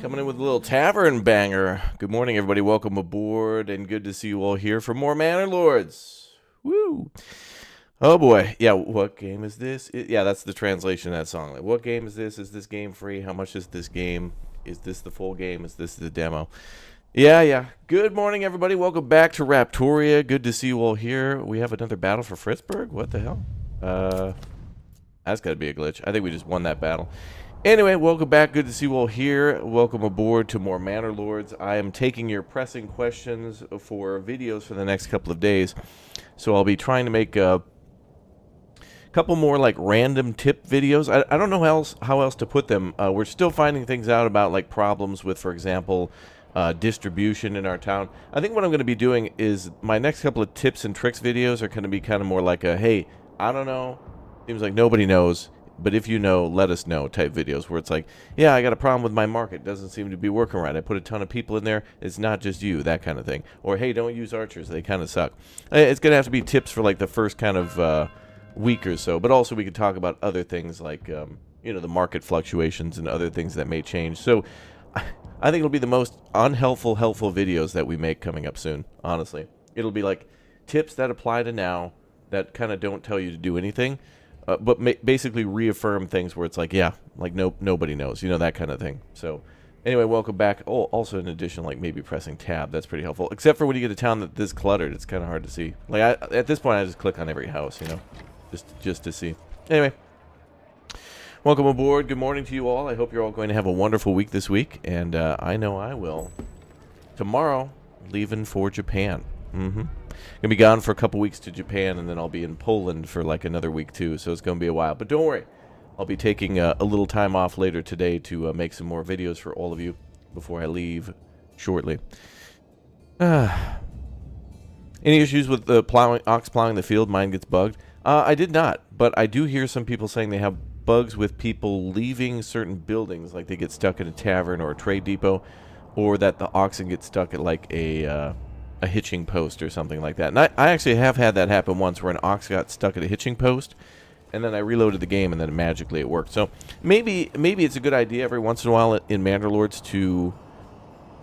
Coming in with a little tavern banger. Good morning, everybody. Welcome aboard, and good to see you all here for more Manor Lords. Woo! Oh boy, yeah. What game is this? Yeah, that's the translation of that song. Like, what game is this? Is this game free? How much is this game? Is this the full game? Is this the demo? Yeah. Good morning, everybody. Welcome back to Raptoria. Good to see you all here. We have another battle for Fritzburg. What the hell? That's got to be a glitch. I think we just won that battle. Anyway, welcome back. Good to see you all here. Welcome aboard to more Manor Lords. I am taking your pressing questions for videos for the next couple of days. So I'll be trying to make a couple more like random tip videos. I don't know how else to put them. We're still finding things out about like problems with, for example, distribution in our town. I think what I'm going to be doing is my next couple of tips and tricks videos are going to be kind of more like a, hey, I don't know. Seems like nobody knows. But if you know, let us know type videos where it's like, yeah, I got a problem with my market. Doesn't seem to be working right. I put a ton of people in there. It's not just you, that kind of thing. Or, hey, don't use archers. They kind of suck. It's going to have to be tips for like the first kind of week or so. But also we could talk about other things like, the market fluctuations and other things that may change. So I think it'll be the most unhelpful, helpful videos that we make coming up soon, honestly. It'll be like tips that apply to now that kind of don't tell you to do anything. But basically reaffirm things where it's like, yeah, like nobody knows, that kind of thing. So anyway, welcome back. Oh, also in addition, like maybe pressing tab, that's pretty helpful. Except for when you get a town that this cluttered, it's kind of hard to see. Like at this point, I just click on every house, just to see. Anyway, welcome aboard. Good morning to you all. I hope you're all going to have a wonderful week this week, and I know I will. Tomorrow, leaving for Japan. Gonna be gone for a couple weeks to Japan, and then I'll be in Poland for like another week too, so it's gonna be a while. But don't worry, I'll be taking a little time off later today to make some more videos for all of you before I leave shortly. Any issues with the ox plowing the field? Mine gets bugged. I did not, but I do hear some people saying they have bugs with people leaving certain buildings, like they get stuck in a tavern or a trade depot, or that the oxen get stuck at like a hitching post or something like that. And I actually have had that happen once where an ox got stuck at a hitching post, and then I reloaded the game, and then magically it worked. So maybe it's a good idea every once in a while in Manor Lords to...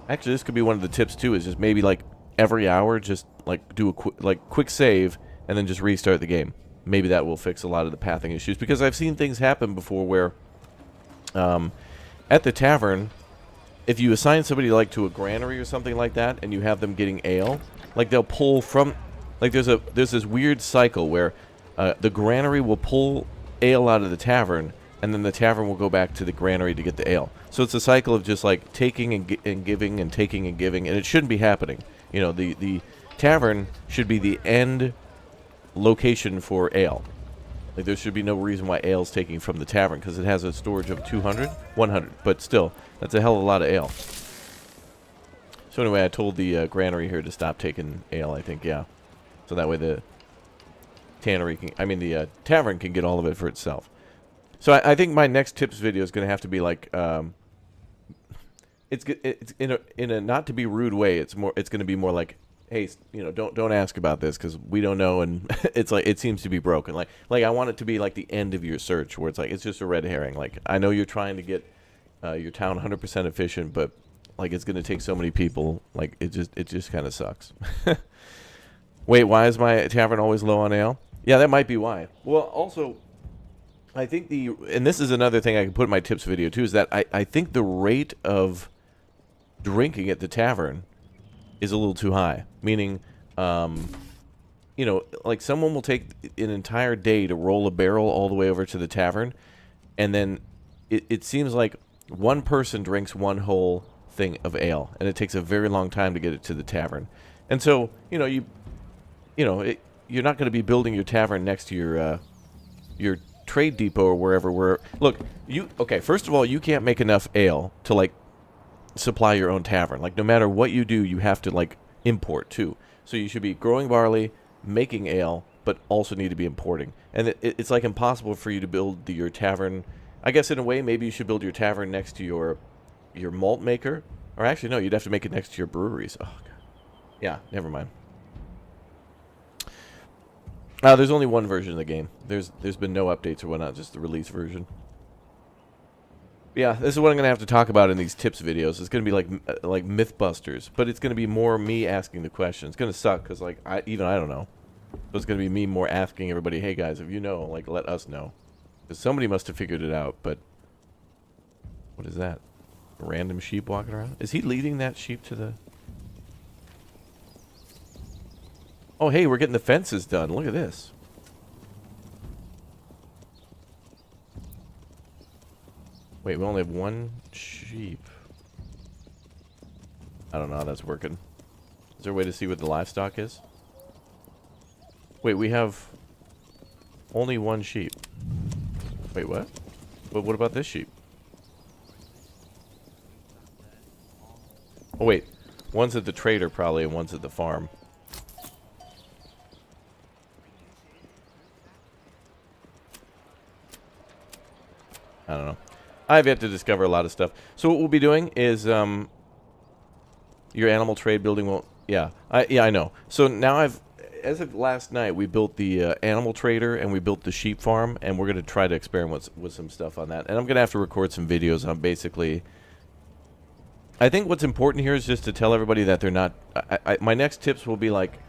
Actually, this could be one of the tips too, is just maybe like every hour just like do a quick save and then just restart the game. Maybe that will fix a lot of the pathing issues, because I've seen things happen before where at the tavern, if you assign somebody like to a granary or something like that, and you have them getting ale, like they'll pull from, like there's this weird cycle where the granary will pull ale out of the tavern, and then the tavern will go back to the granary to get the ale. So it's a cycle of just like taking and giving and taking and giving, and it shouldn't be happening. The tavern should be the end location for ale. Like, there should be no reason why ale's taking from the tavern, because it has a storage of 100, but still, that's a hell of a lot of ale. So anyway, I told the granary here to stop taking ale, I think, yeah. So that way the the tavern can get all of it for itself. So I think my next tips video is going to have to be like, it's in a not to be rude way. It's going to be more like, hey, don't ask about this because we don't know, and it's like it seems to be broken. Like I want it to be like the end of your search, where it's like it's just a red herring. Like, I know you're trying to get your town 100% efficient, but like it's gonna take so many people. Like it just kind of sucks. Wait, why is my tavern always low on ale? Yeah, that might be why. Well, also, I think and this is another thing I can put in my tips video too, is that I think the rate of drinking at the tavern is a little too high. Meaning, like someone will take an entire day to roll a barrel all the way over to the tavern, and then it seems like one person drinks one whole thing of ale, and it takes a very long time to get it to the tavern. And so, you're not going to be building your tavern next to your trade depot or wherever. Look, first of all, you can't make enough ale to like supply your own tavern. Like, no matter what you do, you have to like import too. So you should be growing barley, making ale, but also need to be importing. And it's like impossible for you to build your tavern. I guess in a way, maybe you should build your tavern next to your malt maker. Or actually, no, you'd have to make it next to your breweries. Oh, God. Yeah, never mind. There's only one version of the game. There's been no updates or whatnot, just the release version. Yeah, this is what I'm gonna have to talk about in these tips videos. It's gonna be like Mythbusters, but it's gonna be more me asking the question. It's gonna suck because like I don't know. So it's gonna be me more asking everybody, hey guys, if you know, like let us know, because somebody must have figured it out. But what is that? A random sheep walking around? Is he leading that sheep to the? Oh hey, we're getting the fences done. Look at this. Wait, we only have one sheep. I don't know how that's working. Is there a way to see what the livestock is? Wait, we have only one sheep. Wait, what? But what about this sheep? Oh, wait. One's at the trader, probably, and one's at the farm. I don't know. I've yet to discover a lot of stuff. So what we'll be doing is, your animal trade building won't... Yeah, I know. So now as of last night, we built the animal trader and we built the sheep farm, and we're going to try to experiment with some stuff on that. And I'm going to have to record some videos on basically... I think what's important here is just to tell everybody that they're not... my next tips will be like,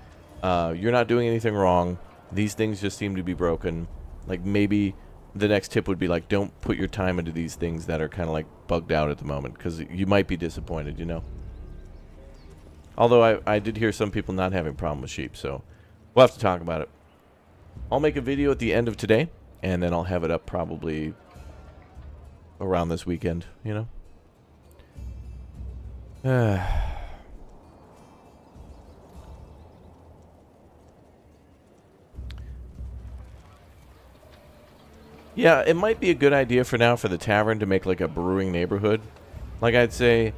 you're not doing anything wrong. These things just seem to be broken. Like maybe... The next tip would be like, don't put your time into these things that are kind of like bugged out at the moment, because you might be disappointed, you know. Although I did hear some people not having a problem with sheep, so we'll have to talk about it. I'll make a video at the end of today, and then I'll have it up probably around this weekend, you know. Yeah, it might be a good idea for now for the tavern to make like a brewing neighborhood. Like I'd say,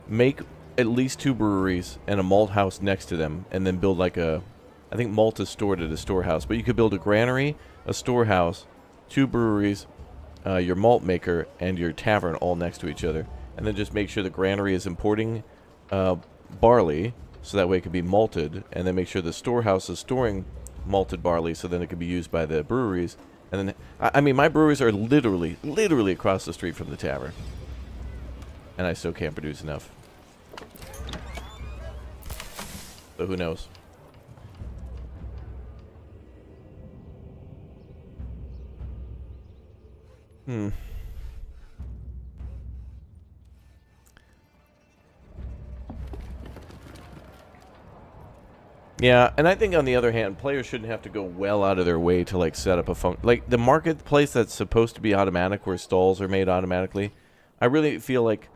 make at least 2 breweries and a malt house next to them, and then build like a... I think malt is stored at a storehouse, but you could build a granary, a storehouse, 2 breweries, your malt maker, and your tavern all next to each other. And then just make sure the granary is importing barley, so that way it can be malted, and then make sure the storehouse is storing malted barley, so then it can be used by the breweries. And then, I mean, my breweries are literally across the street from the tavern. And I still can't produce enough. So who knows? Yeah, and I think on the other hand, players shouldn't have to go well out of their way to like set up a like the marketplace that's supposed to be automatic, where stalls are made automatically. I really feel like,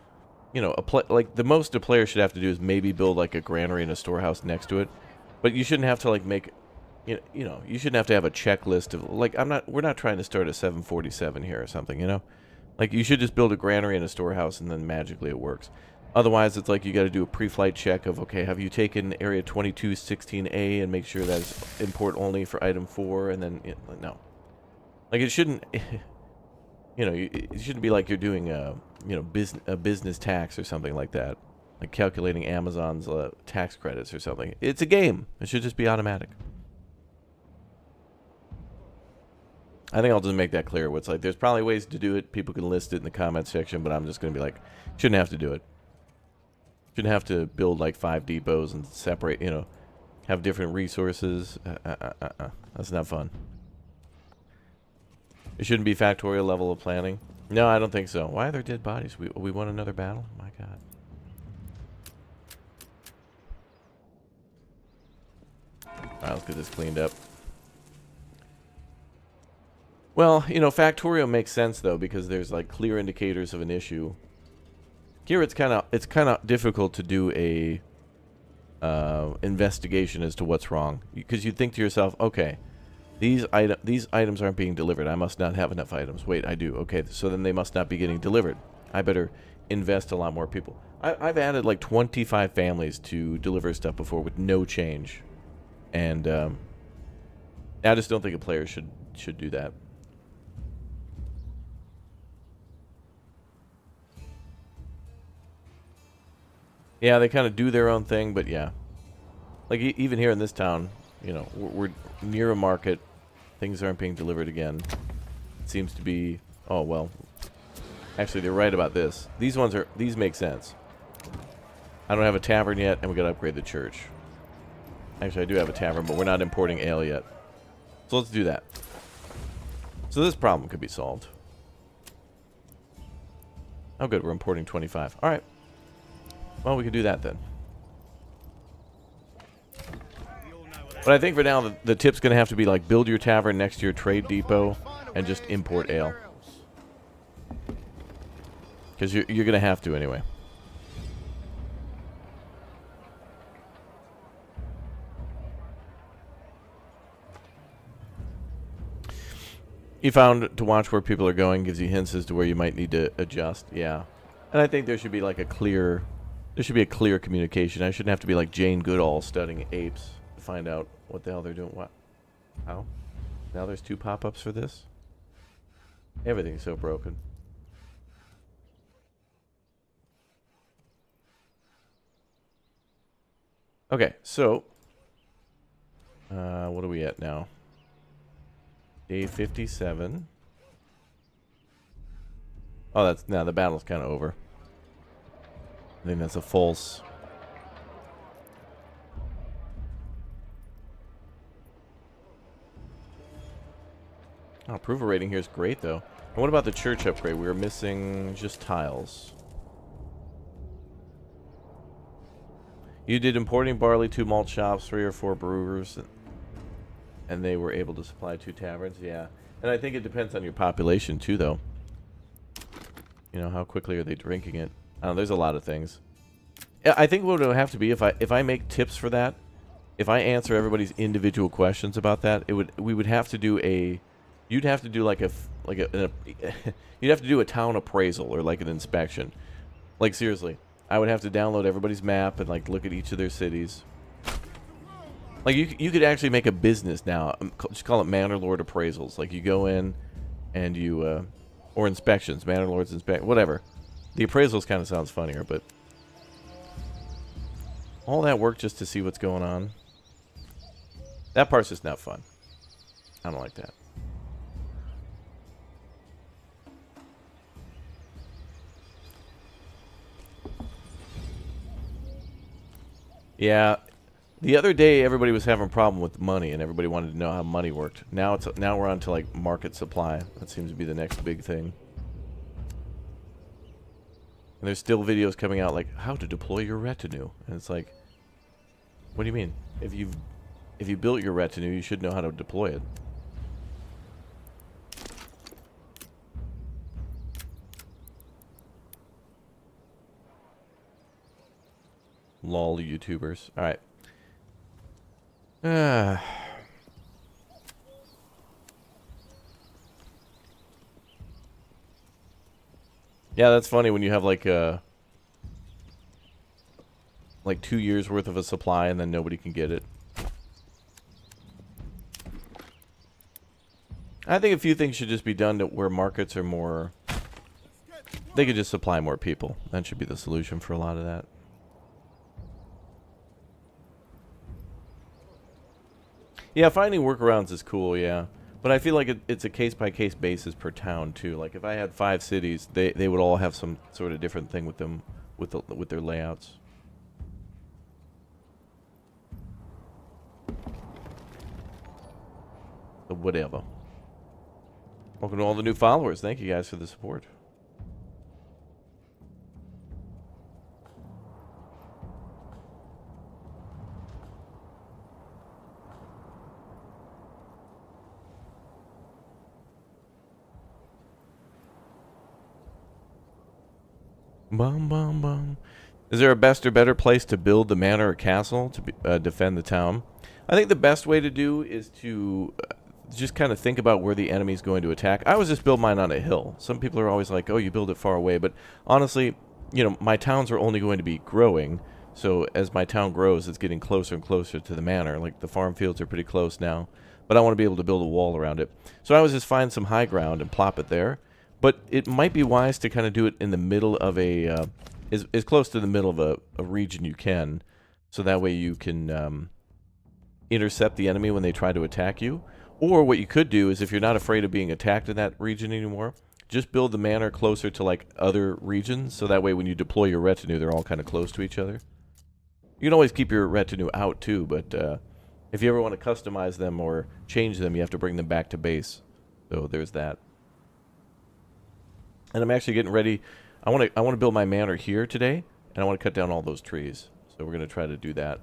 you know, like the most a player should have to do is maybe build like a granary and a storehouse next to it, but you shouldn't have to like make, you know, you shouldn't have to have a checklist of like we're not trying to start a 747 here or something, you know, like you should just build a granary and a storehouse and then magically it works. Otherwise, it's like you got to do a pre-flight check of, okay, have you taken Area 2216A and make sure that's import only for item 4, and then, no. Like, it shouldn't, you know, it shouldn't be like you're doing a business tax or something like that. Like calculating Amazon's tax credits or something. It's a game. It should just be automatic. I think I'll just make that clear. It's like, there's probably ways to do it. People can list it in the comments section, but I'm just going to be like, shouldn't have to do it. Shouldn't have to build like 5 depots and separate, you know, have different resources. That's not fun. It shouldn't be factorial level of planning. No, I don't think so. Why are there dead bodies? We won another battle? My God. Alright, let's get this cleaned up. Well, you know, factorial makes sense though, because there's like clear indicators of an issue. Here it's kind of difficult to do a investigation as to what's wrong, because you think to yourself, okay, these items aren't being delivered. I must not have enough items. Wait, I do. Okay, so then they must not be getting delivered. I better invest a lot more people. I've added like 25 families to deliver stuff before with no change, and I just don't think a player should do that. Yeah, they kind of do their own thing, but yeah. Like, even here in this town, you know, we're near a market. Things aren't being delivered again. It seems to be... Oh, well. Actually, they're right about this. These make sense. I don't have a tavern yet, and we gotta upgrade the church. Actually, I do have a tavern, but we're not importing ale yet. So let's do that. So this problem could be solved. Oh, good. We're importing 25. All right. Well, we can do that then. But I think for now, the tip's going to have to be like build your tavern next to your trade depot and just import ale. Because you're going to have to anyway. You found to watch where people are going gives you hints as to where you might need to adjust. Yeah. And I think there should be like a clear communication. I shouldn't have to be like Jane Goodall studying apes to find out what the hell they're doing. What? How? Now there's 2 pop-ups for this? Everything's so broken. Okay, so what are we at now? Day 57. Oh, that's now the battle's kind of over. I think that's a false. Oh, approval rating here is great though. And what about the church upgrade? We were missing just tiles. You did importing barley, 2 malt shops, 3 or 4 brewers, and they were able to supply 2 taverns. Yeah, and I think it depends on your population too, though. You know, how quickly are they drinking it? I don't know, there's a lot of things. I think what it would have to be if I make tips for that, if I answer everybody's individual questions about that, we would have to do a. You'd have to do like you'd have to do a town appraisal or like an inspection. Like seriously, I would have to download everybody's map and like look at each of their cities. Like you could actually make a business now. Just call it Manor Lord appraisals. Like you go in and you or inspections, Manor Lords inspect, whatever. The appraisals kind of sounds funnier, but all that work just to see what's going on. That part's just not fun. I don't like that. Yeah, the other day everybody was having a problem with money, and everybody wanted to know how money worked. Now we're on to like market supply. That seems to be the next big thing. And there's still videos coming out like how to deploy your retinue, and it's like, what do you mean? If you built your retinue, you should know how to deploy it. Lol, YouTubers. All right. Yeah, that's funny when you have like 2 years worth of a supply and then nobody can get it. I think a few things should just be done to where markets are more. They could just supply more people. That should be the solution for a lot of that. Yeah, finding workarounds is cool, yeah. But I feel like it's a case-by-case basis per town, too. Like, if I had 5 cities, they would all have some sort of different thing with them, with their layouts. So whatever. Welcome to all the new followers. Thank you guys for the support. Bum, bum, bum. Is there a best or better place to build the manor or castle to defend the town? I think the best way to do is to just kind of think about where the enemy's going to attack. I always just build mine on a hill. Some people are always like, oh, you build it far away. But honestly, you know, my towns are only going to be growing. So as my town grows, it's getting closer and closer to the manor. Like the farm fields are pretty close now. But I want to be able to build a wall around it. So I always just find some high ground and plop it there. But it might be wise to kind of do it in the middle of a, as close to the middle of a region you can, so that way you can intercept the enemy when they try to attack you. Or what you could do is, if you're not afraid of being attacked in that region anymore, just build the manor closer to like other regions, so that way when you deploy your retinue, they're all kind of close to each other. You can always keep your retinue out too, but if you ever want to customize them or change them, you have to bring them back to base. So there's that. And I'm actually getting ready. I want to build my manor here today, and I want to cut down all those trees. So we're going to try to do that.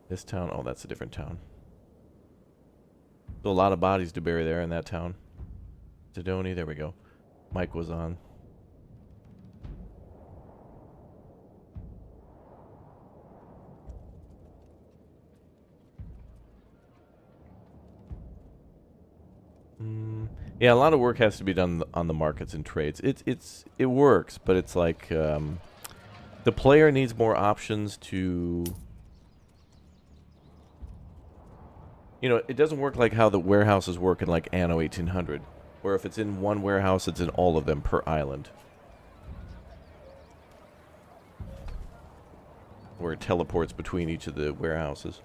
This town, oh, that's a different town. So a lot of bodies to bury there in that town. Zidoni, there we go. Mike was on. Yeah, a lot of work has to be done on the markets and trades. It works, but it's like the player needs more options to. You know, it doesn't work like how the warehouses work in like Anno 1800, where if it's in one warehouse, it's in all of them per island, where it teleports between each of the warehouses.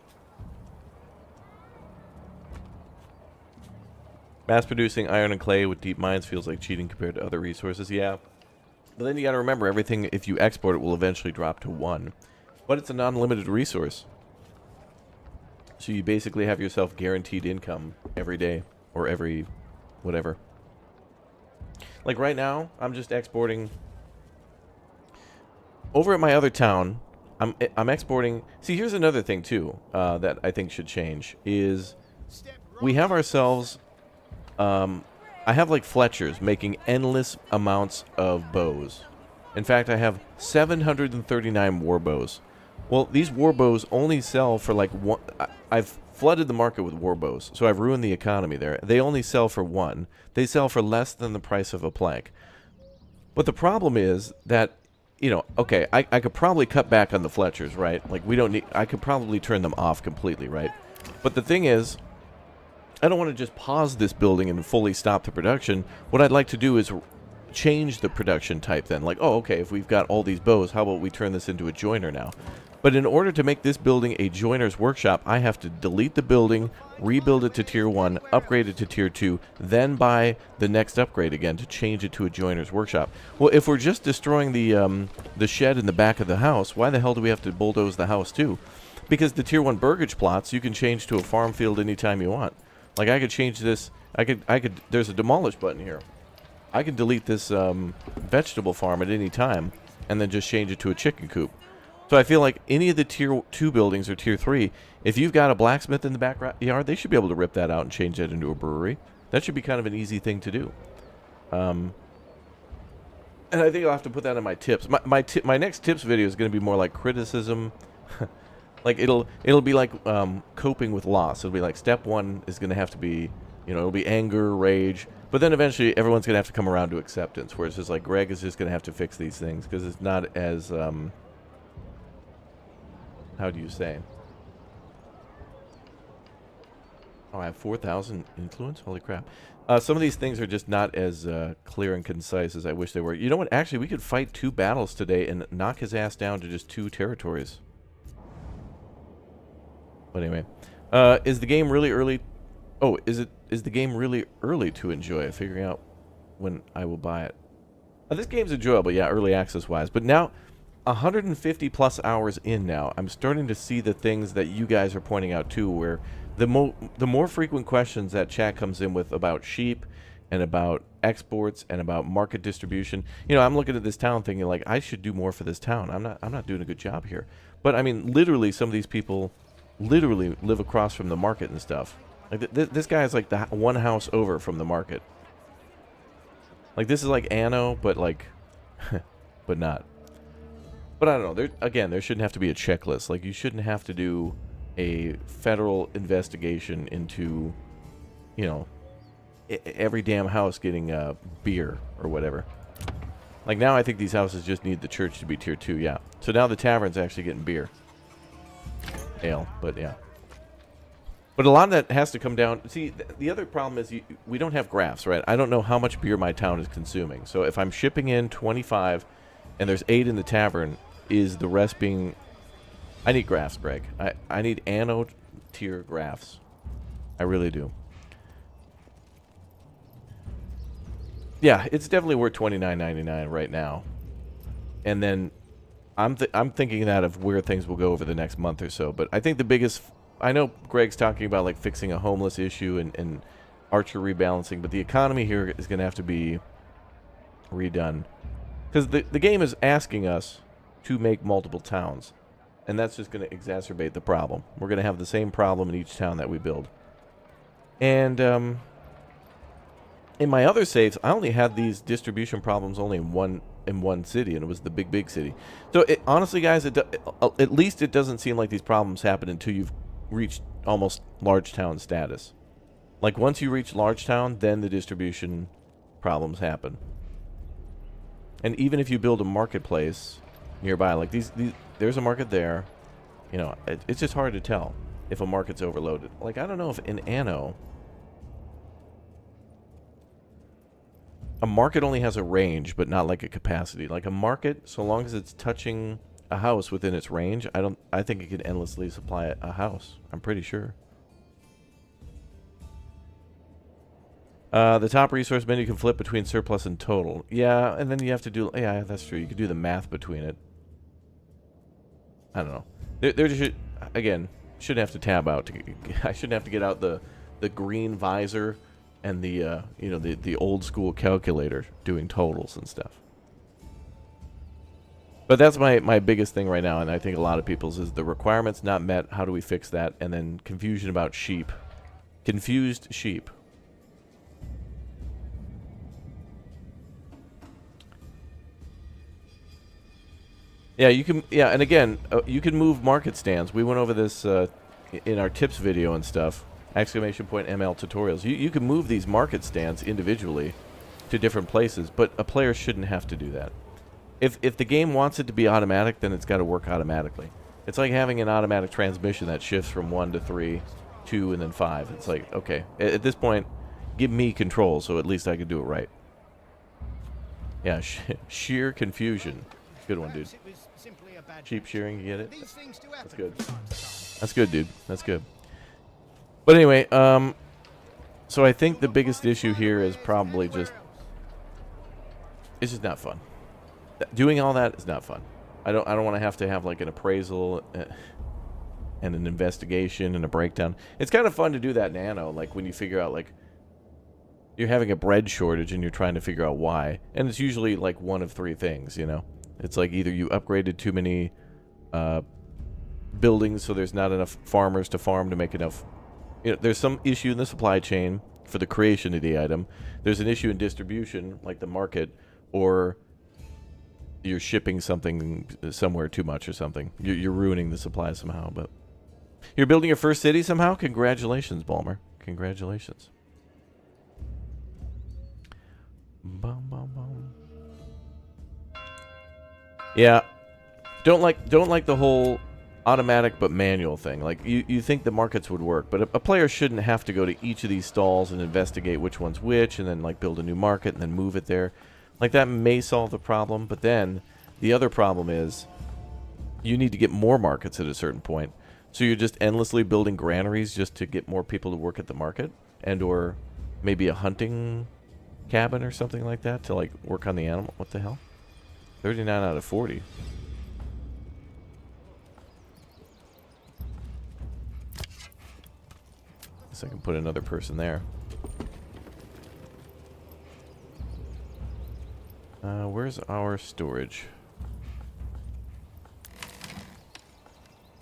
Mass-producing iron and clay with deep mines feels like cheating compared to other resources, yeah. But then you gotta remember, everything, if you export it, will eventually drop to 1. But it's a non-limited resource. So you basically have yourself guaranteed income every day, or every whatever. Like right now, I'm just exporting. Over at my other town, I'm exporting. See, here's another thing too that I think should change, is we have ourselves... I have like Fletchers making endless amounts of bows. In fact, I have 739 war bows. Well, these war bows only sell for like one. I've flooded the market with war bows, so I've ruined the economy there. They only sell for 1. They sell for less than the price of a plank. But the problem is that, you know, okay, I could probably cut back on the Fletchers, right? Like, we don't need. I could probably turn them off completely, right? But the thing is, I don't want to just pause this building and fully stop the production. What I'd like to do is change the production type then. Like, oh, okay, if we've got all these bows, how about we turn this into a joiner now? But in order to make this building a joiner's workshop, I have to delete the building, rebuild it to tier 1, upgrade it to tier 2, then buy the next upgrade again to change it to a joiner's workshop. Well, if we're just destroying the shed in the back of the house, why the hell do we have to bulldoze the house too? Because the tier 1 burgage plots you can change to a farm field anytime you want. Like, I could change this. I could. There's a demolish button here. I can delete this vegetable farm at any time, and then just change it to a chicken coop. So I feel like any of the tier 2 buildings or tier 3, if you've got a blacksmith in the backyard, they should be able to rip that out and change that into a brewery. That should be kind of an easy thing to do. And I think I'll have to put that in my tips. My next tips video is going to be more like criticism. Like, it'll be like coping with loss. It'll be like step 1 is going to have to be, you know, it'll be anger, rage. But then eventually everyone's going to have to come around to acceptance, where it's just like Greg is just going to have to fix these things because it's not as, how do you say? Oh, I have 4,000 influence? Holy crap. Some of these things are just not as clear and concise as I wish they were. You know what? Actually, we could fight 2 battles today and knock his ass down to just 2 territories. But anyway, is the game really early? Oh, is the game really early to enjoy? Figuring out when I will buy it. This game's enjoyable, yeah, early access wise. But now, 150 plus hours in now, I'm starting to see the things that you guys are pointing out too, where the more frequent questions that chat comes in with about sheep and about exports and about market distribution. You know, I'm looking at this town thinking like, I should do more for this town. I'm not doing a good job here. But I mean, literally, some of these people literally live across from the market and stuff. Like this guy is like the one house over from the market. Like, this is like Anno, but like, but not. But I don't know. There shouldn't have to be a checklist. Like, you shouldn't have to do a federal investigation into, you know, every damn house getting beer or whatever. Like, now I think these houses just need the church to be tier 2, yeah. So now the tavern's actually getting beer. Ale, but yeah. But a lot of that has to come down. See, the other problem is we don't have graphs, right? I don't know how much beer my town is consuming. So if I'm shipping in 25 and there's 8 in the tavern, is the rest being... I need graphs, Greg. I need Anno tier graphs. I really do. Yeah, it's definitely worth $29.99 right now. And then I'm thinking that of where things will go over the next month or so. But I think the biggest, I know Greg's talking about like fixing a homeless issue and Archer rebalancing, but the economy here is going to have to be redone because the game is asking us to make multiple towns, and that's just going to exacerbate the problem. We're going to have the same problem in each town that we build. And in my other saves, I only had these distribution problems only in one city, and it was the big city. So honestly, guys, at least it doesn't seem like these problems happen until you've reached almost large town status. Like once you reach large town, then the distribution problems happen. And even if you build a marketplace nearby, like these there's a market there, you know, it's just hard to tell if a market's overloaded. Like I don't know if in Anno a market only has a range, but not like a capacity. Like a market, so long as it's touching a house within its range, I think it could endlessly supply a house. I'm pretty sure. The top resource menu can flip between surplus and total. Yeah, and then you have to do... Yeah, that's true. You could do the math between it. I don't know. There should... Again, shouldn't have to tab out. I shouldn't have to get out the green visor and the, you know, the old school calculator doing totals and stuff. But that's my biggest thing right now, and I think a lot of people's is the requirements not met. How do we fix that? And then confusion about sheep. Confused sheep. Yeah, you can. Yeah, and again, you can move market stands. We went over this in our tips video and stuff. !ML tutorials. You can move these market stands individually to different places, but a player shouldn't have to do that. If the game wants it to be automatic, then it's got to work automatically. It's like having an automatic transmission that shifts from 1 to 3, 2, and then 5. It's like, okay, at this point, give me control so at least I can do it right. Yeah, sheer confusion. Good one, dude. Sheep shearing, you get it? That's good. That's good, dude. That's good. But anyway, so I think the biggest issue here is probably just... It's just not fun. Doing all that is not fun. I don't want to have like an appraisal and an investigation and a breakdown. It's kind of fun to do that in Anno, like when you figure out like you're having a bread shortage and you're trying to figure out why. And it's usually like one of 3 things, you know. It's like either you upgraded too many buildings so there's not enough farmers to farm to make enough. You know, there's some issue in the supply chain for the creation of the item. There's an issue in distribution, like the market, or you're shipping something somewhere too much or something. You're ruining the supply somehow. But you're building your first city somehow? Congratulations, Balmer. Congratulations. Bum, bum, bum. Yeah. Don't like the whole automatic but manual thing. Like you think the markets would work, but a player shouldn't have to go to each of these stalls and investigate which one's which and then like build a new market and then move it there. Like that may solve the problem, but then the other problem is you need to get more markets at a certain point. So you're just endlessly building granaries just to get more people to work at the market, and or maybe a hunting cabin or something like that to like work on the animal. What the hell? 39 out of 40. Guess I can put another person there. Where's our storage?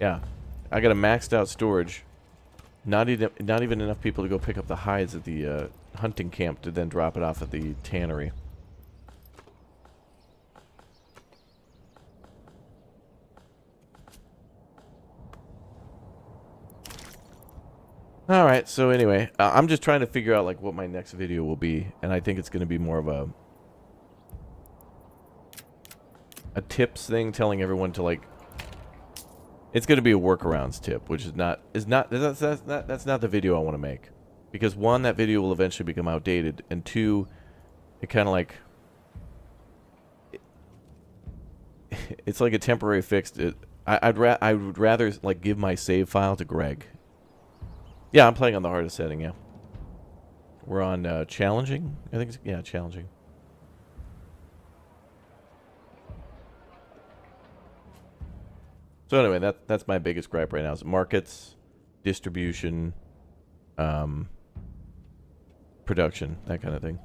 Yeah, I got a maxed out storage. Not even enough people to go pick up the hides at the hunting camp to then drop it off at the tannery. Alright, so anyway, I'm just trying to figure out like what my next video will be, and I think it's going to be more of a tips thing, telling everyone to like, it's going to be a workarounds tip, which that's not the video I want to make, because one, that video will eventually become outdated, and two, it kind of like it's like a temporary fix. I would rather like give my save file to Greg. Yeah, I'm playing on the hardest setting. Yeah, we're on challenging. I think yeah, challenging. So anyway, that's my biggest gripe right now is markets, distribution, production, that kind of thing.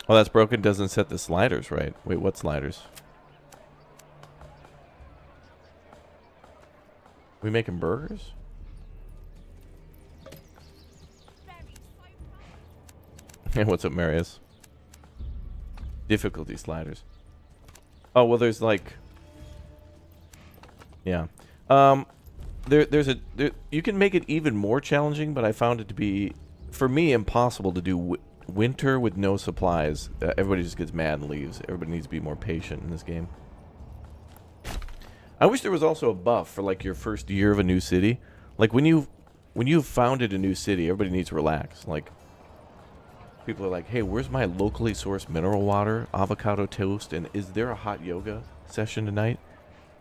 Oh, that's broken. Doesn't set the sliders right. Wait, what sliders? We making burgers? What's up, Marius? Difficulty sliders. Oh, well, there's like... Yeah. You can make it even more challenging, but I found it to be, for me, impossible to do winter with no supplies. Everybody just gets mad and leaves. Everybody needs to be more patient in this game. I wish there was also a buff for like your first year of a new city. Like when you've founded a new city, everybody needs to relax. Like people are like, "Hey, where's my locally sourced mineral water, avocado toast, and is there a hot yoga session tonight?"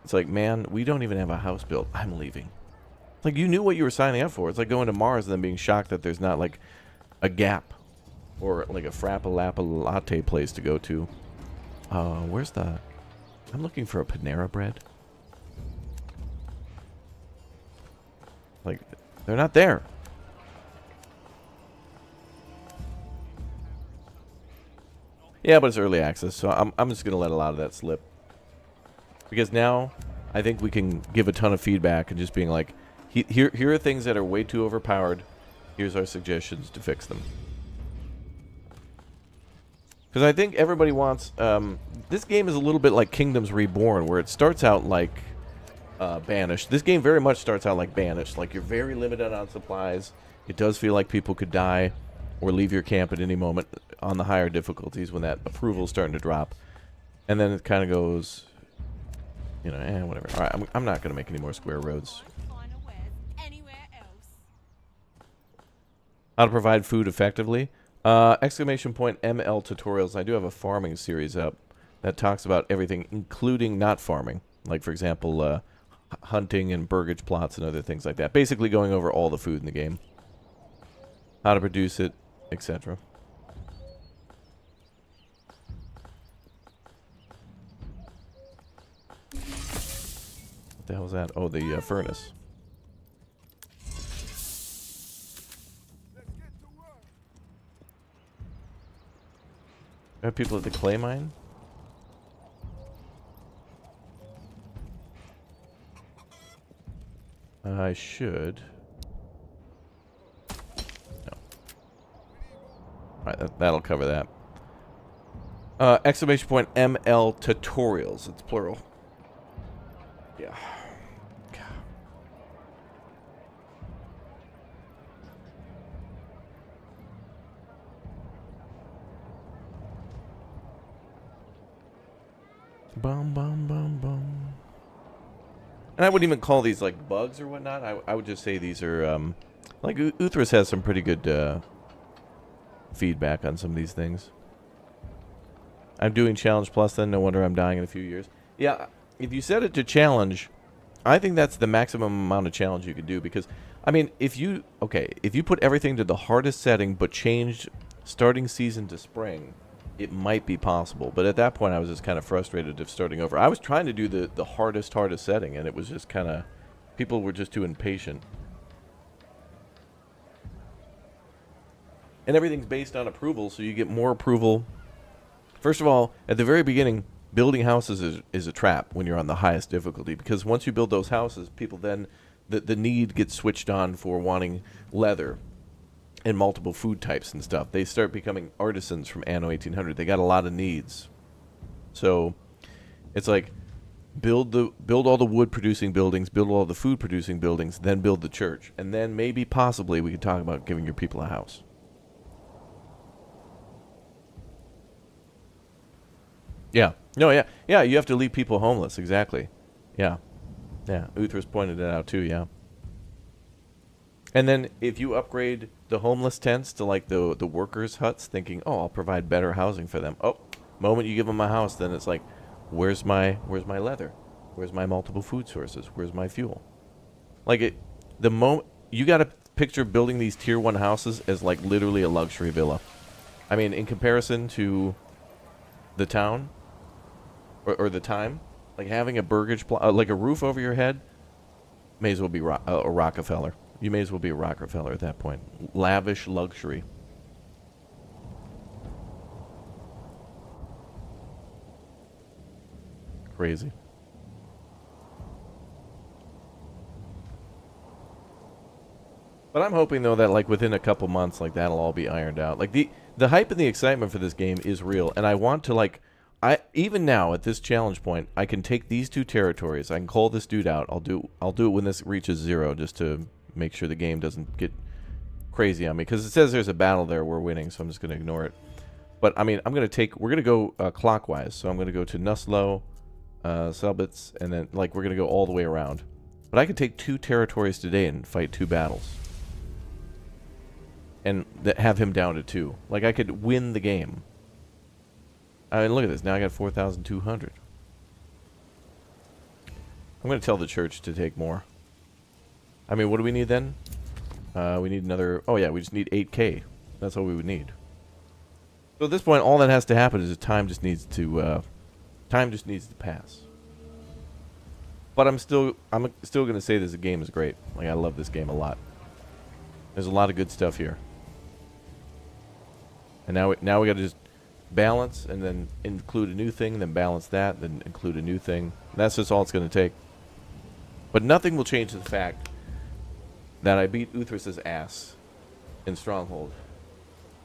It's like, man, we don't even have a house built. I'm leaving. Like you knew what you were signing up for. It's like going to Mars and then being shocked that there's not like a Gap or like a Frappa latte place to go to. Where's the... I'm looking for a Panera Bread. Like, they're not there. Yeah, but it's early access, so I'm just going to let a lot of that slip. Because now, I think we can give a ton of feedback and just being like, here are things that are way too overpowered. Here's our suggestions to fix them. Because I think everybody wants... this game is a little bit like Kingdoms Reborn, where it starts out like Banished. This game very much starts out like Banished. Like, you're very limited on supplies. It does feel like people could die or leave your camp at any moment on the higher difficulties when that approval is starting to drop. And then it kind of goes... You know, whatever. All right, I'm not going to make any more square roads. How to provide food effectively. Exclamation point ML tutorials. I do have a farming series up that talks about everything, including not farming. Like, for example, hunting and burgage plots and other things like that. Basically going over all the food in the game. How to produce it, etc. What the hell is that? Oh, the furnace. I have people at the clay mine? I should. No. Alright, that'll cover that. Exclamation point ML tutorials. It's plural. Yeah. Bum, bum, bum, bum. And I wouldn't even call these like bugs or whatnot. I would just say these are, like Uthras has some pretty good feedback on some of these things. I'm doing Challenge Plus then, no wonder I'm dying in a few years. Yeah, if you set it to Challenge, I think that's the maximum amount of challenge you could do because, I mean, if you put everything to the hardest setting but changed starting season to spring, it might be possible. But at that point, I was just kind of frustrated of starting over. I was trying to do the hardest setting, and it was just kind of... People were just too impatient. And everything's based on approval, so you get more approval. First of all, at the very beginning, building houses is a trap when you're on the highest difficulty. Because once you build those houses, people then... The need gets switched on for wanting leather and multiple food types and stuff. They start becoming artisans from Anno 1800. They got a lot of needs. So it's like build all the wood producing buildings, build all the food producing buildings, then build the church. And then maybe possibly we could talk about giving your people a house. Yeah. No, yeah. Yeah, you have to leave people homeless, exactly. Yeah. Yeah. Uthras pointed it out too, yeah. And then if you upgrade the homeless tents to like the workers' huts, thinking, oh, I'll provide better housing for them. Oh, moment you give them a house, then it's like, where's my leather? Where's my multiple food sources? Where's my fuel? Like the moment you got to picture building these tier 1 houses as like literally a luxury villa. I mean, in comparison to the town or the time, like having a burgage like a roof over your head, may as well be a Rockefeller. You may as well be a Rockefeller at that point. Lavish luxury. Crazy. But I'm hoping though that like within a couple months, like that'll all be ironed out. Like the hype and the excitement for this game is real, and I want to like even now at this challenge point, I can take these 2 territories. I can call this dude out. I'll do it when this reaches 0, just to make sure the game doesn't get crazy on me, because it says there's a battle there we're winning, so I'm just gonna ignore it. But I mean, we're gonna go clockwise, so I'm gonna go to Nuslo, Selbitz, and then like we're gonna go all the way around. But I could take 2 territories today and fight 2 battles, and have him down to 2. Like I could win the game. I mean, look at this. Now I got 4,200. I'm going to tell the church to take more. I mean, what do we need then? We need another... Oh, yeah, we just need 8K. That's all we would need. So at this point, all that has to happen is time just needs to pass. But I'm still going to say this game is great. Like, I love this game a lot. There's a lot of good stuff here. And now we got to just balance and then include a new thing, then balance that, then include a new thing. That's just all it's going to take. But nothing will change the fact that I beat Uthrus's ass in Stronghold.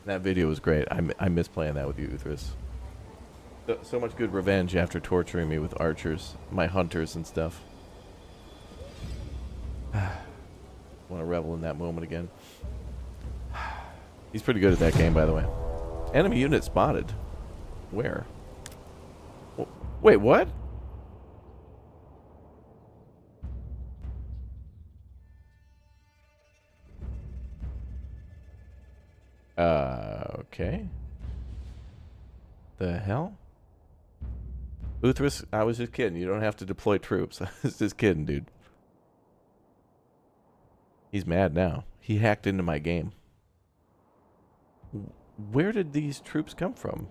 That video was great. I miss playing that with you, Uthrus. So much good revenge after torturing me with archers, my hunters and stuff. Want to revel in that moment again. He's pretty good at that game, by the way. Enemy unit spotted. Where? Wait, what? Okay. The hell? Uthrus, I was just kidding. You don't have to deploy troops. I was just kidding, dude. He's mad now. He hacked into my game. Where did these troops come from?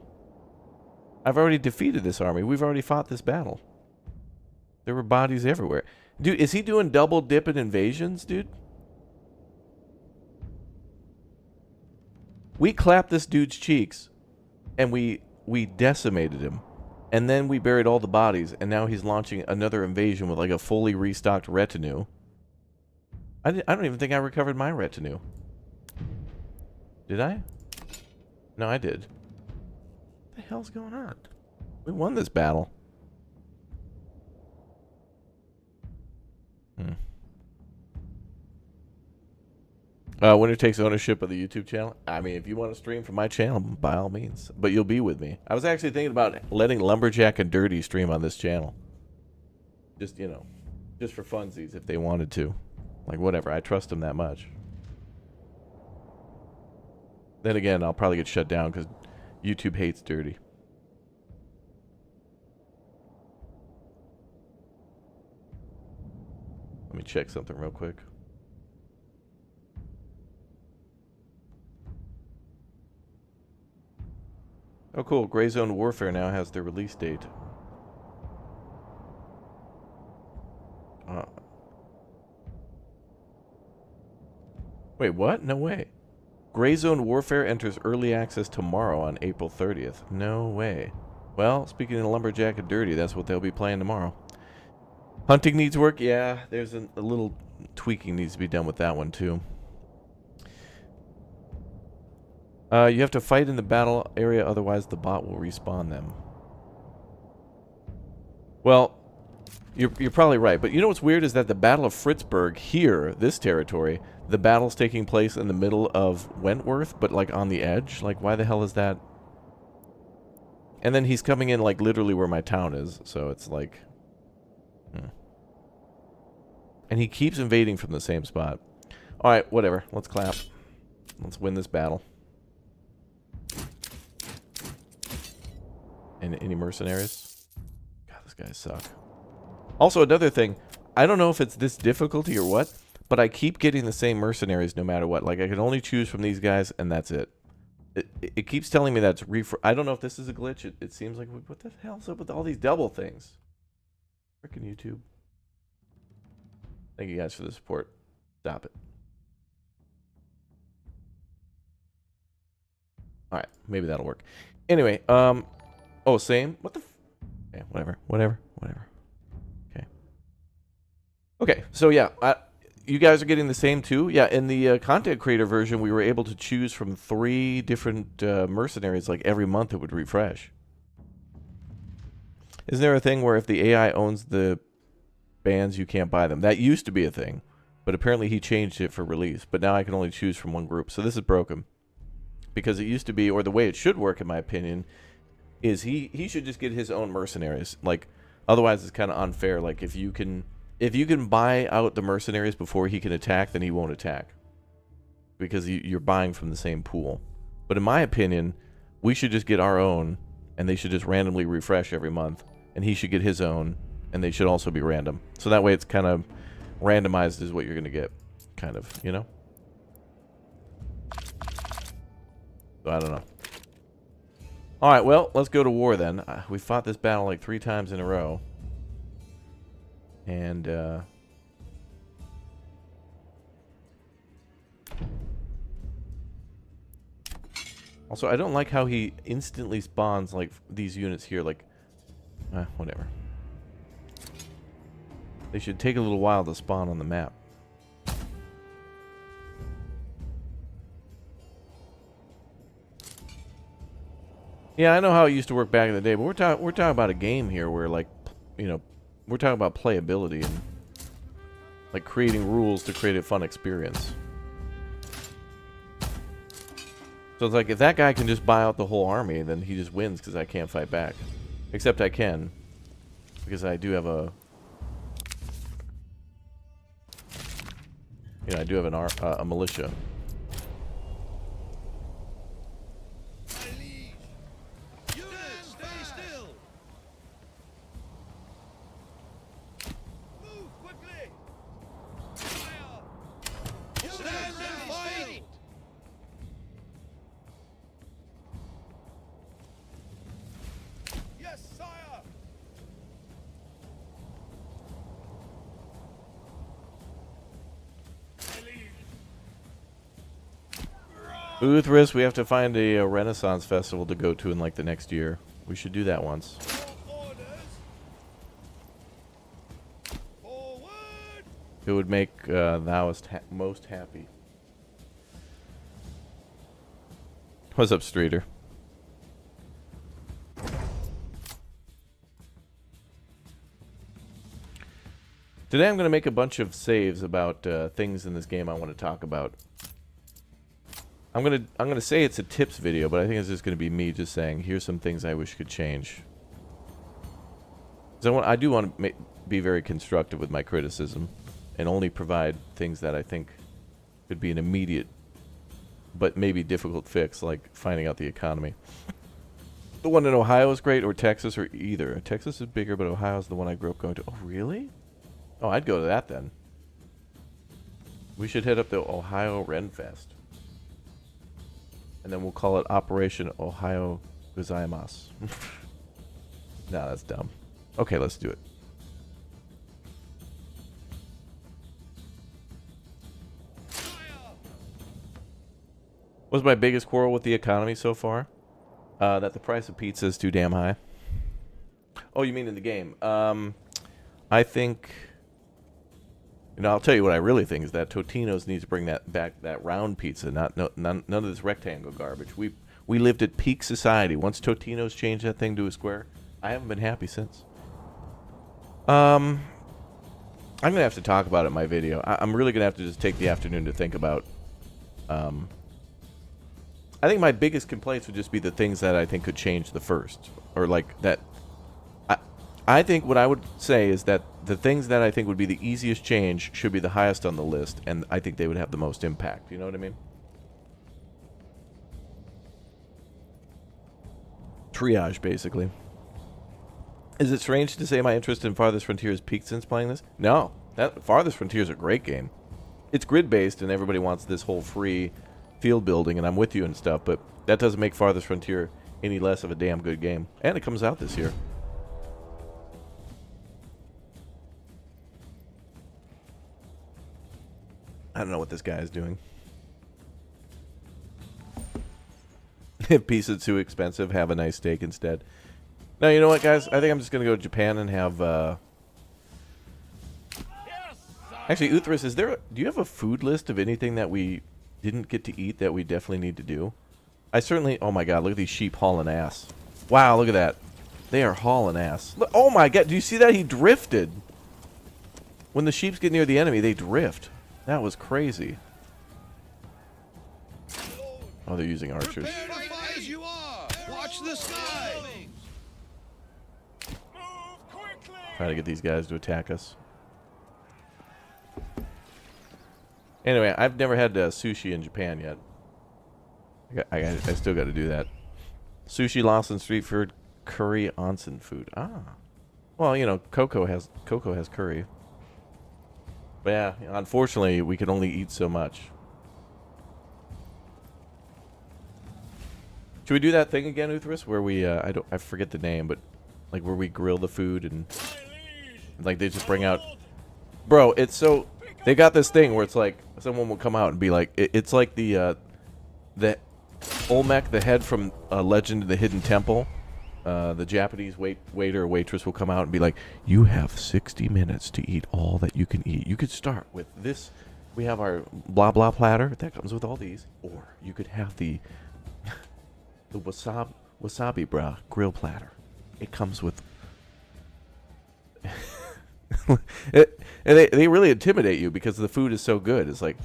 I've already defeated this army. We've already fought this battle. There were bodies everywhere. Dude, is he doing double dipping invasions, dude? We clapped this dude's cheeks, and we decimated him. And then we buried all the bodies, and now he's launching another invasion with like a fully restocked retinue. I don't even think I recovered my retinue. Did I? No, I did. What the hell's going on? We won this battle. Winner takes ownership of the YouTube channel. I mean, if you want to stream from my channel, by all means. But you'll be with me. I was actually thinking about letting Lumberjack and Dirty stream on this channel. Just, you know, just for funsies if they wanted to. Like, whatever. I trust them that much. Then again, I'll probably get shut down because YouTube hates Dirty. Let me check something real quick. Oh, cool. Gray Zone Warfare now has their release date. Wait, what? No way. Gray Zone Warfare enters early access tomorrow on April 30th. No way. Well, speaking of Lumberjack and Dirty, that's what they'll be playing tomorrow. Hunting needs work? Yeah, there's a little tweaking needs to be done with that one, too. You have to fight in the battle area, otherwise the bot will respawn them. Well, you're probably right. But you know what's weird is that the Battle of Fritzburg here, this territory, the battle's taking place in the middle of Wentworth, but like on the edge. Like, why the hell is that? And then he's coming in like literally where my town is, so it's like... And he keeps invading from the same spot. Alright, whatever. Let's clap. Let's win this battle. Any mercenaries? God, these guys suck. Also, another thing. I don't know if it's this difficulty or what, but I keep getting the same mercenaries no matter what. Like, I can only choose from these guys, and that's it. It keeps telling me that's I don't know if this is a glitch. It seems like, what the hell's up with all these double things? Frickin' YouTube. Thank you guys for the support. Stop it. All right, maybe that'll work. Anyway, oh, same. What the? Okay, whatever. Okay, so yeah, you guys are getting the same too? Yeah, in the content creator version, we were able to choose from 3 different mercenaries, like every month it would refresh. Isn't there a thing where if the AI owns the bands, you can't buy them? That used to be a thing, but apparently he changed it for release. But now I can only choose from one group, so this is broken. Because it used to be, or the way it should work, in my opinion, is he should just get his own mercenaries. Like, otherwise it's kind of unfair. Like, if you can buy out the mercenaries before he can attack, then he won't attack. Because you're buying from the same pool. But in my opinion, we should just get our own, and they should just randomly refresh every month. And he should get his own, and they should also be random. So that way it's kind of randomized is what you're going to get. Kind of, you know? So I don't know. Alright, well, let's go to war then. We fought this battle like 3 times in a row. And, also, I don't like how he instantly spawns, like, these units here, like, whatever. They should take a little while to spawn on the map. Yeah, I know how it used to work back in the day, but we're talking about a game here where, like, you know, we're talking about playability and, like, creating rules to create a fun experience. So it's like, if that guy can just buy out the whole army, then he just wins because I can't fight back. Except I can, because I do have a, you know, I do have a militia. Uthris, we have to find a Renaissance festival to go to in like the next year. We should do that once. It would make thou most happy. What's up, Streeter? Today I'm going to make a bunch of saves about things in this game I want to talk about. I'm gonna say it's a tips video, but I think it's just gonna be me just saying, here's some things I wish could change. So I do want to be very constructive with my criticism, and only provide things that I think could be an immediate, but maybe difficult fix, like finding out the economy. The one in Ohio is great, or Texas, or either. Texas is bigger, but Ohio's the one I grew up going to. Oh, really? Oh, I'd go to that then. We should hit up the Ohio Renfest. And then we'll call it Operation Ohio Gozaimasu. Nah, that's dumb. Okay, let's do it. What's my biggest quarrel with the economy so far? That the price of pizza is too damn high. Oh, you mean in the game? I think... You know, I'll tell you what I really think is that Totino's needs to bring that back, that round pizza, none of this rectangle garbage. We lived at peak society. Once Totino's changed that thing to a square, I haven't been happy since. I'm gonna have to talk about it in my video. I'm really gonna have to just take the afternoon to think about. I think my biggest complaints would just be the things that I think could change the first, or like that. I think what I would say is that the things that I think would be the easiest change should be the highest on the list, and I think they would have the most impact. You know what I mean? Triage, basically. Is it strange to say my interest in Farthest Frontier has peaked since playing this? No. Farthest Frontier is a great game. it's grid-based, and everybody wants this whole free field building, and I'm with you and stuff, but that doesn't make Farthest Frontier any less of a damn good game. And it comes out this year. I don't know what this guy is doing. If pizza is too expensive, have a nice steak instead. No, you know what, guys? I think I'm just going to go to Japan and have... Actually, Uthris, do you have a food list of anything that we didn't get to eat that we definitely need to do? I certainly... Oh, my God. Look at these sheep hauling ass. Wow, look at that. They are hauling ass. Look, oh, my God. Do you see that? He drifted. When the sheeps get near the enemy, they drift. That was crazy. Oh, they're using archers. Watch the sky. Trying to get these guys to attack us. Anyway, I've never had sushi in Japan yet. I still got to do that. Sushi, Lawson street food, curry, onsen food. Ah, well, you know, Coco has curry. But yeah, unfortunately, we can only eat so much. Should we do that thing again, Uthris, where we I forget the name, but like where we grill the food and like they just bring out, bro? It's so they got this thing where it's like someone will come out and be like, it's like the Olmec, the head from Legend of the Hidden Temple. The Japanese waiter or waitress will come out and be like, you have 60 minutes to eat all that you can eat. You could start with this. We have our blah blah platter that comes with all these, or you could have the wasabi bra grill platter. It comes with and they really intimidate you because the food is so good. It's like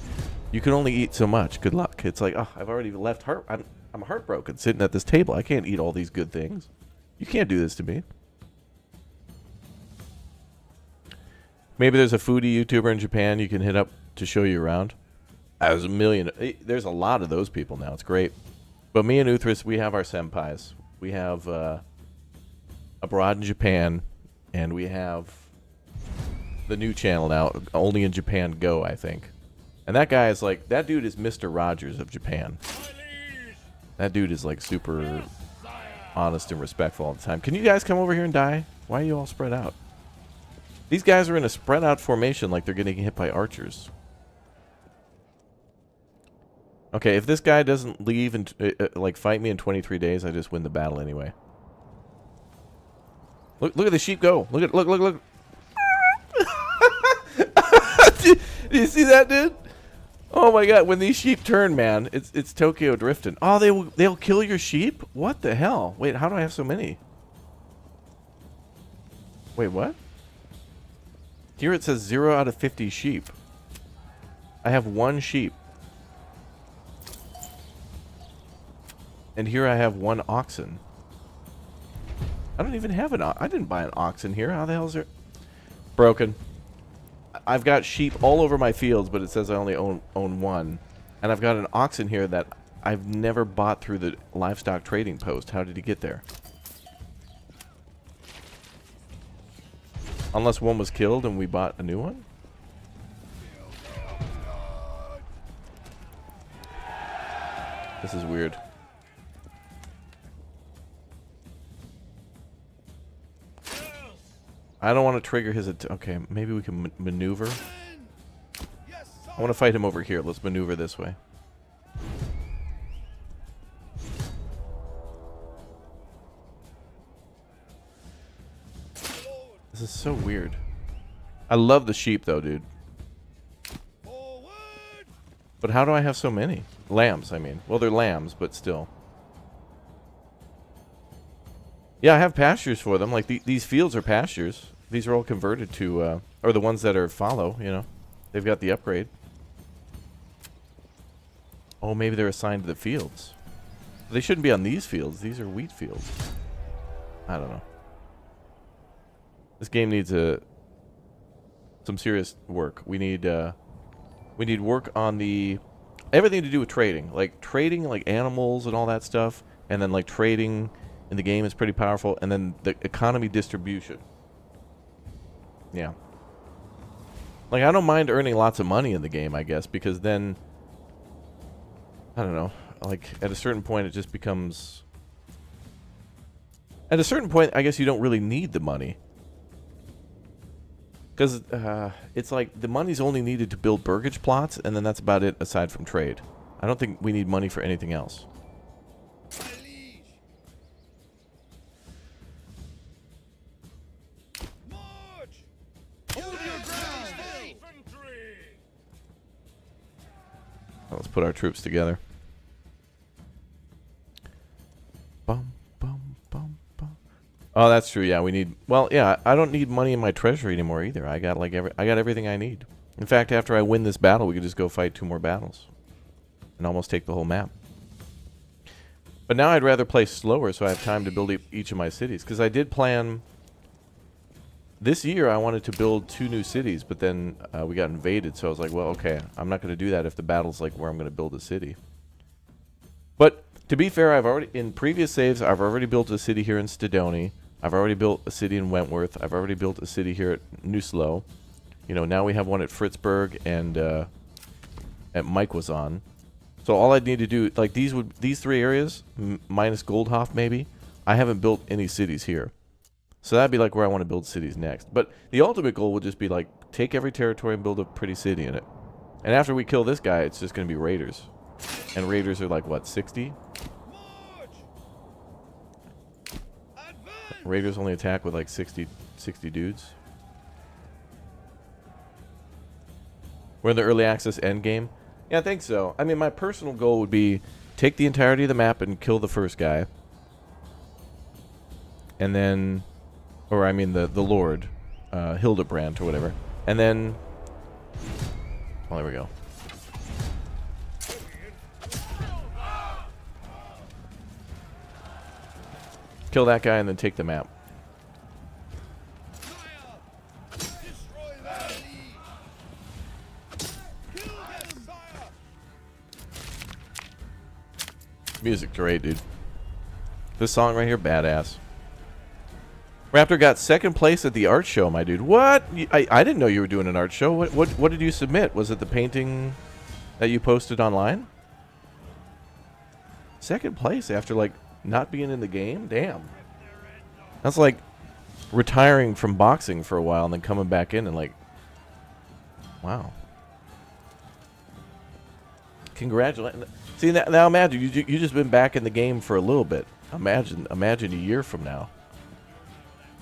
you can only eat so much. Good luck. It's like, oh, I've already left I'm heartbroken sitting at this table. I can't eat all these good things. You can't do this to me. Maybe there's a foodie YouTuber in Japan you can hit up to show you around. There's a lot of those people now. It's great. But me and Uthris, we have our senpais. We have Abroad in Japan, and we have the new channel now, Only in Japan Go, I think. And that guy is like, that dude is Mr. Rogers of Japan. That dude is like super honest and respectful all the time. Can you guys come over here and die? Why are you all spread out? These guys are in a spread out formation like they're getting hit by archers. Okay, if this guy doesn't leave and like fight me in 23 days, I just win the battle anyway. Look at the sheep go. Look. Do you see that, dude? Oh my God! When these sheep turn, man, it's Tokyo drifting. Oh, they'll kill your sheep? What the hell? Wait, how do I have so many? Wait, what? Here it says 0 out of 50 sheep. I have 1 sheep. And here I have 1 oxen. I don't even have I didn't buy an oxen here. How the hell is it? Broken. I've got sheep all over my fields, but it says I only own 1. And I've got an oxen here that I've never bought through the livestock trading post. How did he get there? Unless one was killed and we bought a new one? This is weird. I don't want to trigger his... Okay, maybe we can maneuver. I want to fight him over here. Let's maneuver this way. This is so weird. I love the sheep, though, dude. But how do I have so many? Lambs, I mean. Well, they're lambs, but still. Yeah, I have pastures for them. Like, these fields are pastures. These are all converted to, or the ones that are fallow, you know. They've got the upgrade. Oh, maybe they're assigned to the fields. They shouldn't be on these fields. These are wheat fields. I don't know. This game needs some serious work. We need work on the everything to do with trading, like animals and all that stuff, and then like trading in the game is pretty powerful, and then the economy distribution. Yeah. Like, I don't mind earning lots of money in the game, I guess, because then, I don't know, like, at a certain point it just becomes... At a certain point, I guess you don't really need the money. Because it's like the money's only needed to build burgage plots, and then that's about it aside from trade. I don't think we need money for anything else. My liege. March! Hold your ground! Infantry! Well, let's put our troops together. Bum, bum, bum, bum. Oh, that's true. Yeah, we need... Well, yeah, I don't need money in my treasury anymore either. I got like I got everything I need. In fact, after I win this battle, we could just go fight 2 more battles and almost take the whole map. But now I'd rather play slower so I have time to build each of my cities. Because I did plan... This year I wanted to build 2 new cities, but then we got invaded. So I was like, well, okay, I'm not going to do that if the battle's like where I'm going to build a city. But to be fair, I've already... In previous saves, I've already built a city here in Stedoni. I've already built a city in Wentworth. I've already built a city here at Newslow. You know, now we have one at Fritzburg and at Mike was on. So all I'd need to do, like these 3 areas, minus Goldhof maybe, I haven't built any cities here. So that'd be like where I want to build cities next. But the ultimate goal would just be like, take every territory and build a pretty city in it. And after we kill this guy, it's just going to be raiders. And raiders are like, what, 60? Raiders only attack with like 60 dudes. We're in the early access endgame. Yeah, I think so. I mean, my personal goal would be take the entirety of the map and kill the first guy. And then, or I mean the Lord, Hildebrandt or whatever. And then, oh, there we go. Kill that guy and then take the map. Music's great, dude. This song right here, badass. Raptor got 2nd place at the art show, my dude. What? I didn't know you were doing an art show. What did you submit? Was it the painting that you posted online? 2nd place after like not being in the game? Damn. That's like retiring from boxing for a while and then coming back in and like, wow. Congratulations. See, now imagine, you just been back in the game for a little bit. Imagine a year from now.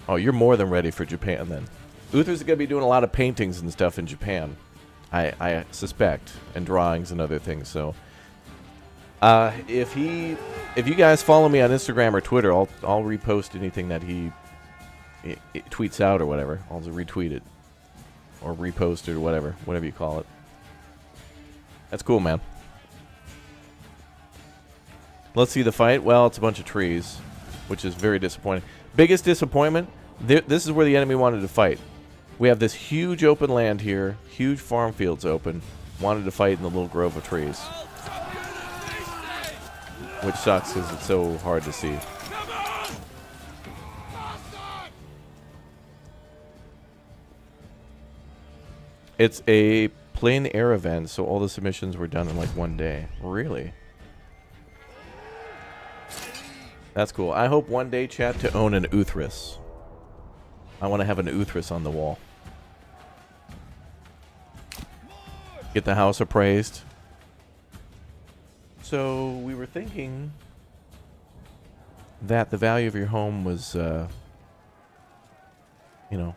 Oh, you're more than ready for Japan then. Uther's going to be doing a lot of paintings and stuff in Japan, I suspect, and drawings and other things, so... If you guys follow me on Instagram or Twitter, I'll repost anything that he tweets out or whatever. I'll just retweet it or repost it or whatever you call it. That's cool, man. Let's see the fight. Well, it's a bunch of trees, which is very disappointing. Biggest disappointment, this is where the enemy wanted to fight. We have this huge open land here, huge farm fields open, wanted to fight in the little grove of trees. Which sucks because it's so hard to see. It's a plain air event, so all the submissions were done in like 1 day. Really? That's cool. I hope one day, chat, to own an Uthris. I want to have an Uthris on the wall. Get the house appraised. So we were thinking that the value of your home was, you know,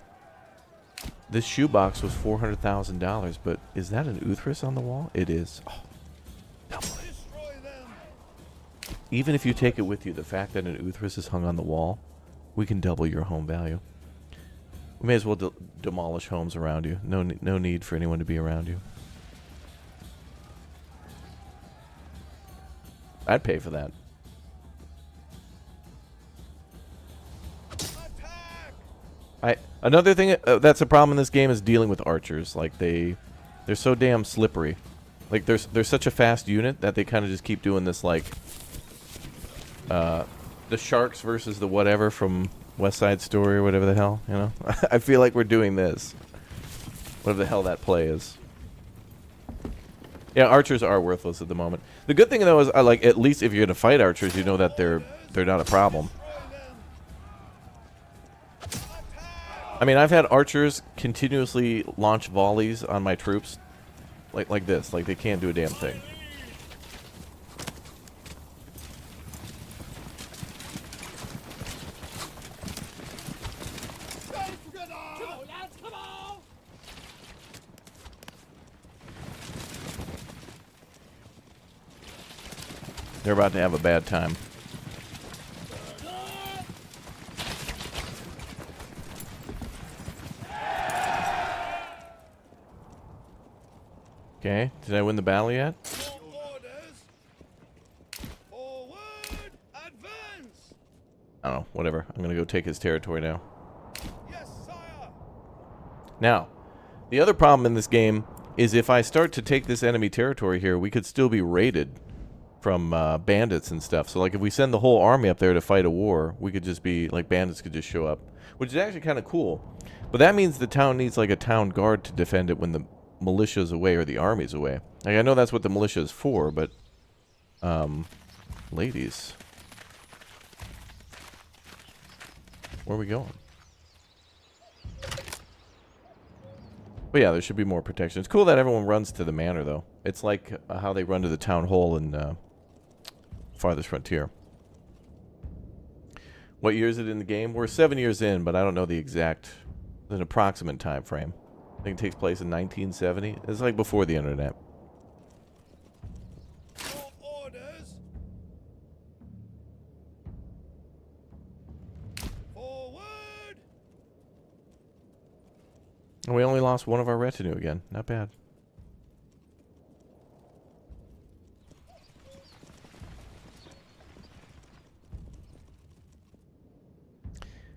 this shoebox was $400,000, but is that an Uthris on the wall? It is. Oh, double it. Even if you take it with you, the fact that an Uthris is hung on the wall, we can double your home value. We may as well demolish homes around you. No need for anyone to be around you. I'd pay for that. Another thing that's a problem in this game is dealing with archers. Like they're so damn slippery. Like they're such a fast unit that they kind of just keep doing this like the sharks versus the whatever from West Side Story or whatever the hell, you know. I feel like we're doing this. Whatever the hell that play is. Yeah, archers are worthless at the moment. The good thing though is, like, at least if you're gonna fight archers, you know that they're not a problem. I mean, I've had archers continuously launch volleys on my troops, like this. Like they can't do a damn thing. They're about to have a bad time. Okay, did I win the battle yet? Orders. Forward. Advance. I don't know, whatever. I'm gonna go take his territory now. Yes, sire. Now, the other problem in this game is if I start to take this enemy territory here, we could still be raided from bandits and stuff. So, like, if we send the whole army up there to fight a war, we could just be, like, bandits could just show up. Which is actually kind of cool. But that means the town needs, like, a town guard to defend it when the militia's away or the army's away. Like, I know that's what the militia is for, but... ladies. Where are we going? But yeah, there should be more protection. It's cool that everyone runs to the manor, though. It's like how they run to the town hall in Farthest Frontier. What year is it in the game? We're 7 years in, but I don't know the exact, an approximate time frame. I think it takes place in 1970. It's like before the internet. Your orders. Forward. And we only lost one of our retinue again. Not bad.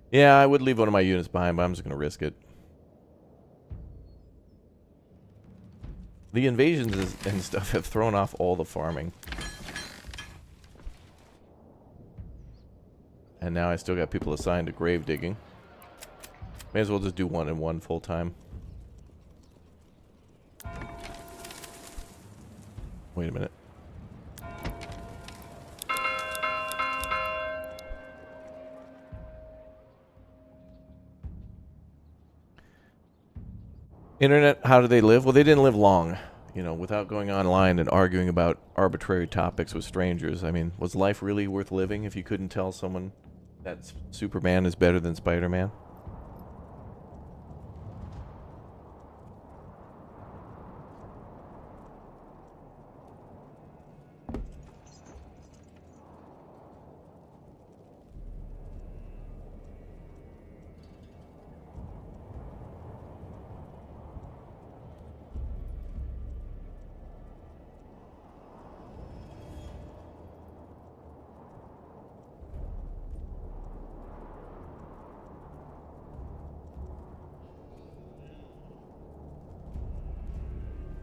Yeah, I would leave one of my units behind, but I'm just going to risk it. The invasions and stuff have thrown off all the farming. And now I still got people assigned to grave digging. May as well just do 1 and 1 full time. Wait a minute. Internet, how do they live? Well, they didn't live long, you know, without going online and arguing about arbitrary topics with strangers. I mean, was life really worth living if you couldn't tell someone that Superman is better than Spider-Man?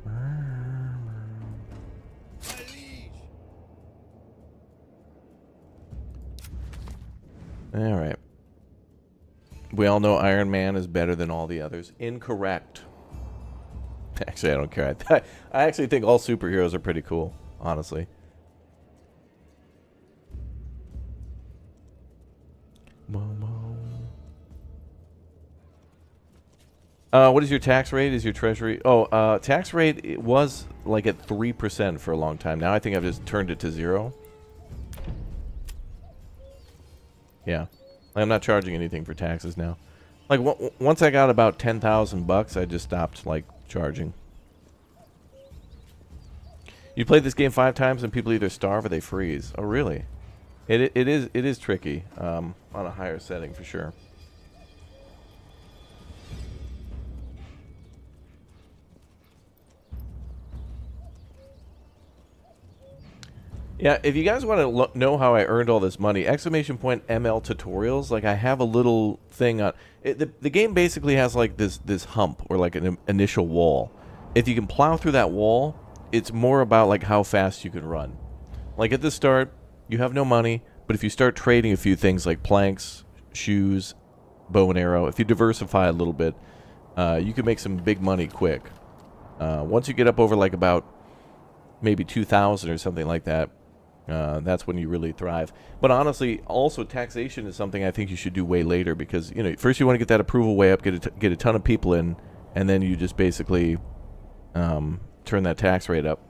My liege. All right. We all know Iron Man is better than all the others. Incorrect. Actually, I don't care. I actually think all superheroes are pretty cool, honestly. What is your tax rate? Is your treasury... Oh, tax rate, it was like at 3% for a long time. Now I think I've just turned it to 0. Yeah. I'm not charging anything for taxes now. Like, once I got about 10,000 bucks, I just stopped, like, charging. You play this game 5 times and people either starve or they freeze. Oh, really? It is tricky on a higher setting for sure. Yeah, if you guys want to know how I earned all this money, exclamation point ML tutorials, like I have a little thing on it. The game basically has like this hump or like an initial wall. If you can plow through that wall, it's more about like how fast you can run. Like at the start, you have no money, but if you start trading a few things like planks, shoes, bow and arrow, if you diversify a little bit, you can make some big money quick. Once you get up over like about maybe 2,000 or something like that, that's when you really thrive. But honestly, also taxation is something I think you should do way later because, you know, first you want to get that approval way up, get a ton of people in, and then you just basically turn that tax rate up.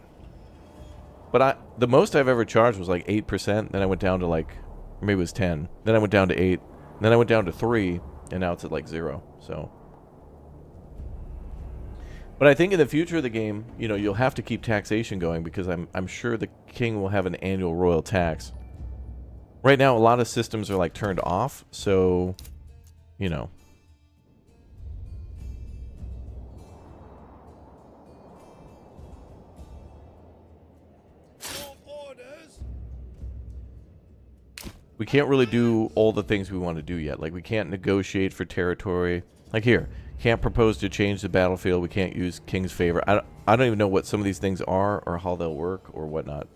But the most I've ever charged was like 8%. Then I went down to like, maybe it was 10. Then I went down to 8. Then I went down to 3, and now it's at like 0. So, but I think in the future of the game, you know, you'll have to keep taxation going because I'm sure the king will have an annual royal tax. Right now, a lot of systems are like turned off, so, you know. Your orders. We can't really do all the things we want to do yet. Like, we can't negotiate for territory. Like here, can't propose to change the battlefield. We can't use king's favor. I don't even know what some of these things are or how they'll work or whatnot.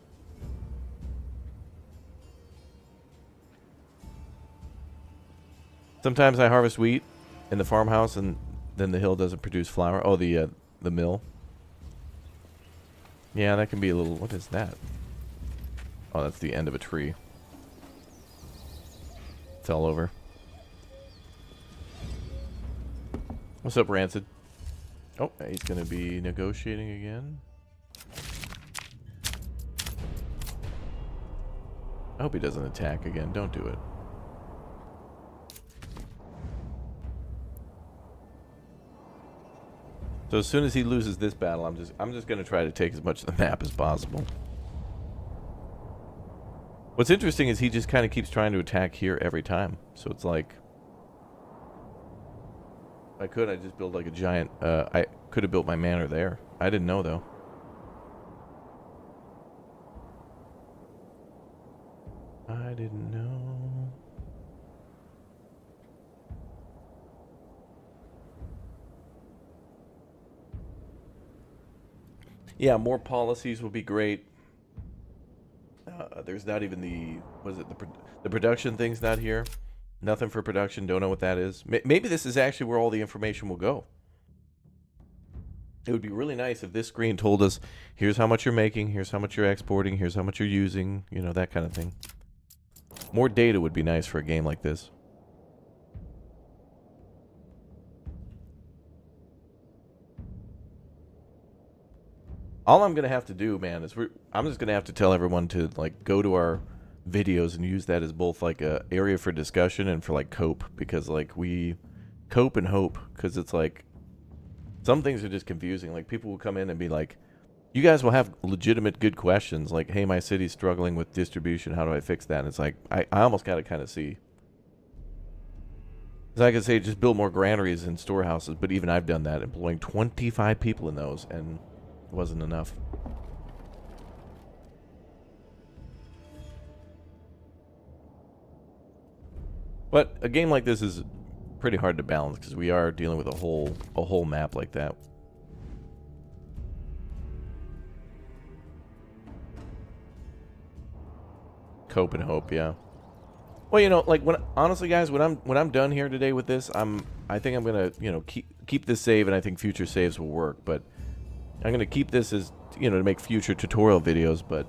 Sometimes I harvest wheat in the farmhouse and then the hill doesn't produce flour. Oh, the mill. Yeah, that can be a little... What is that? Oh, that's the end of a tree. Fell over. What's up, Rancid? Oh, he's going to be negotiating again. I hope he doesn't attack again. Don't do it. So as soon as he loses this battle, I'm just going to try to take as much of the map as possible. What's interesting is he just kind of keeps trying to attack here every time. So it's like, if I could, I'd just build like a giant, I could have built my manor there. I didn't know though. I didn't know. Yeah, more policies will be great. There's not even the production thing's not here. Nothing for production. Don't know what that is. Maybe this is actually where all the information will go. It would be really nice if this screen told us, here's how much you're making, here's how much you're exporting, here's how much you're using, you know, that kind of thing. More data would be nice for a game like this. All I'm gonna have to do, man, is I'm just gonna have to tell everyone to like go to our videos and use that as both like a area for discussion and for like cope, because like we cope and hope, because it's like some things are just confusing. Like people will come in and be like, you guys will have legitimate good questions like, hey, my city's struggling with distribution, how do I fix that? And it's like I almost gotta kind of see, because I could say just build more granaries and storehouses, but even I've done that, employing 25 people in those, and it wasn't enough. But a game like this is pretty hard to balance because we are dealing with a whole map like that. Cope and hope, yeah. Well, you know, like honestly, guys, when I'm done here today with this, I think I'm gonna, you know, keep this save, and I think future saves will work. But I'm gonna keep this as, you know, to make future tutorial videos. But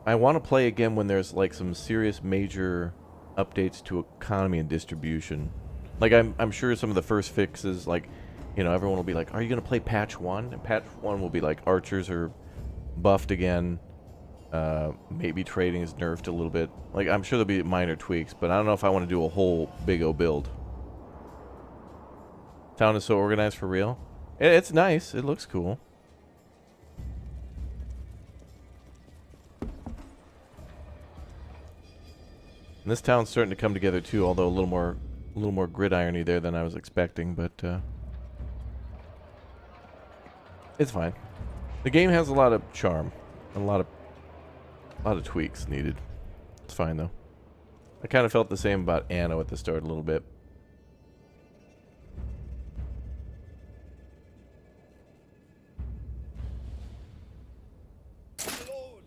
I want to play again when there's like some serious major updates to economy and distribution. Like I'm sure some of the first fixes, like, you know, everyone will be like, are you gonna play patch 1? And patch 1 will be like archers are buffed again. Maybe trading is nerfed a little bit. Like I'm sure there'll be minor tweaks, but I don't know if I want to do a whole big O build. Town is so organized for real. It's nice. It looks cool. And this town's starting to come together too, although a little more grid irony there than I was expecting, but it's fine. The game has a lot of charm, and a lot of tweaks needed. It's fine though. I kind of felt the same about Anno at the start a little bit. Lord.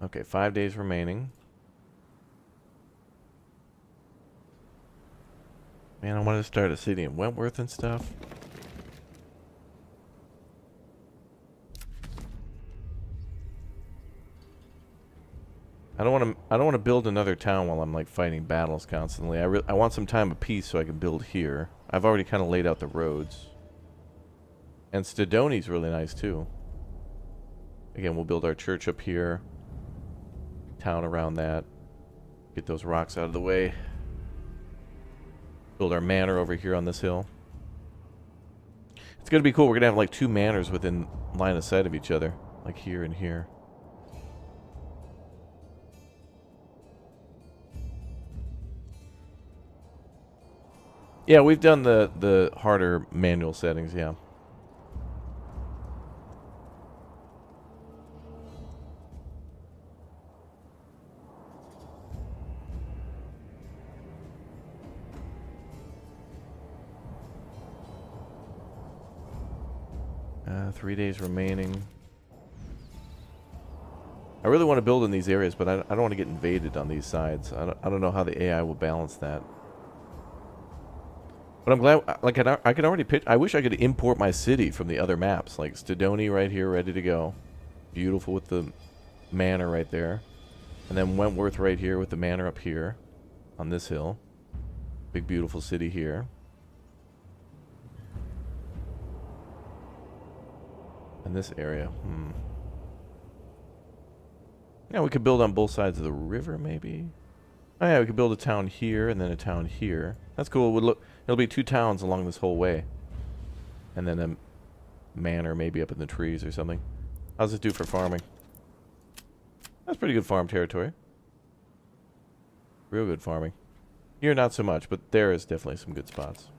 Okay, 5 days remaining. Man, I wanted to start a city in Wentworth and stuff. I don't want to build another town while I'm like fighting battles constantly. I want some time of peace so I can build here. I've already kind of laid out the roads. And Stedoni's really nice too. Again, we'll build our church up here. Town around that. Get those rocks out of the way. Build our manor over here on this hill. It's going to be cool. We're going to have like 2 manors within line of sight of each other. Like here and here. Yeah, we've done the harder manual settings, yeah. Three days remaining. I really want to build in these areas, but I don't want to get invaded on these sides. I don't know how the AI will balance that. But I'm glad, like, I can already pitch. I wish I could import my city from the other maps. Like, Stedoni right here, ready to go. Beautiful with the manor right there. And then Wentworth right here with the manor up here on this hill. Big, beautiful city here. And this area, Yeah, we could build on both sides of the river, maybe. Oh yeah, we could build a town here and then a town here. That's cool. It'll be 2 towns along this whole way, and then a manor maybe up in the trees or something. How's it do for farming? That's pretty good farm territory. Real good farming. Here, not so much, but there is definitely some good spots.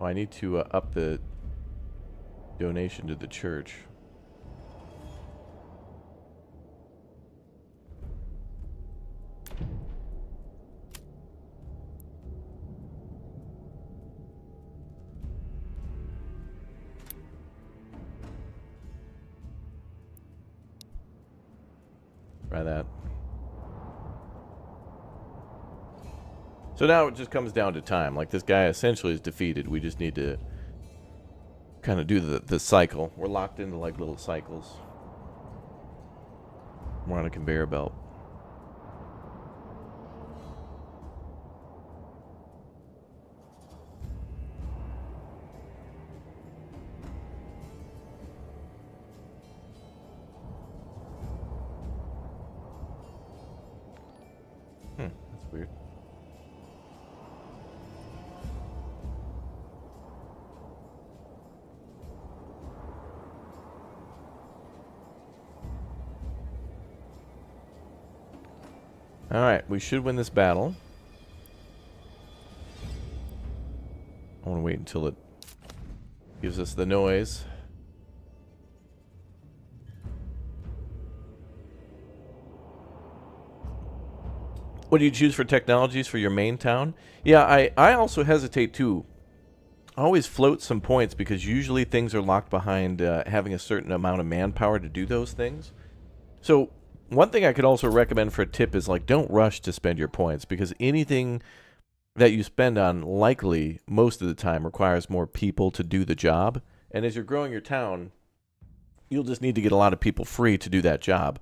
Oh, I need to up the donation to the church. Try that. So now it just comes down to time. Like, this guy essentially is defeated. We just need to kind of do the cycle. We're locked into like little cycles. We're on a conveyor belt. That's weird. Alright, we should win this battle. I want to wait until it gives us the noise. What do you choose for technologies for your main town? Yeah, I also hesitate too. I always float some points because usually things are locked behind having a certain amount of manpower to do those things. So one thing I could also recommend for a tip is, like, don't rush to spend your points, because anything that you spend on likely most of the time requires more people to do the job. And as you're growing your town, you'll just need to get a lot of people free to do that job.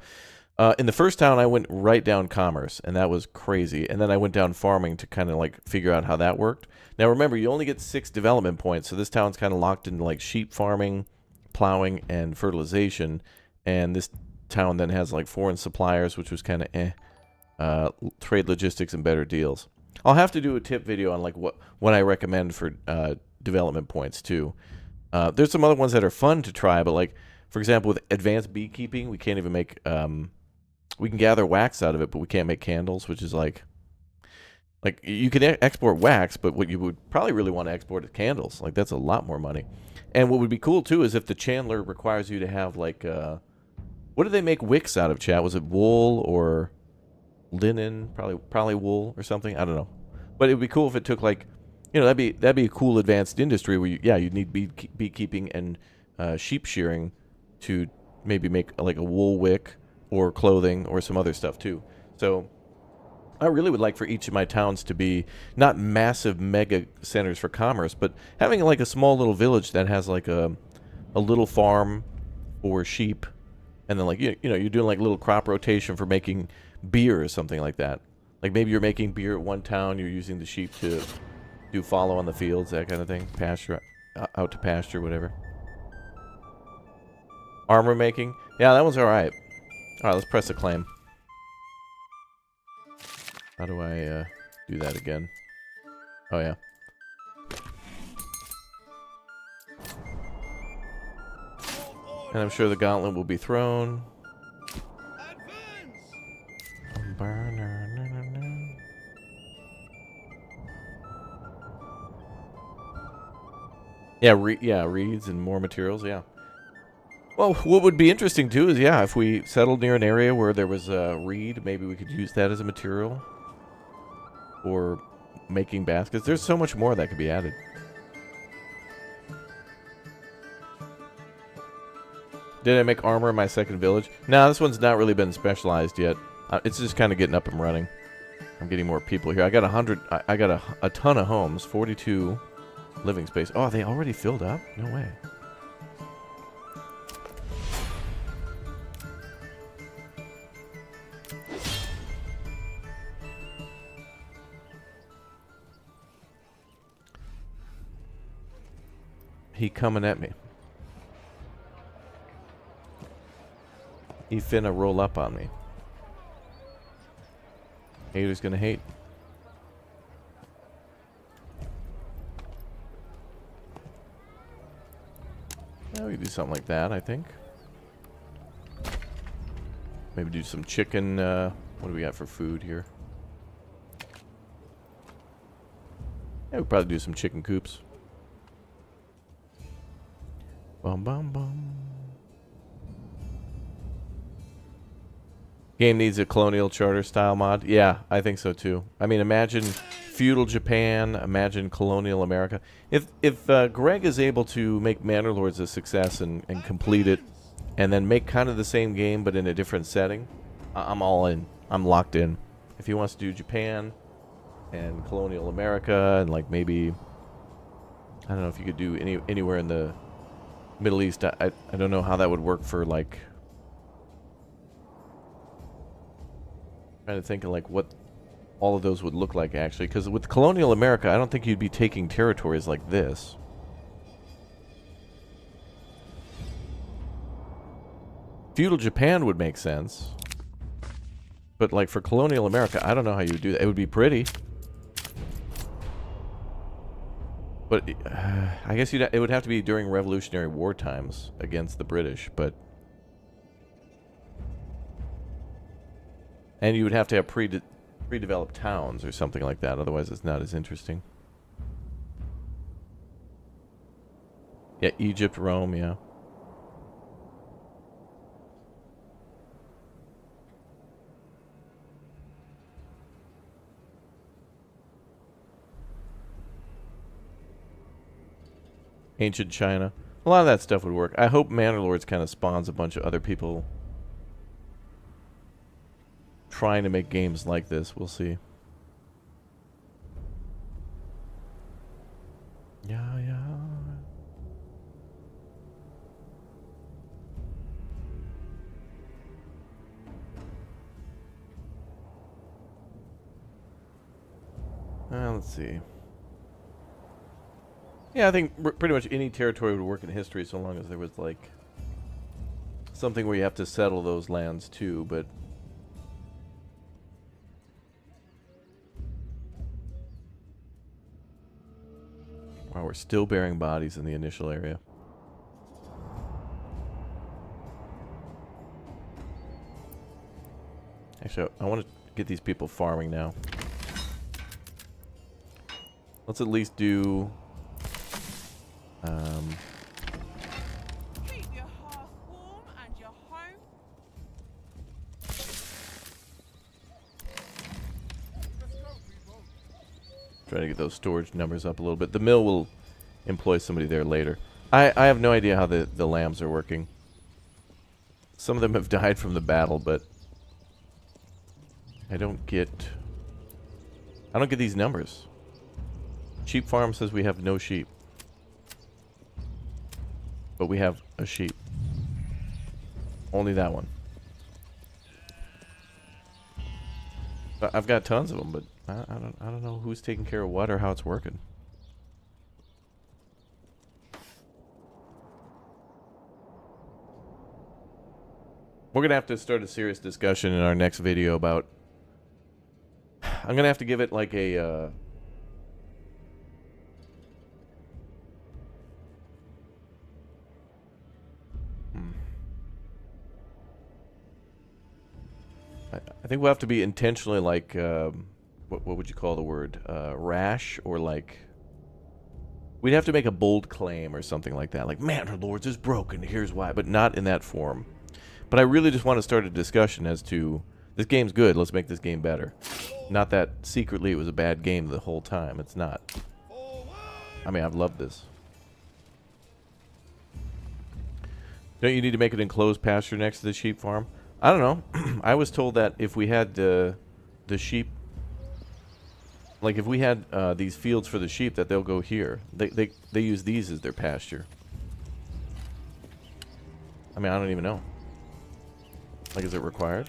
In the first town, I went right down commerce, and that was crazy. And then I went down farming to kind of like figure out how that worked. Now remember, you only get 6 development points, so this town's kind of locked into like sheep farming, plowing, and fertilization. And this town then has like foreign suppliers, which was kind of trade logistics and better deals. I'll have to do a tip video on like what I recommend for development points too. There's some other ones that are fun to try, but like, for example, with advanced beekeeping, we can't even make we can gather wax out of it, but we can't make candles, which is like you can export wax, but what you would probably really want to export is candles. Like, that's a lot more money. And what would be cool too is if the chandler requires you to have like what do they make wicks out of, chat? Was it wool or linen? Probably wool or something. I don't know. But it would be cool if it took like, you know, that'd be a cool advanced industry where you'd need beekeeping and sheep shearing to maybe make like a wool wick or clothing or some other stuff too. So I really would like for each of my towns to be not massive mega centers for commerce, but having like a small little village that has like a little farm for sheep, and then like you know you're doing like little crop rotation for making beer or something like that. Like maybe you're making beer at one town, you're using the sheep to do follow on the fields, that kind of thing, pasture out to pasture, whatever. Armor making, yeah, that one's all right. All right, let's press a claim. How do I do that again? Oh, yeah. And I'm sure the gauntlet will be thrown. Yeah, reeds and more materials, yeah. Well, what would be interesting, too, is, yeah, if we settled near an area where there was reed, maybe we could use that as a material. Or making baskets. There's so much more that could be added. Did I make armor in my second village? No, this one's not really been specialized yet. It's just kind of getting up and running. I'm getting more people here. I got 100. I got a ton of homes. 42 living space. Oh, they already filled up? No way. He coming at me. He finna roll up on me. Haters gonna hate. Well, we can do something like that, I think. Maybe do some chicken. What do we got for food here? Yeah, we'll probably do some chicken coops. Bum bum bum. Game needs a colonial charter style mod. Yeah, I think so too. I mean, imagine feudal Japan. Imagine colonial America. If Greg is able to make Manor Lords a success and complete it, and then make kind of the same game but in a different setting, I'm all in. I'm locked in. If he wants to do Japan and colonial America and like maybe, I don't know if you could do anywhere in the Middle East. I don't know how that would work for like. Trying to think of like what all of those would look like actually, because with colonial America, I don't think you'd be taking territories like this. Feudal Japan would make sense, but like for colonial America, I don't know how you would do that. It would be pretty, but I guess it would have to be during Revolutionary War times against the British, but. And you would have to have pre-developed towns or something like that. Otherwise, it's not as interesting. Yeah, Egypt, Rome, yeah. Ancient China. A lot of that stuff would work. I hope Manor Lords kind of spawns a bunch of other people trying to make games like this. We'll see. Yeah. Let's see. Yeah, I think pretty much any territory would work in history so long as there was like something where you have to settle those lands too, but wow, we're still burying bodies in the initial area. Actually, I want to get these people farming now. Let's at least do... Keep your hearth warm and your home. Try to get those storage numbers up a little bit. The mill will employ somebody there later. I have no idea how the lambs are working. Some of them have died from the battle, but I don't get these numbers. Sheep farm says we have no sheep. But we have a sheep. Only that one. I've got tons of them, but I don't know who's taking care of what or how it's working. We're gonna have to start a serious discussion in our next video about. I'm gonna have to give it like a. I think we'll have to be intentionally like, what would you call the word? Rash, or like, we'd have to make a bold claim or something like that. Like, Manor Lords is broken, here's why, but not in that form. But I really just want to start a discussion as to, this game's good, let's make this game better. Not that secretly it was a bad game the whole time, it's not. I mean, I've loved this. Don't you need to make an enclosed pasture next to the sheep farm? I don't know. I was told that if we had the sheep, like if we had these fields for the sheep, that they'll go here. They use these as their pasture. I mean, I don't even know. Like, is it required?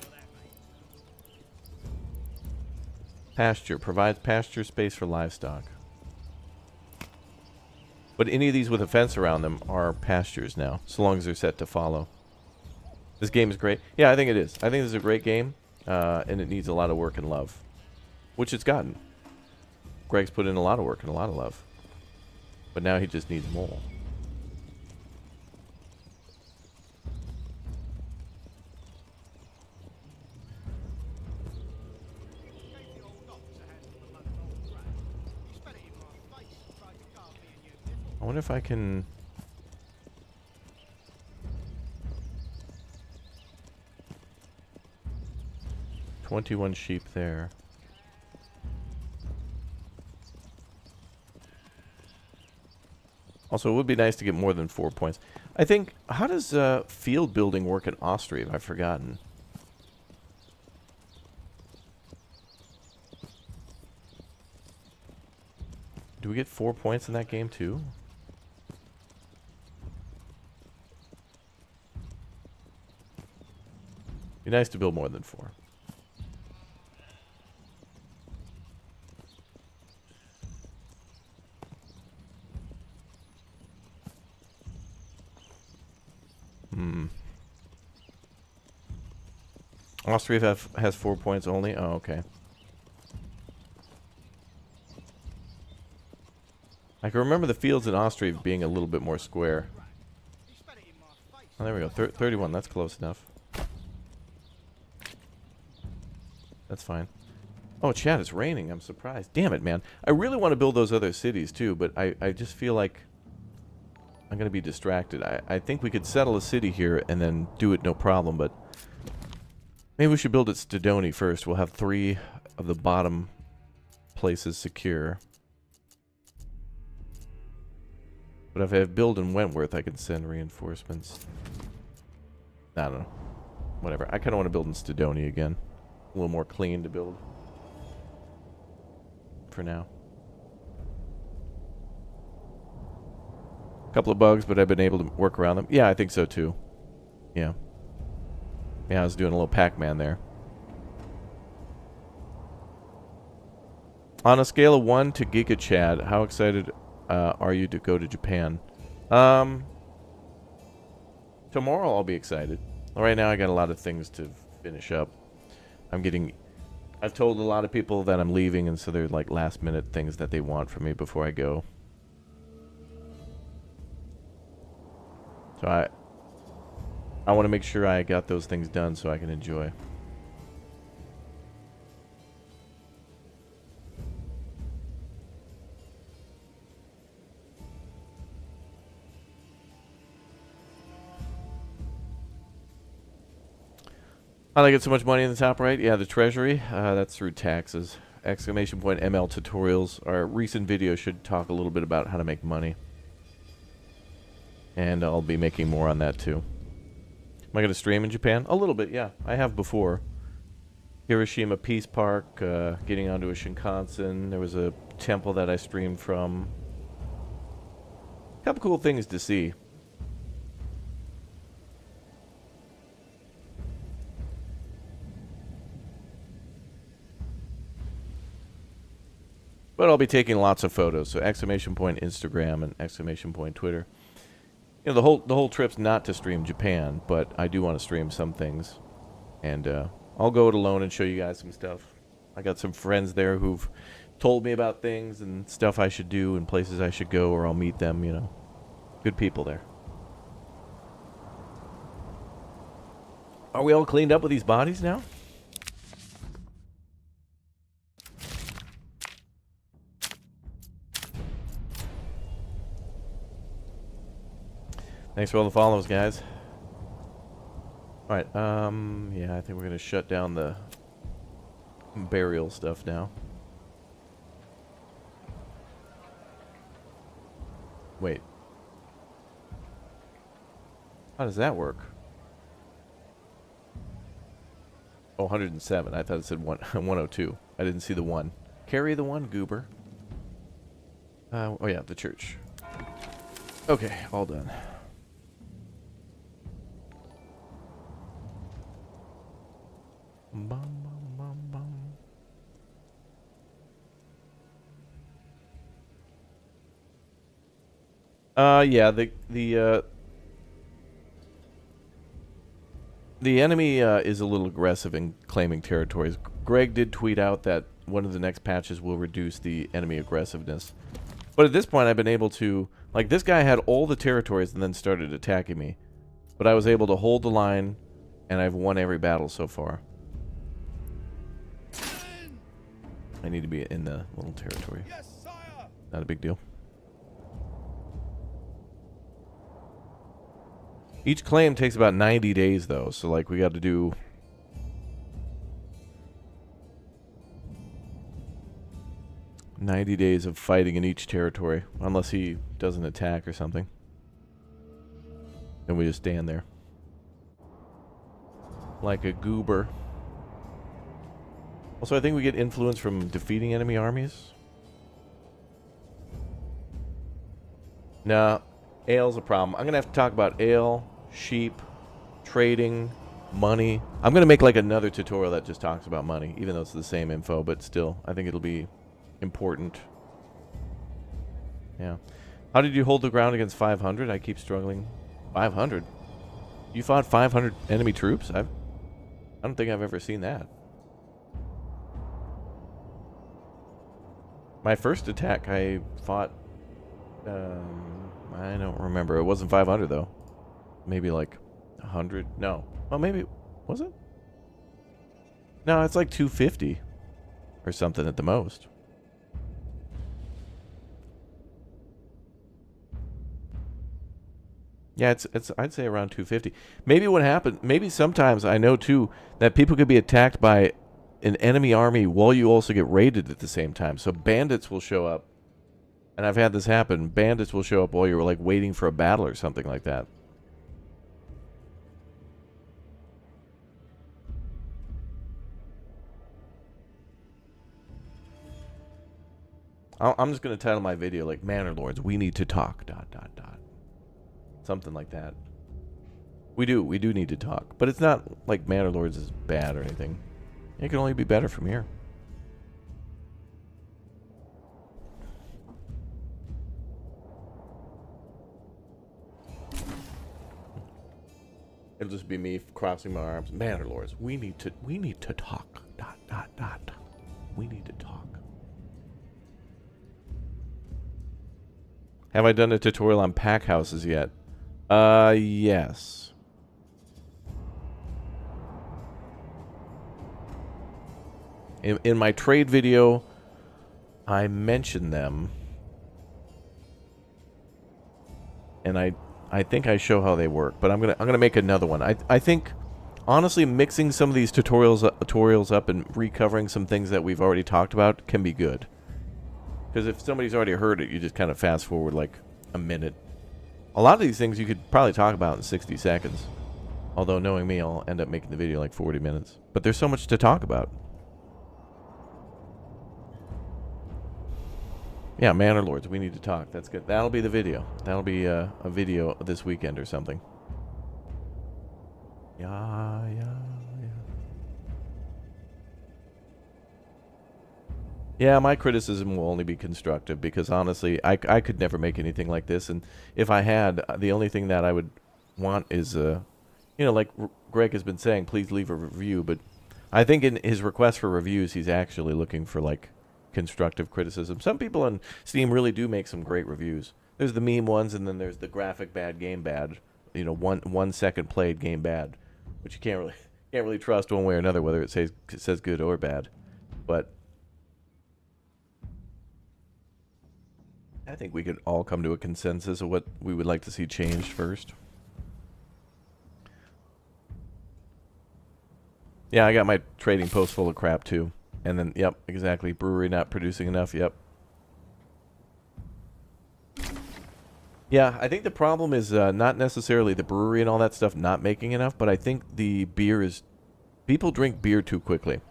Pasture provides pasture space for livestock. But any of these with a fence around them are pastures now, so long as they're set to follow. This game is great. Yeah, I think it is. I think this is a great game, and it needs a lot of work and love, which it's gotten. Greg's put in a lot of work and a lot of love, but now he just needs more. I wonder if I can... $21 sheep there. Also, it would be nice to get more than 4 points. I think, how does field building work in Austria? I've forgotten. Do we get 4 points in that game too? Be nice to build more than 4. Austria has 4 points only? Oh, okay. I can remember the fields in Austria being a little bit more square. Oh, there we go. 31. That's close enough. That's fine. Oh, chat, it's raining. I'm surprised. Damn it, man. I really want to build those other cities, too, but I just feel like I'm going to be distracted. I think we could settle a city here and then do it no problem, but maybe we should build at Stedoni first. We'll have 3 of the bottom places secure. But if I build in Wentworth, I can send reinforcements. I don't know. Whatever. I kind of want to build in Stedoni again. A little more clean to build. For now. A couple of bugs, but I've been able to work around them. Yeah, I think so too. Yeah. Yeah, I was doing a little Pac-Man there. On a scale of 1 to Giga Chad, how excited are you to go to Japan? Tomorrow I'll be excited. Right now I got a lot of things to finish up. I've told a lot of people that I'm leaving, and so they're like last minute things that they want from me before I go. So I want to make sure I got those things done so I can enjoy. How do I get so much money in the top right? Yeah, the treasury. That's through taxes. Exclamation point ML tutorials. Our recent video should talk a little bit about how to make money. And I'll be making more on that too. Am I going to stream in Japan? A little bit, yeah. I have before. Hiroshima Peace Park, getting onto a Shinkansen. There was a temple that I streamed from. A couple cool things to see. But I'll be taking lots of photos. So exclamation point Instagram and exclamation point Twitter. You know, the whole trip's not to stream Japan, but I do want to stream some things. And I'll go it alone and show you guys some stuff. I got some friends there who've told me about things and stuff I should do and places I should go, or I'll meet them, you know. Good people there. Are we all cleaned up with these bodies now? Thanks for all the follows, guys. Alright, yeah, I think we're going to shut down the burial stuff now. Wait. How does that work? Oh, 107. I thought it said 102. I didn't see the 1. Carry the 1, goober. Oh yeah, the church. Okay, all done. Bum, bum, bum, bum. Yeah, the enemy is a little aggressive in claiming territories. Greg did tweet out that one of the next patches will reduce the enemy aggressiveness. But at this point, I've been able to... Like, this guy had all the territories and then started attacking me. But I was able to hold the line, and I've won every battle so far. I need to be in the little territory. Yes, sire. Not a big deal. Each claim takes about 90 days, though. So, like, we got to do... ...90 days of fighting in each territory. Unless he doesn't attack or something. Then we just stand there. Like a goober. Also, I think we get influence from defeating enemy armies. No, ale's a problem. I'm going to have to talk about ale, sheep, trading, money. I'm going to make like another tutorial that just talks about money, even though it's the same info, but still, I think it'll be important. Yeah. How did you hold the ground against 500? I keep struggling. 500? You fought 500 enemy troops? I don't think I've ever seen that. My first attack, I fought, I don't remember. It wasn't 500, though. Maybe like 100. No. Well, maybe, was it? No, it's like 250 or something at the most. Yeah, it's I'd say around 250. Maybe what happened, maybe sometimes I know, too, that people could be attacked by an enemy army while you also get raided at the same time. So bandits will show up. And I've had this happen. Bandits will show up while you're like waiting for a battle or something like that. I'm just going to title my video like Manor Lords, we need to talk, ... Something like that. We do need to talk. But it's not like Manor Lords is bad or anything. It can only be better from here. It'll just be me crossing my arms. Manor Lords, we need to talk. ... We need to talk. Have I done a tutorial on pack houses yet? Yes. In my trade video, I mentioned them. And I think I show how they work, but I'm gonna make another one. I think honestly mixing some of these tutorials up and recovering some things that we've already talked about can be good. Because if somebody's already heard it, you just kind of fast forward like a minute. A lot of these things you could probably talk about in 60 seconds. Although, knowing me, I'll end up making the video like 40 minutes. But there's so much to talk about. Yeah, Manor Lords, we need to talk. That's good. That'll be the video. That'll be a video this weekend or something. Yeah. Yeah, my criticism will only be constructive because honestly, I could never make anything like this. And if I had, the only thing that I would want is, like Greg has been saying, please leave a review. But I think in his request for reviews, he's actually looking for like constructive criticism. Some people on Steam really do make some great reviews. There's the meme ones, and then there's the graphic bad, game bad. 1 second played, game bad, which you can't really trust one way or another whether it says good or bad. But I think we could all come to a consensus of what we would like to see changed first. Yeah, I got my trading post full of crap too. And then, yep, exactly. Brewery not producing enough, yep. Yeah, I think the problem is not necessarily the brewery and all that stuff not making enough, but I think the beer is... People drink beer too quickly.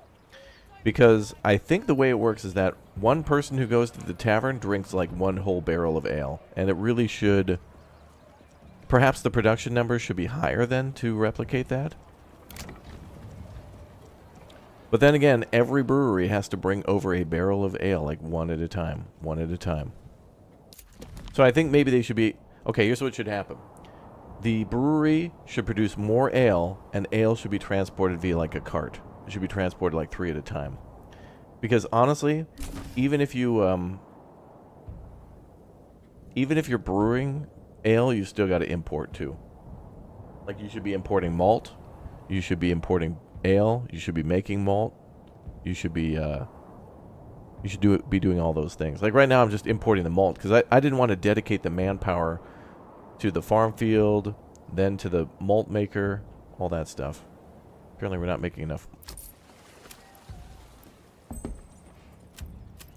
Because I think the way it works is that one person who goes to the tavern drinks like one whole barrel of ale. And it really should... Perhaps the production numbers should be higher then to replicate that. But then again, every brewery has to bring over a barrel of ale, like one at a time. So I think maybe they should be... Okay, here's what should happen. The brewery should produce more ale, and ale should be transported via like a cart. It should be transported like 3 at a time. Because honestly, even if you're brewing ale, you still got to import too. Like you should be importing malt, you should be importing ale, you should be making malt, you should be doing all those things. Like right now I'm just importing the malt because I didn't want to dedicate the manpower to the farm field, then to the malt maker, all that stuff. Apparently we're not making enough.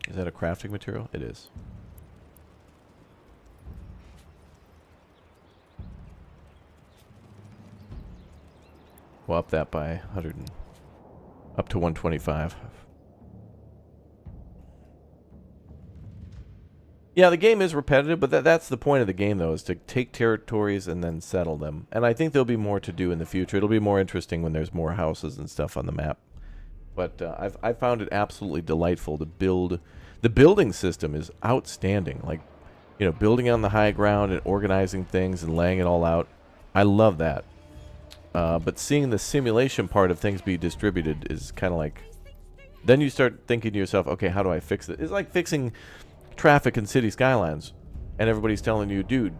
Is that a crafting material? It is. We'll up that by 100 up to 125. Yeah, the game is repetitive, but that's the point of the game, though, is to take territories and then settle them. And I think there'll be more to do in the future. It'll be more interesting when there's more houses and stuff on the map. But I've found it absolutely delightful to build. The building system is outstanding. Like, building on the high ground and organizing things and laying it all out. I love that. But seeing the simulation part of things be distributed is kind of like... Then you start thinking to yourself, okay, how do I fix it? It's like fixing traffic in city skylines. And everybody's telling you, dude,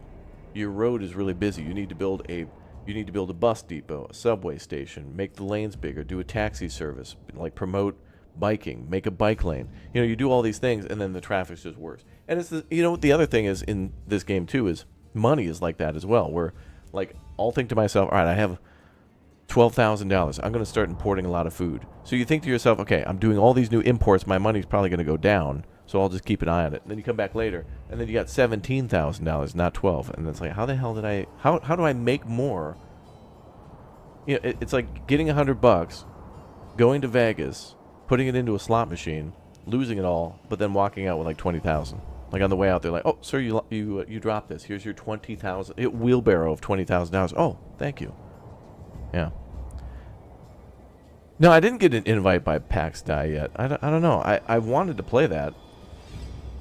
your road is really busy. You need to build a bus depot, a subway station, make the lanes bigger, do a taxi service, like promote biking, make a bike lane. You do all these things, and then the traffic's just worse. And it's the other thing is in this game too is money is like that as well. Where like I'll think to myself, all right, I have $12,000. I'm going to start importing a lot of food. So you think to yourself, okay, I'm doing all these new imports. My money's probably going to go down, so I'll just keep an eye on it. And then you come back later, and then you got $17,000, not 12. And it's like, how the hell did I? How do I make more? It's like getting $100, going to Vegas, putting it into a slot machine, losing it all, but then walking out with like 20,000. Like on the way out, they're like, "Oh, sir, you dropped this. Here's your 20,000 wheelbarrow of $20,000. Oh, thank you." Yeah. No, I didn't get an invite by PAX Die yet. I don't know. I wanted to play that.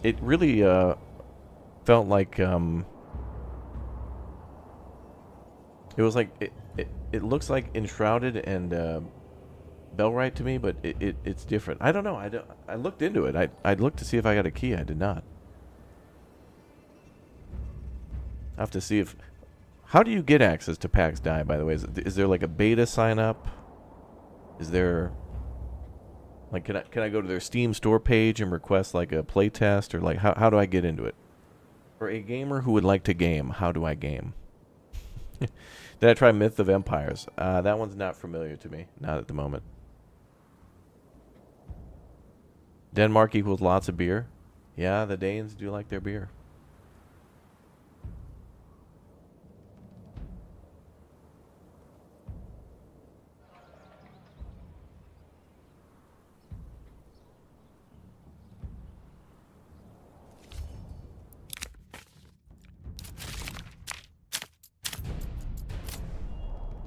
It really felt like it was like it looks like Enshrouded and Bellwright to me, but it's different. I don't know. I looked into it. I looked to see if I got a key. I did not. I have to see if... How do you get access to PAX Die, by the way? Is there like a beta sign up? Is there... Like, can I go to their Steam store page and request like a play test? Or like, how do I get into it? For a gamer who would like to game, how do I game? Did I try Myth of Empires? That one's not familiar to me. Not at the moment. Denmark equals lots of beer. Yeah, the Danes do like their beer.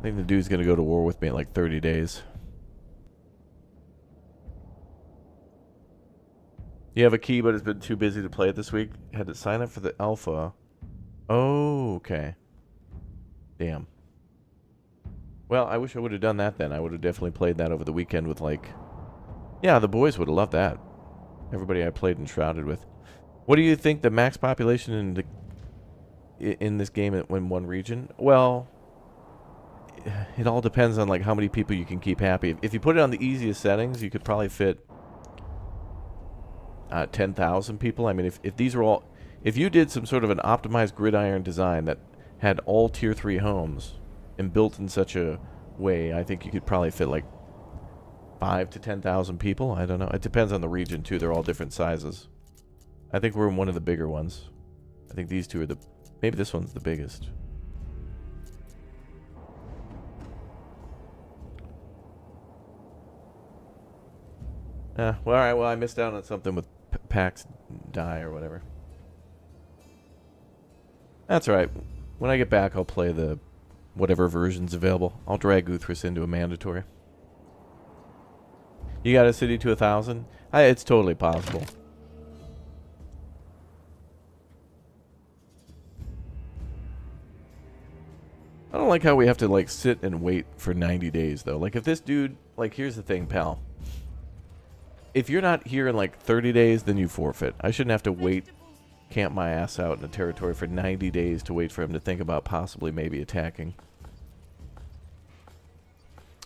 think the dude's gonna go to war with me in like 30 days. You have a key, but it's been too busy to play it this week. Had to sign up for the alpha. Oh, okay. Damn. Well, I wish I would have done that then. I would have definitely played that over the weekend with like... Yeah, the boys would have loved that. Everybody I played Enshrouded with. What do you think the max population in this game in one region? Well, it all depends on like how many people you can keep happy. If you put it on the easiest settings, you could probably fit 10,000 people. I mean, if these are all... If you did some sort of an optimized gridiron design that had all tier 3 homes and built in such a way, I think you could probably fit like 5 to 10,000 people. I don't know. It depends on the region too. They're all different sizes. I think we're in one of the bigger ones. I think these two are the... Maybe this one's the biggest. Well, alright. Well, I missed out on something with PAX die or whatever. That's alright. When I get back, I'll play the... whatever version's available. I'll drag Uthris into a mandatory. You got a city to 1,000? It's totally possible. I don't like how we have to like sit and wait for 90 days though. Like if this dude, like here's the thing, pal. If you're not here in like 30 days, then you forfeit. I shouldn't have to wait, camp my ass out in a territory for 90 days to wait for him to think about possibly maybe attacking.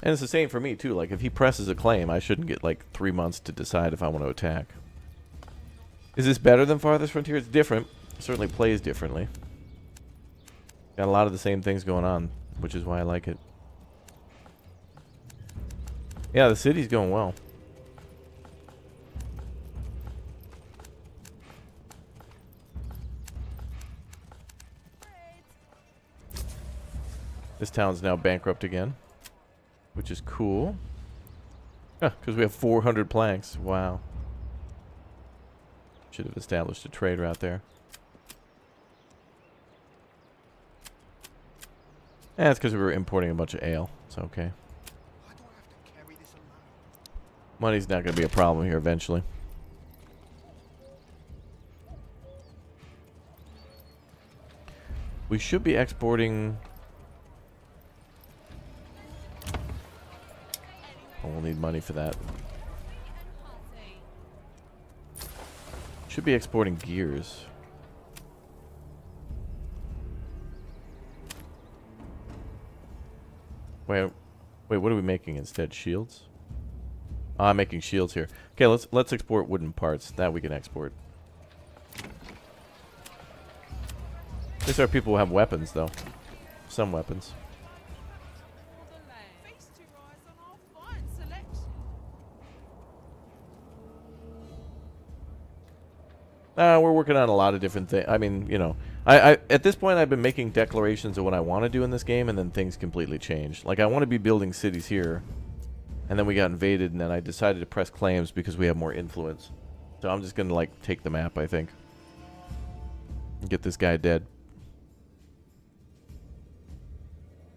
And it's the same for me too. Like if he presses a claim, I shouldn't get like 3 months to decide if I want to attack. Is this better than Farthest Frontier? It's different. It certainly plays differently. Got a lot of the same things going on, which is why I like it. Yeah, the city's going well. This town's now bankrupt again, which is cool. Because we have 400 planks. Wow. Should have established a trade route there. It's because we were importing a bunch of ale. It's okay. Money's not going to be a problem here eventually. We should be exporting... Oh, we'll need money for that. Should be exporting gears. Wait, what are we making instead? Shields? I'm making shields here. Okay, let's export wooden parts. That we can export. These are people who have weapons, though. Some weapons. We're working on a lot of different things. I mean, you know, I at this point I've been making declarations of what I want to do in this game, and then things completely change. Like I want to be building cities here, and then we got invaded, and then I decided to press claims because we have more influence. So I'm just gonna like take the map, I think, and get this guy dead.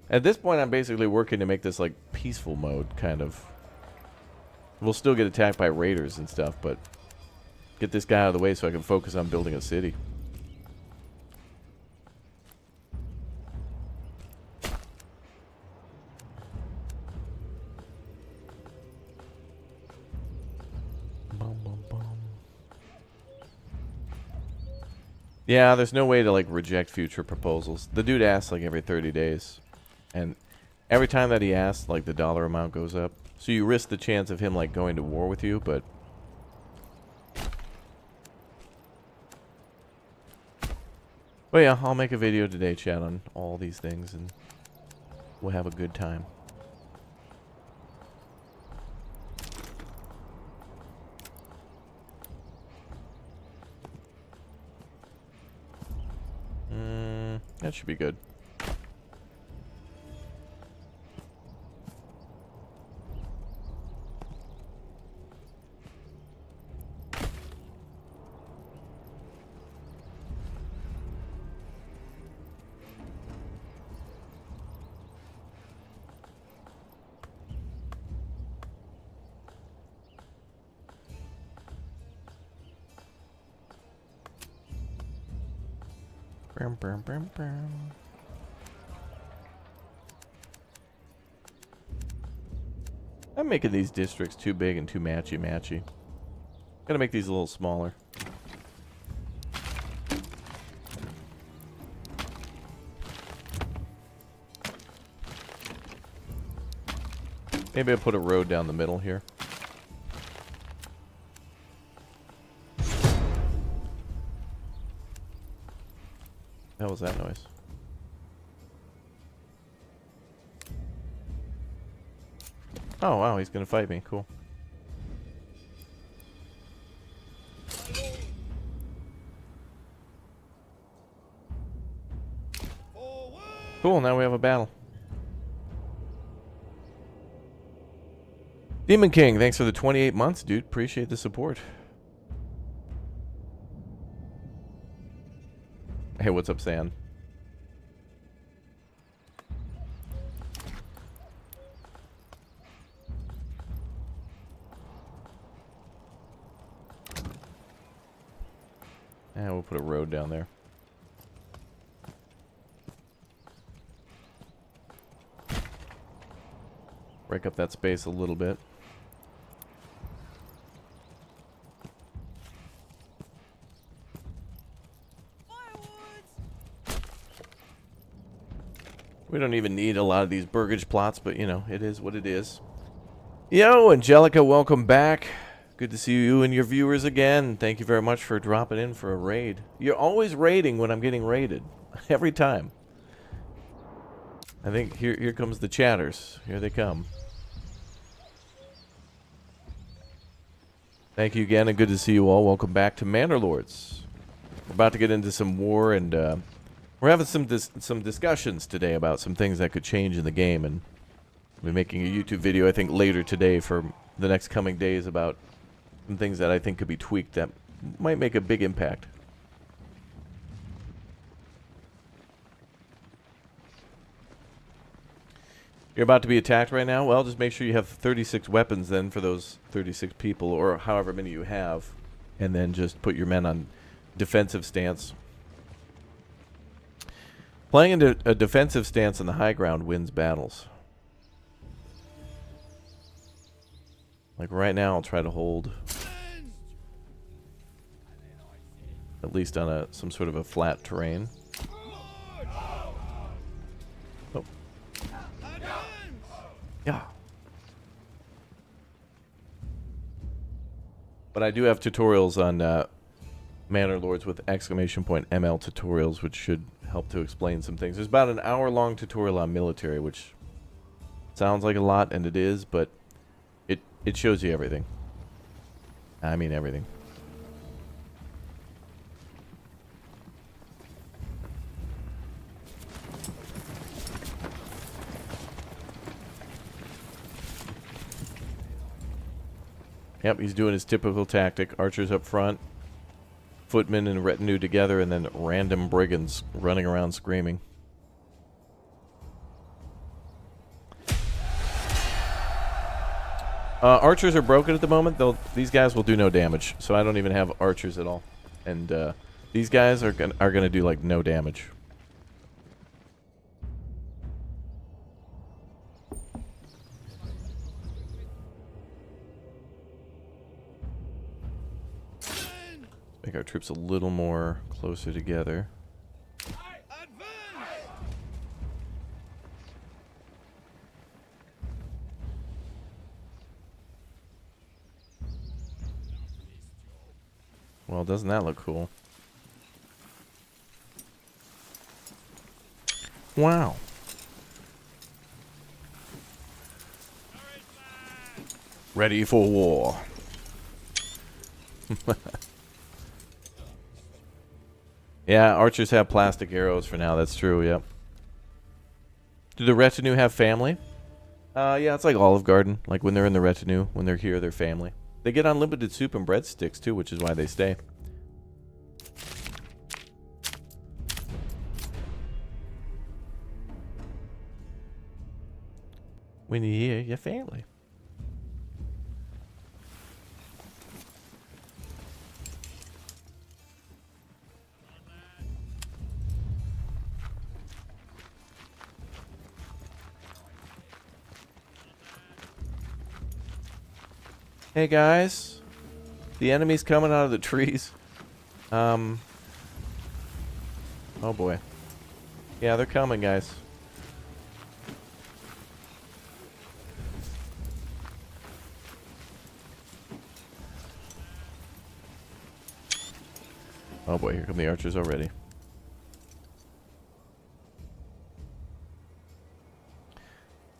At this point, I'm basically working to make this like peaceful mode, kind of. We'll still get attacked by raiders and stuff, but get this guy out of the way so I can focus on building a city. Bum, bum, bum. Yeah, there's no way to like reject future proposals. The dude asks like every 30 days. And every time that he asks, like the dollar amount goes up. So you risk the chance of him like going to war with you, but... Well, yeah, I'll make a video today, chat, on all these things, and we'll have a good time. That should be good. Brum, brum, brum, brum. I'm making these districts too big and too matchy-matchy. Gotta make these a little smaller. Maybe I'll put a road down the middle here. What was that noise? Oh, wow, he's gonna fight me. Cool. Forward! Cool, now we have a battle. Demon King, thanks for the 28 months, dude. Appreciate the support. Hey, what's up, Sand? And we'll put a road down there. Break up that space a little bit. We don't even need a lot of these burgage plots, but you know, it is what it is. Yo, Angelica, welcome back. Good to see you and your viewers again. Thank you very much for dropping in for a raid. You're always raiding when I'm getting raided. Every time. I think here comes the chatters. Here they come. Thank you again, and good to see you all. Welcome back to Manor Lords. We're about to get into some war, and we're having some discussions today about some things that could change in the game, and we'll be making a YouTube video, I think, later today for the next coming days about some things that I think could be tweaked that might make a big impact. You're about to be attacked right now? Well, just make sure you have 36 weapons then for those 36 people, or however many you have, and then just put your men on defensive stance. Playing into a defensive stance on the high ground wins battles. Like right now, I'll try to hold at least on some sort of a flat terrain. Oh. Yeah. But I do have tutorials on Manor Lords with !ML tutorials, which should help to explain some things. There's about an hour-long tutorial on military, which sounds like a lot, and it is, but it shows you everything. I mean everything. Yep, he's doing his typical tactic. Archers up front, footmen and retinue together, and then random brigands running around screaming. Archers are broken at the moment. These guys will do no damage, so I don't even have archers at all. And these guys are gonna do like no damage. Make our troops a little more closer together. Well, doesn't that look cool? Wow. Ready for war. Yeah, archers have plastic arrows for now. That's true, yep. Do the retinue have family? Yeah, it's like Olive Garden. Like when they're in the retinue, when they're here, they're family. They get unlimited soup and breadsticks too, which is why they stay. When you're here, you're family. Hey guys, the enemy's coming out of the trees. Oh boy. Yeah, they're coming, guys. Oh boy, here come the archers already.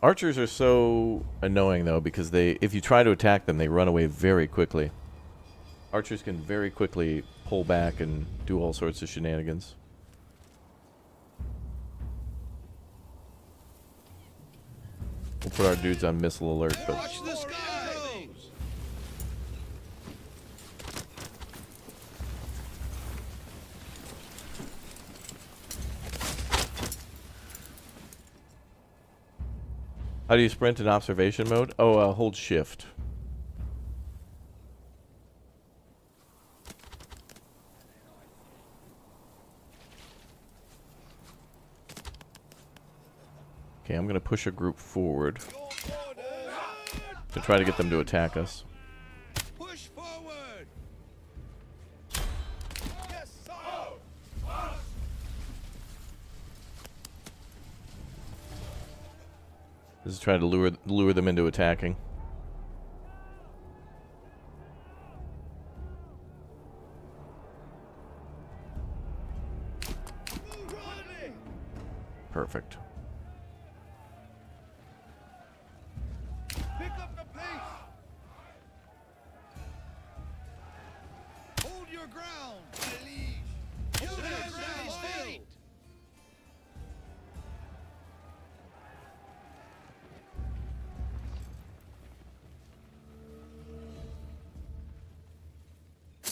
Archers are so annoying though because if you try to attack them, they run away very quickly. Archers can very quickly pull back and do all sorts of shenanigans. We'll put our dudes on missile alert, but Watch the skies. how do you sprint in observation mode? Oh, hold shift. Okay, I'm gonna push a group forward Your orders. to try to get them to attack us. Push forward. Yes, sire. This is trying to lure them into attacking. Running. Perfect. Pick up the pace. Hold your ground, my liege. Hold your ground. Still.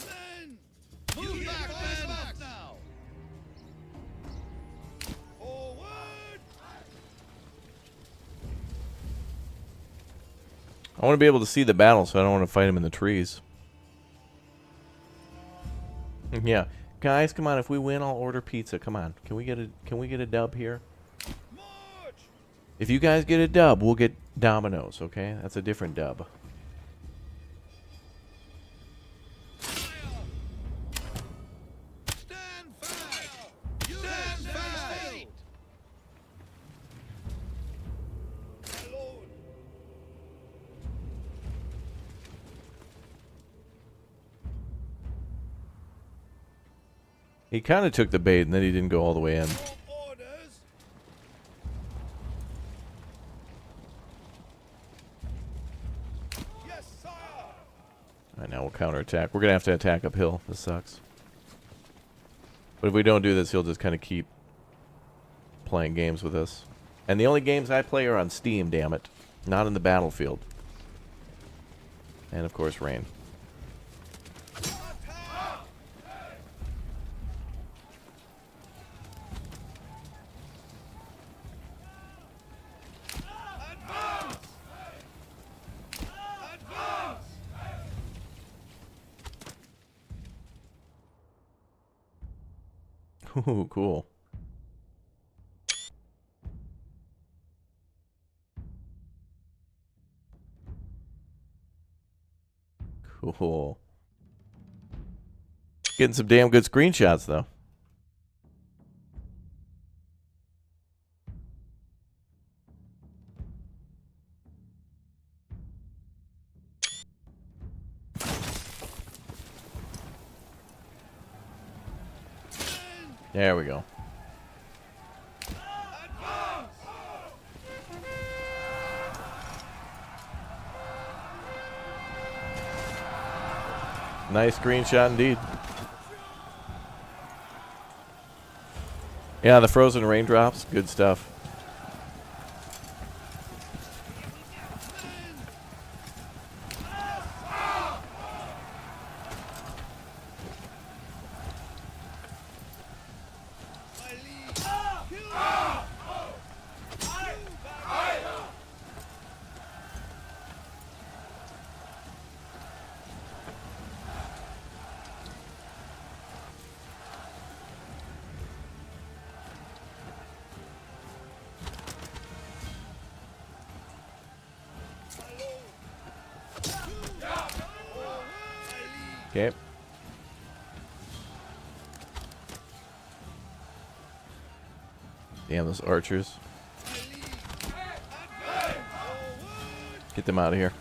Men, move back, men. Now. Forward. I want to be able to see the battle, so I don't want to fight them in the trees. Yeah, guys, come on. If we win, I'll order pizza. Come on. Can we get a dub here? March. If you guys get a dub, we'll get Domino's. Okay, that's a different dub. Stand fast. Stand fast. My lord. He kind of took the bait, and then he didn't go all the way in. Your orders. Yes, sire. All right, now we'll counterattack. We're gonna have to attack uphill. This sucks. But if we don't do this, he'll just kind of keep playing games with us. And the only games I play are on Steam, damn it. Not in the battlefield. And of course, rain. Attack. Advance. Advance. Ooh, cool. Cool. Getting some damn good screenshots, though. There we go. Advance. Nice screenshot indeed. Yeah, the frozen raindrops, good stuff. My liege. Kill them. My lord. Okay. Damn, those archers. Get them out of here.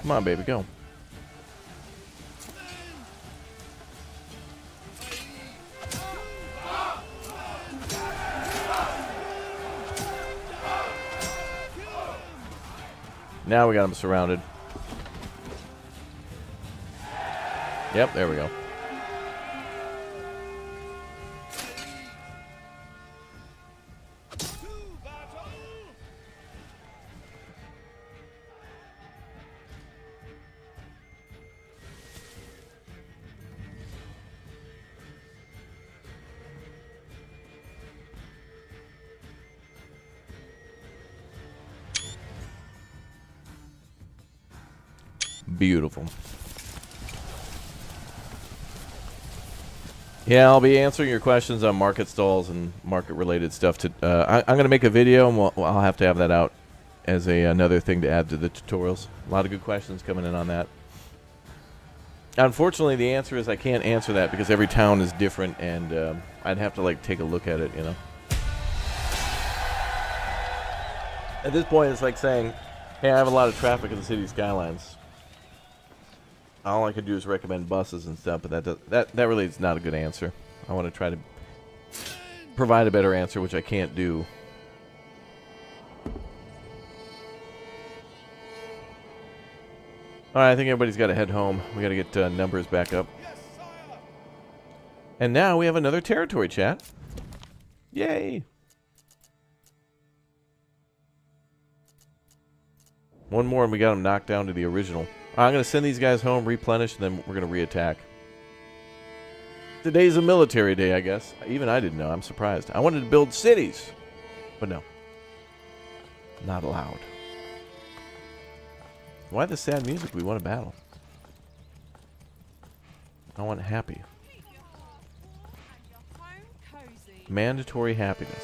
Come on, baby, go. Now we got them surrounded. Yep, there we go. Beautiful. Yeah, I'll be answering your questions on market stalls and market-related stuff. I'm going to make a video, and I'll have to have that out as another thing to add to the tutorials. A lot of good questions coming in on that. Unfortunately, the answer is I can't answer that because every town is different, and I'd have to like take a look at it, you know. At this point, it's like saying, hey, I have a lot of traffic in the city skylines. All I could do is recommend buses and stuff, but that really is not a good answer. I want to try to provide a better answer, which I can't do. All right, I think everybody's got to head home. We got to get numbers back up. And now we have another territory chat. Yay! One more, and we got them knocked down to the original. I'm going to send these guys home, replenish, and then we're going to re-attack. Today's a military day, I guess. Even I didn't know. I'm surprised. I wanted to build cities. But no. Not allowed. Why the sad music? We want a battle. I want happy. Mandatory happiness.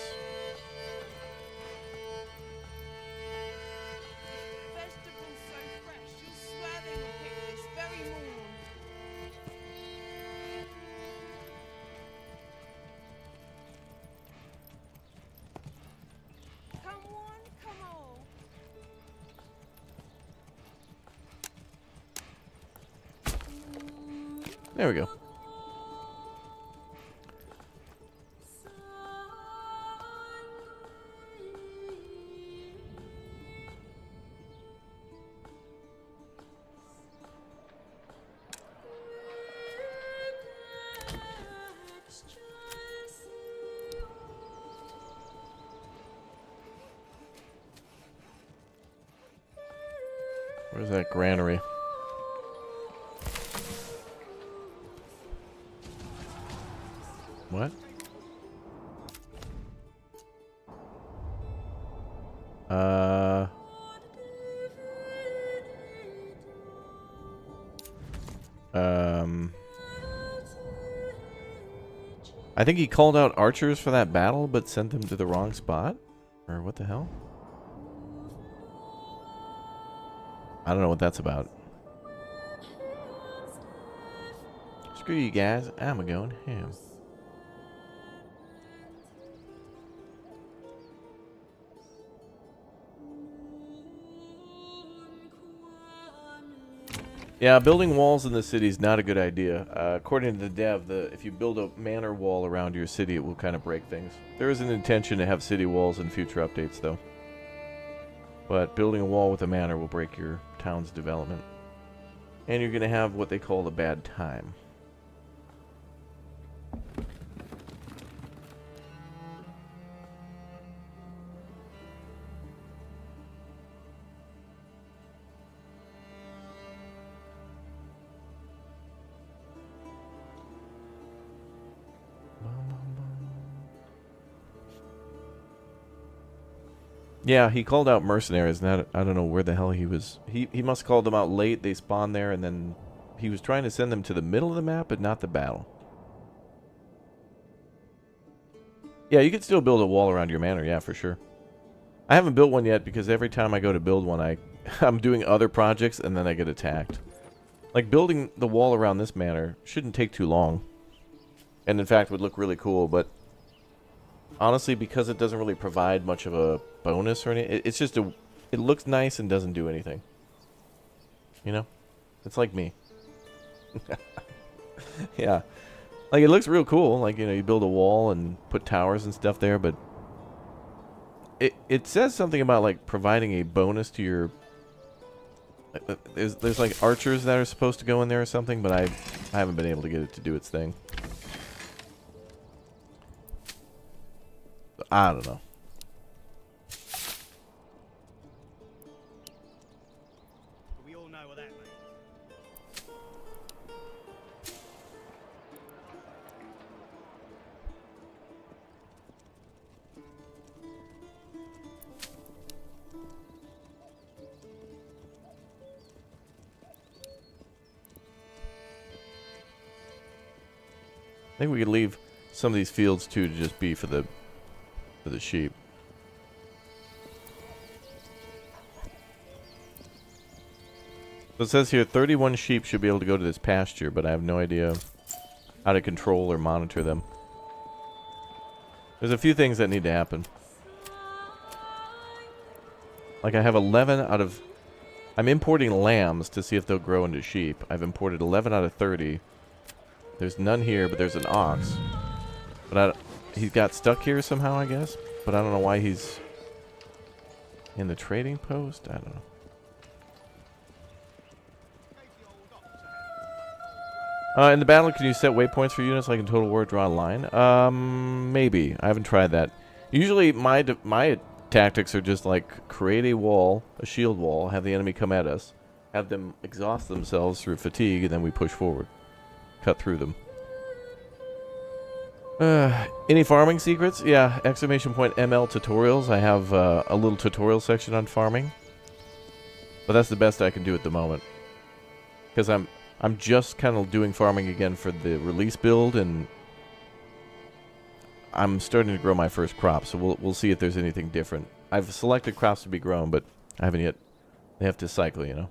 There we go. Where's that granary? What? I think he called out archers for that battle, but sent them to the wrong spot? Or what the hell? I don't know what that's about. Screw you guys, I'm a-going ham. Yeah, building walls in the city is not a good idea. According to the dev, if you build a manor wall around your city, it will kind of break things. There is an intention to have city walls in future updates, though. But building a wall with a manor will break your town's development. And you're going to have what they call a bad time. Yeah, he called out mercenaries, and I don't know where the hell he was. He must have called them out late. They spawned there, and then he was trying to send them to the middle of the map, but not the battle. Yeah, you could still build a wall around your manor, yeah, for sure. I haven't built one yet because every time I go to build one, I'm doing other projects, and then I get attacked. Like, building the wall around this manor shouldn't take too long. And, in fact, would look really cool, but honestly, because it doesn't really provide much of a bonus or anything, it's just it looks nice and doesn't do anything. You know? It's like me. Yeah. Like, it looks real cool. Like, you know, you build a wall and put towers and stuff there, but it says something about, like, providing a bonus to your... There's like, archers that are supposed to go in there or something, but I haven't been able to get it to do its thing. I don't know. We all know what that means. I think we could leave some of these fields too to just be for the sheep. So it says here 31 sheep should be able to go to this pasture, but I have no idea how to control or monitor them. There's a few things that need to happen. Like, I have 11 out of... I'm importing lambs to see if they'll grow into sheep. I've imported 11 out of 30. There's none here, but there's an ox. But he got stuck here somehow, I guess. But I don't know why he's in the trading post. I don't know. In the battle, can you set waypoints for units like in Total War draw a line? Maybe. I haven't tried that. Usually my tactics are just like create a wall, a shield wall, have the enemy come at us, have them exhaust themselves through fatigue, and then we push forward. Cut through them. Any farming secrets? Yeah, exclamation point ML tutorials. I have a little tutorial section on farming. But that's the best I can do at the moment. Because I'm just kind of doing farming again for the release build, and I'm starting to grow my first crop, so we'll see if there's anything different. I've selected crops to be grown, but I haven't yet. They have to cycle, you know.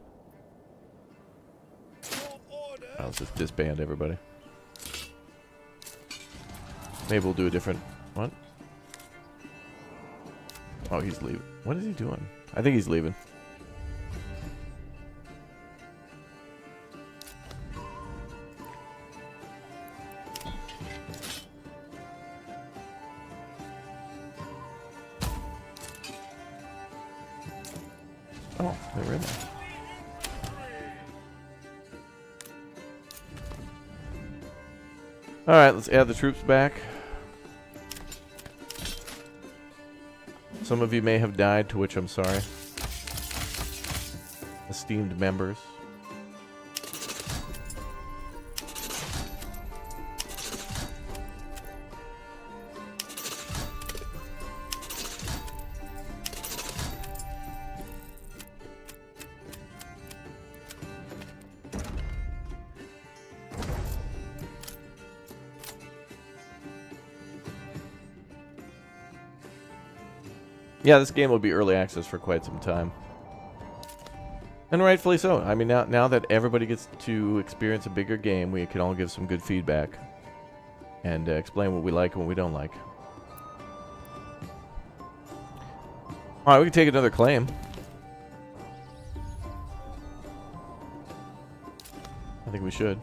Let's just disband everybody. Maybe we'll do a different... What? Oh, he's leaving. What is he doing? I think he's leaving. Oh, they were in there. Alright, let's add the troops back. Some of you may have died, to which I'm sorry. Esteemed members. Yeah, this game will be early access for quite some time. And rightfully so. I mean, now that everybody gets to experience a bigger game, we can all give some good feedback. And explain what we like and what we don't like. Alright, we can take another claim. I think we should.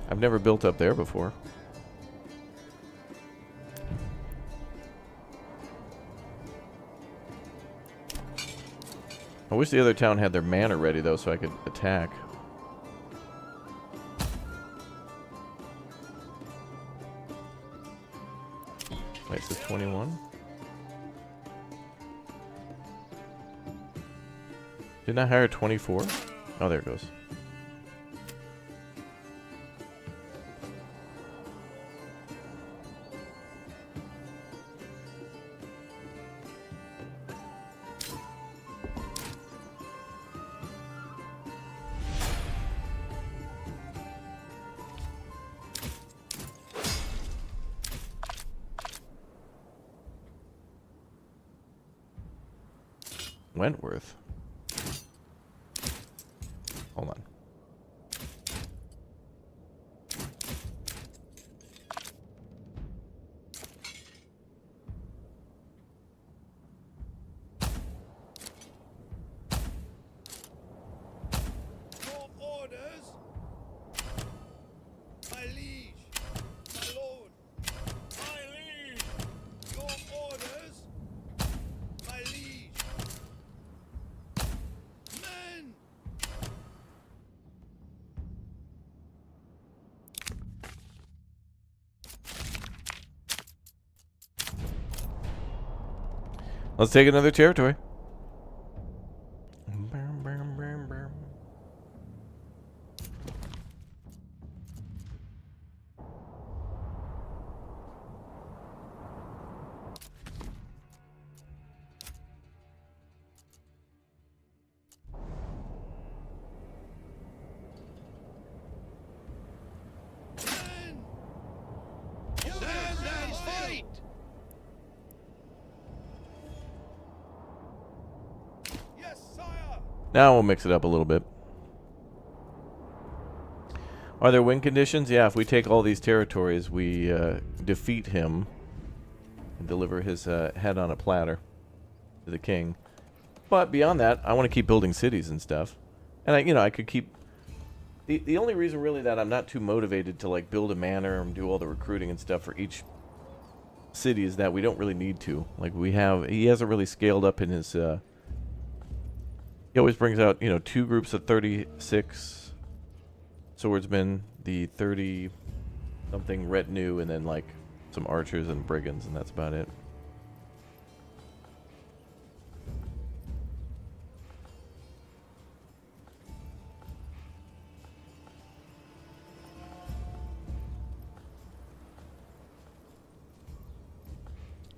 I've never built up there before. I wish the other town had their manor ready, though, so I could attack. Wait, is this 21? Didn't I hire 24? Oh, there it goes. Wentworth. Hold on. Your orders. My liege. My lord. My liege. Your orders. My liege. Men. Let's take another territory. Men. Stand and fight. Yes, sire. Now we'll mix it up a little bit. Are there win conditions? Yeah, if we take all these territories, we defeat him and deliver his head on a platter to the king. But beyond that, I want to keep building cities and stuff. And I could keep... The only reason really that I'm not too motivated to like build a manor and do all the recruiting and stuff for each city is that we don't really need to. Like he hasn't really scaled up in his... he always brings out, 2 groups of 36 swordsmen, the 30-something retinue, and then like some archers and brigands, and that's about it.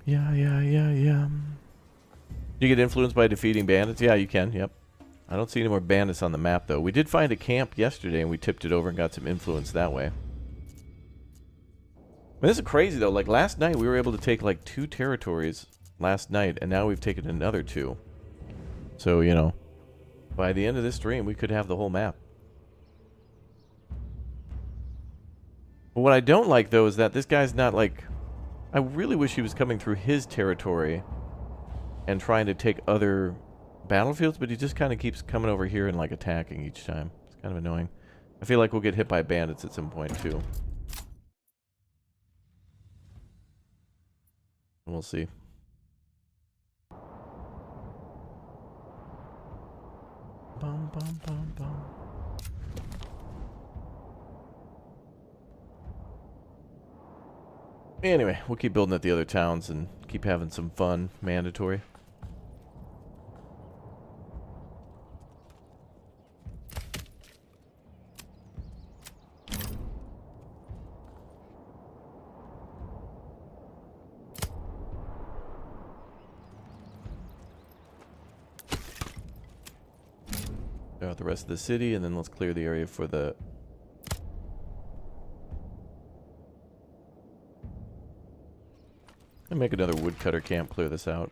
Yeah. You get influenced by defeating bandits? Yeah, you can, yep. I don't see any more bandits on the map, though. We did find a camp yesterday, and we tipped it over and got some influence that way. This is crazy, though. Like, last night, we were able to take, like, 2 territories last night, and now we've taken another 2. So, by the end of this stream, we could have the whole map. But what I don't like, though, is that this guy's not, like... I really wish he was coming through his territory and trying to take other... battlefields, but he just kind of keeps coming over here and like attacking each time. It's kind of annoying. I feel like we'll get hit by bandits at some point too. We'll see. Bum, bum, bum, bum. Anyway, we'll keep building at the other towns and keep having some fun. Mandatory. Clear out the rest of the city, and then let's clear the area for the... And make another woodcutter camp, clear this out.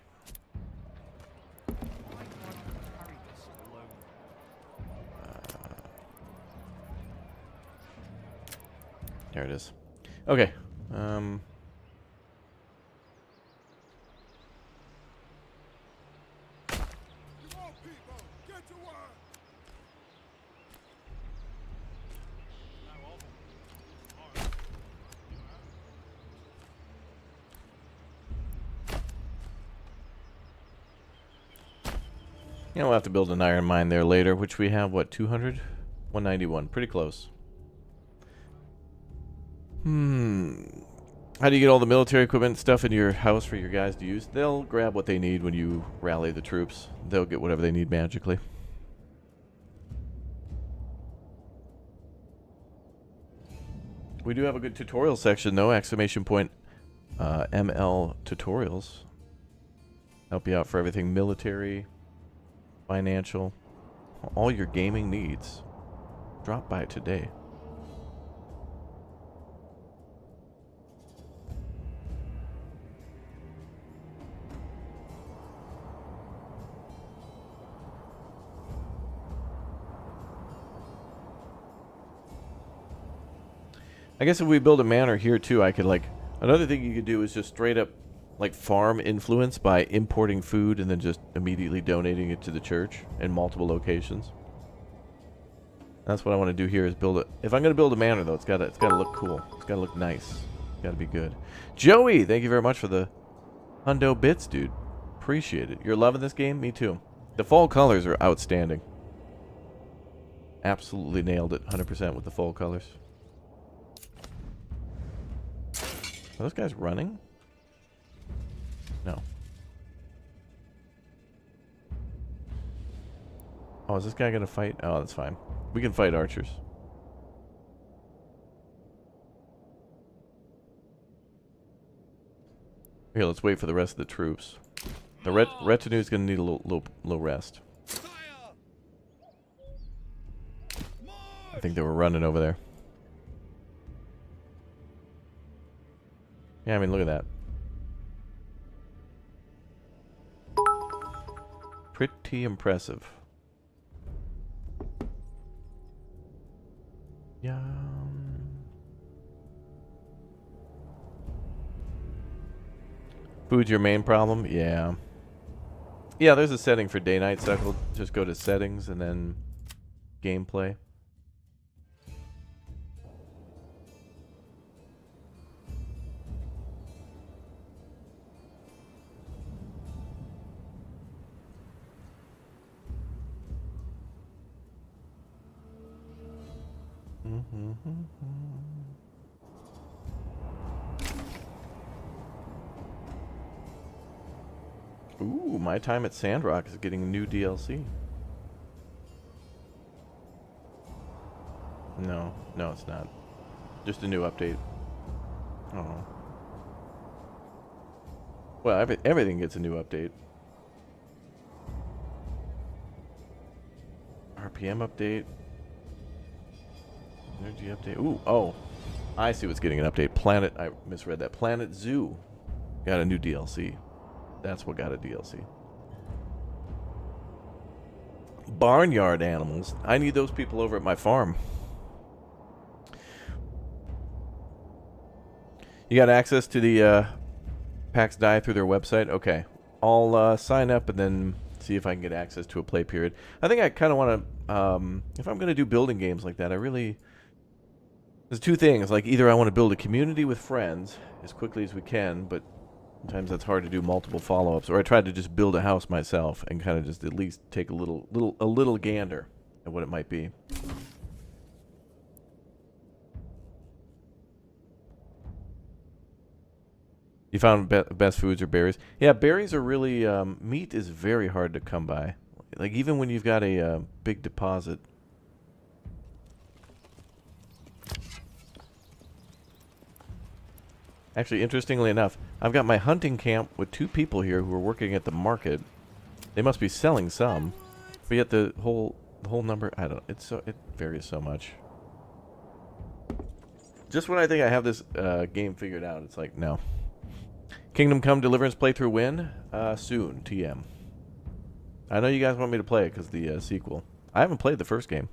There it is. Okay. Come on, people. Get to work. Yeah, we'll have to build an iron mine there later, which we have, what, 200? 191. Pretty close. How do you get all the military equipment stuff into your house for your guys to use? They'll grab what they need when you rally the troops. They'll get whatever they need magically. We do have a good tutorial section, though. Exclamation point ML tutorials. Help you out for everything military, financial, all your gaming needs. Drop by today. I guess if we build a manor here too, I could like... Another thing you could do is just straight up like farm influence by importing food and then just immediately donating it to the church in multiple locations. That's what I want to do here is build it. If I'm going to build a manor though, it's got to look cool. It's got to look nice. It's got to be good. Joey, thank you very much for the hundo bits, dude. Appreciate it. You're loving this game? Me too. The fall colors are outstanding. Absolutely nailed it 100% with the fall colors. Are those guys running? No. Oh, is this guy gonna fight? Oh, that's fine. We can fight archers. Here, let's wait for the rest of the troops. The retinue is gonna need a little rest. I think they were running over there. Yeah, I mean, look at that. Pretty impressive. Yeah. Food's your main problem? Yeah. Yeah, there's a setting for day-night cycle. Just go to settings and then gameplay. Ooh, My Time at Sandrock is getting a new DLC. No, it's not. Just a new update. Oh. Well, everything gets a new update. RPM update. Energy update. Ooh, oh. I see what's getting an update. I misread that. Planet Zoo got a new DLC. That's what got a DLC. Barnyard animals. I need those people over at my farm. You got access to the PAX Die through their website? Okay. I'll sign up and then see if I can get access to a play period. I think I kind of want to... if I'm going to do building games like that, I really... There's two things. Like, either I want to build a community with friends as quickly as we can, but sometimes that's hard to do multiple follow-ups. Or I try to just build a house myself and kind of just at least take a little gander at what it might be. You found best foods are berries? Yeah, berries are really... meat is very hard to come by. Like, even when you've got a big deposit... Actually, interestingly enough, I've got my hunting camp with 2 people here who are working at the market. They must be selling some, but yet the whole number, I don't know, it varies so much. Just when I think I have this game figured out, it's like, no. Kingdom Come Deliverance playthrough win? Soon, TM. I know you guys want me to play it because the sequel. I haven't played the first game.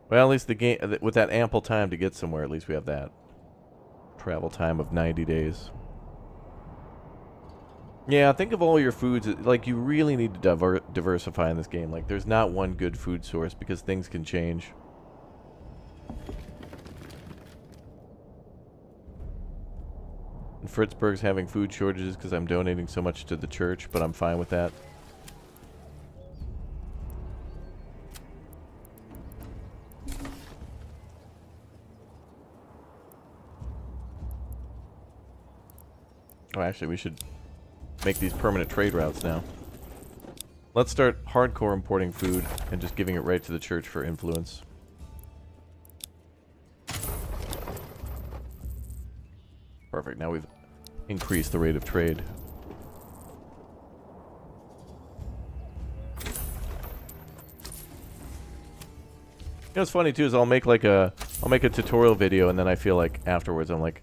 Well, at least the game, with that ample time to get somewhere, at least we have that. Travel time of 90 days. Yeah, think of all your foods. Like, you really need to diversify in this game. Like, there's not one good food source because things can change. And Fritzburg's having food shortages because I'm donating so much to the church, but I'm fine with that. Oh, actually, we should make these permanent trade routes now. Let's start hardcore importing food and just giving it right to the church for influence. Perfect. Now we've increased the rate of trade. You know what's funny too is I'll make a tutorial video and then I feel like afterwards I'm like,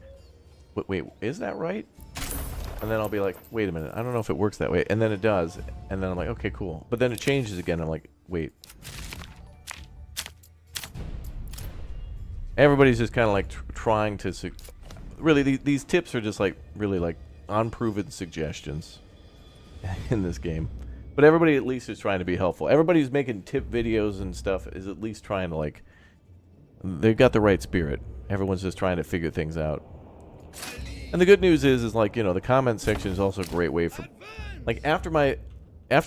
wait, is that right? And then I'll be like, wait a minute, I don't know if it works that way. And then it does. And then I'm like, okay, cool. But then it changes again. I'm like, wait. Everybody's just kind of like trying to... really, these tips are just like, really like unproven suggestions in this game. But everybody at least is trying to be helpful. Everybody who's making tip videos and stuff is at least trying to like... they've got the right spirit. Everyone's just trying to figure things out. And the good news is like, you know, the comment section is also a great way for... like, after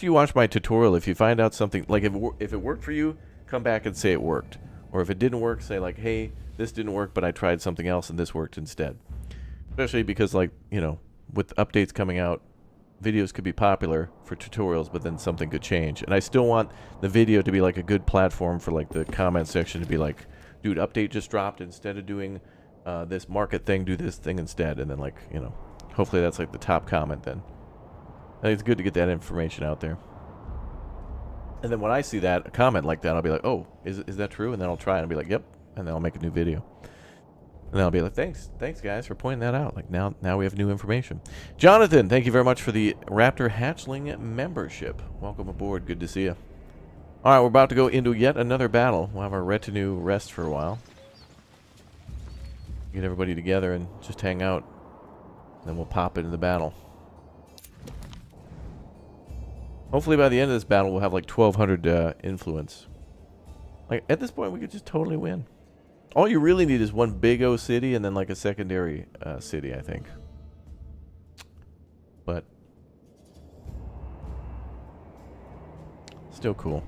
you watch my tutorial, if you find out something... like, if it worked for you, come back and say it worked. Or if it didn't work, say like, hey, this didn't work, but I tried something else and this worked instead. Especially because, like, you know, with updates coming out, videos could be popular for tutorials, but then something could change. And I still want the video to be like a good platform for like the comment section to be like, dude, update just dropped. Instead of doing this market thing, do this thing instead. And then, like, you know, hopefully that's like the top comment then. I think it's good to get that information out there. And then when I see that, a comment like that, I'll be like, oh, is that true? And then I'll try it and be like, yep. And then I'll make a new video. And then I'll be like, thanks guys for pointing that out. Like, now we have new information. Jonathan, thank you very much for the Raptor Hatchling membership. Welcome aboard. Good to see you. All right, we're about to go into yet another battle. We'll have our retinue rest for a while. Get everybody together and just hang out. Then we'll pop into the battle. Hopefully by the end of this battle, we'll have like 1,200 influence. Like, at this point, we could just totally win. All you really need is one big O city and then like a secondary city, I think. But still cool.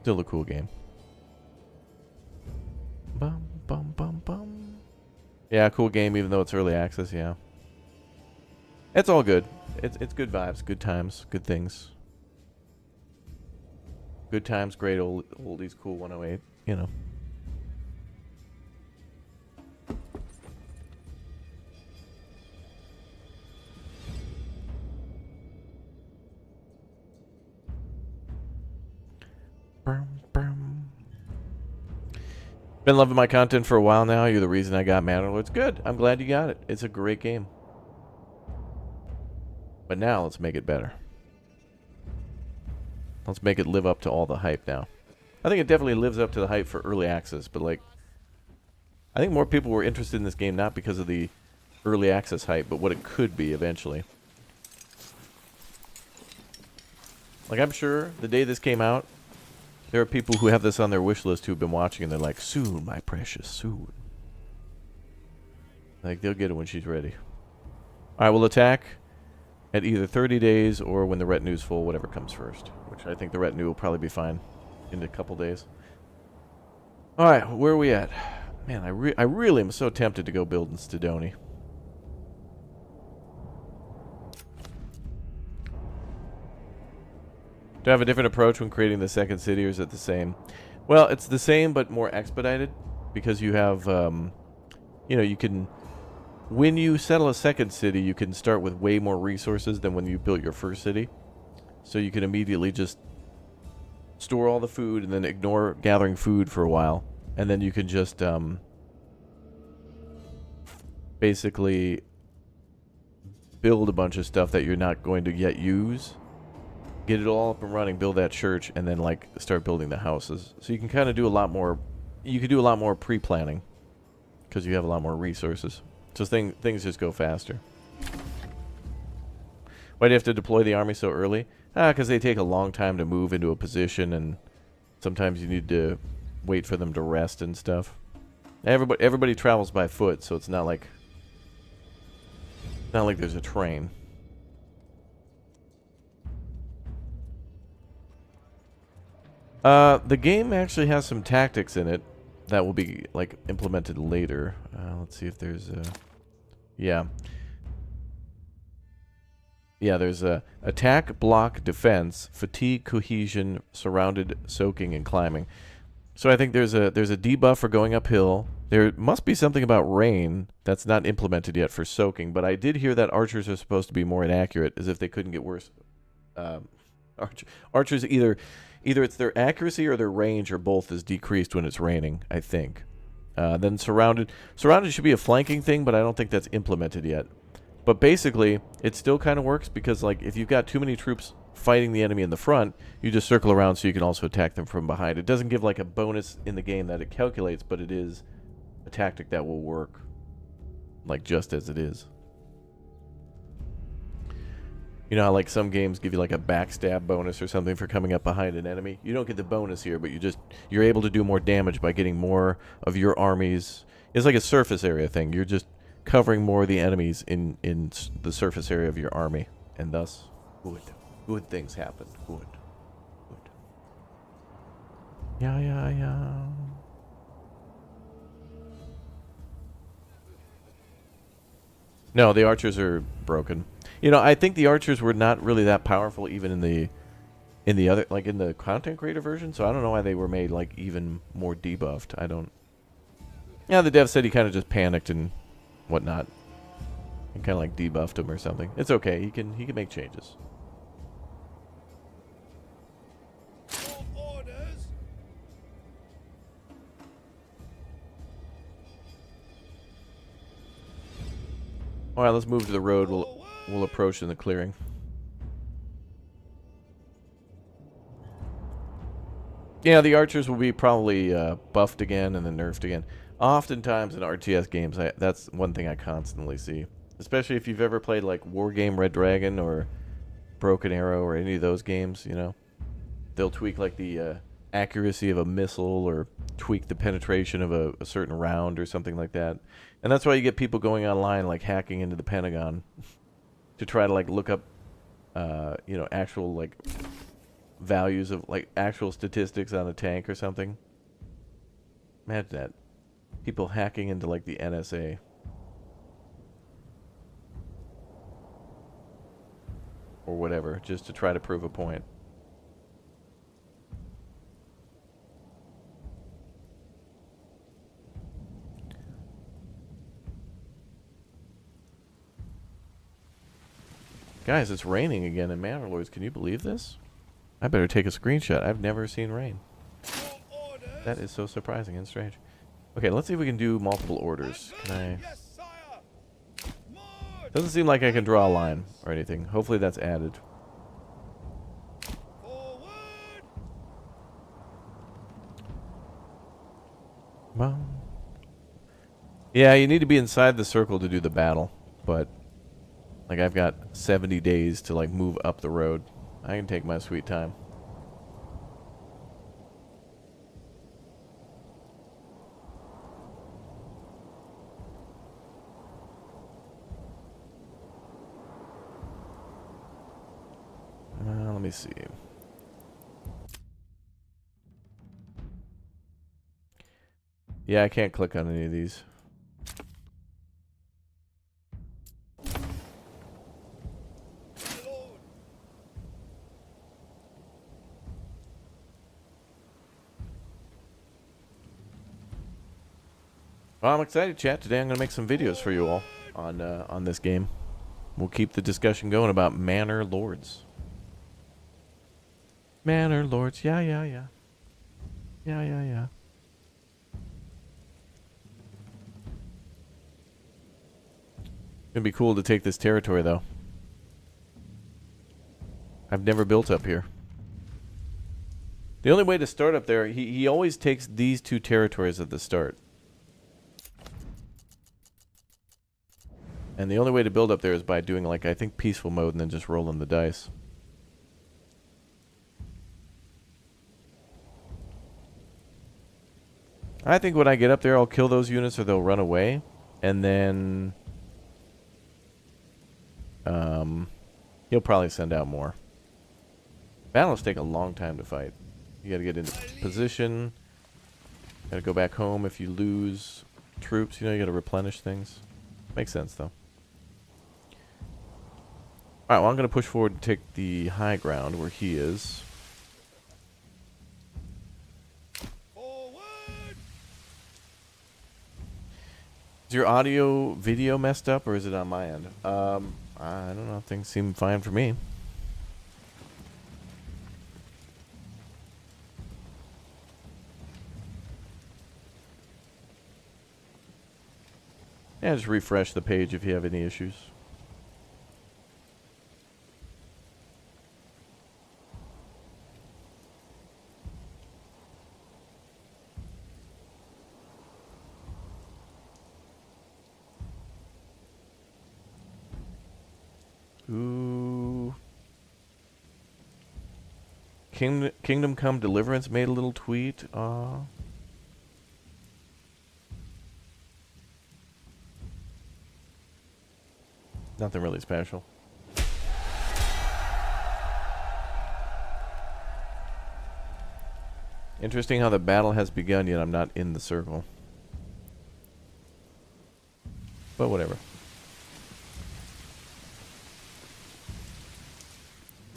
Still a cool game. Bum, bum, bum, bum. Yeah, cool game even though it's early access, yeah. It's all good. It's good vibes, good times, good things. Good times, great oldies, cool 108, you know. Been loving my content for a while now. You're the reason I got Manor Lords. Good. I'm glad you got it. It's a great game. But now let's make it better. Let's make it live up to all the hype now. I think it definitely lives up to the hype for early access, but like, I think more people were interested in this game not because of the early access hype, but what it could be eventually. Like, I'm sure the day this came out, there are people who have this on their wish list who've been watching and they're like, soon, my precious, soon. Like, they'll get it when she's ready. Alright, we'll attack at either 30 days or when the retinue's full, whatever comes first. Which I think the retinue will probably be fine in a couple days. Alright, where are we at? Man, I really am so tempted to go build in Stedoni. Do I have a different approach when creating the second city, or is it the same? Well, it's the same, but more expedited, because you have, you know, you can, when you settle a second city, you can start with way more resources than when you built your first city. So you can immediately just store all the food and then ignore gathering food for a while. And then you can just, basically build a bunch of stuff that you're not going to yet use. Get it all up and running, build that church, and then like start building the houses. So you can kind of do a lot more. You can do a lot more pre-planning because you have a lot more resources. So things just go faster. Why do you have to deploy the army so early? Because they take a long time to move into a position, and sometimes you need to wait for them to rest and stuff. Everybody travels by foot, so it's not like there's a train. The game actually has some tactics in it that will be, like, implemented later. Let's see if there's a... Yeah. Yeah, there's a attack, block, defense, fatigue, cohesion, surrounded, soaking, and climbing. So I think there's a debuff for going uphill. There must be something about rain that's not implemented yet for soaking, but I did hear that archers are supposed to be more inaccurate, as if they couldn't get worse. Archers either it's their accuracy or their range, or both, is decreased when it's raining, I think. Then surrounded should be a flanking thing, but I don't think that's implemented yet. But basically, it still kind of works because, like, if you've got too many troops fighting the enemy in the front, you just circle around so you can also attack them from behind. It doesn't give, like, a bonus in the game that it calculates, but it is a tactic that will work, like, just as it is. You know how, like, some games give you, like, a backstab bonus or something for coming up behind an enemy? You don't get the bonus here, but you're able to do more damage by getting more of your armies. It's like a surface area thing. You're just covering more of the enemies in the surface area of your army, and thus good things happen. Good. Yeah. No, the archers are broken. You know, I think the archers were not really that powerful even in the other, like, in the content creator version, so I don't know why they were made, like, even more debuffed. I don't. Yeah, the dev said he kind of just panicked and whatnot, and kind of like debuffed him or something. It's okay. He can make changes. For orders. All right, let's move to the road. We'll approach in the clearing. Yeah, the archers will be probably buffed again and then nerfed again. Oftentimes in RTS games, that's one thing I constantly see. Especially if you've ever played, like, Wargame Red Dragon or Broken Arrow or any of those games, you know. They'll tweak, like, the accuracy of a missile or tweak the penetration of a certain round or something like that. And that's why you get people going online, like, hacking into the Pentagon to try to, like, look up, you know, actual, like, values of, like, actual statistics on a tank or something. Imagine that. People hacking into, like, the NSA. Or whatever, just to try to prove a point. Guys, it's raining again in Manor Lords. Can you believe this? I better take a screenshot. I've never seen rain. For orders. That is so surprising and strange. Okay, let's see if we can do multiple orders. Can I? Yes, sire. March. Doesn't seem like I can draw a line or anything. Hopefully that's added. Forward. Well, yeah, you need to be inside the circle to do the battle, but, like, I've got 70 days to, like, move up the road. I can take my sweet time. Let me see. Yeah, I can't click on any of these. My lord. Well, I'm excited, chat. Today I'm going to make some videos for you all on this game. We'll keep the discussion going about Manor Lords. Manor Lords, yeah. It'd be cool to take this territory, though. I've never built up here. The only way to start up there, he always takes these two territories at the start. And the only way to build up there is by doing, like, I think peaceful mode and then just rolling the dice. I think when I get up there, I'll kill those units or they'll run away. And then he'll probably send out more. Battles take a long time to fight. You gotta get into position. Gotta go back home if you lose troops. You know, you gotta replenish things. Makes sense, though. Alright, well, I'm gonna push forward and take the high ground where he is. Forward. Is your audio video messed up or is it on my end? I don't know. Things seem fine for me. Yeah, just refresh the page if you have any issues. Ooh. Kingdom Come Deliverance made a little tweet. Nothing really special. Interesting how the battle has begun, yet I'm not in the circle. But whatever.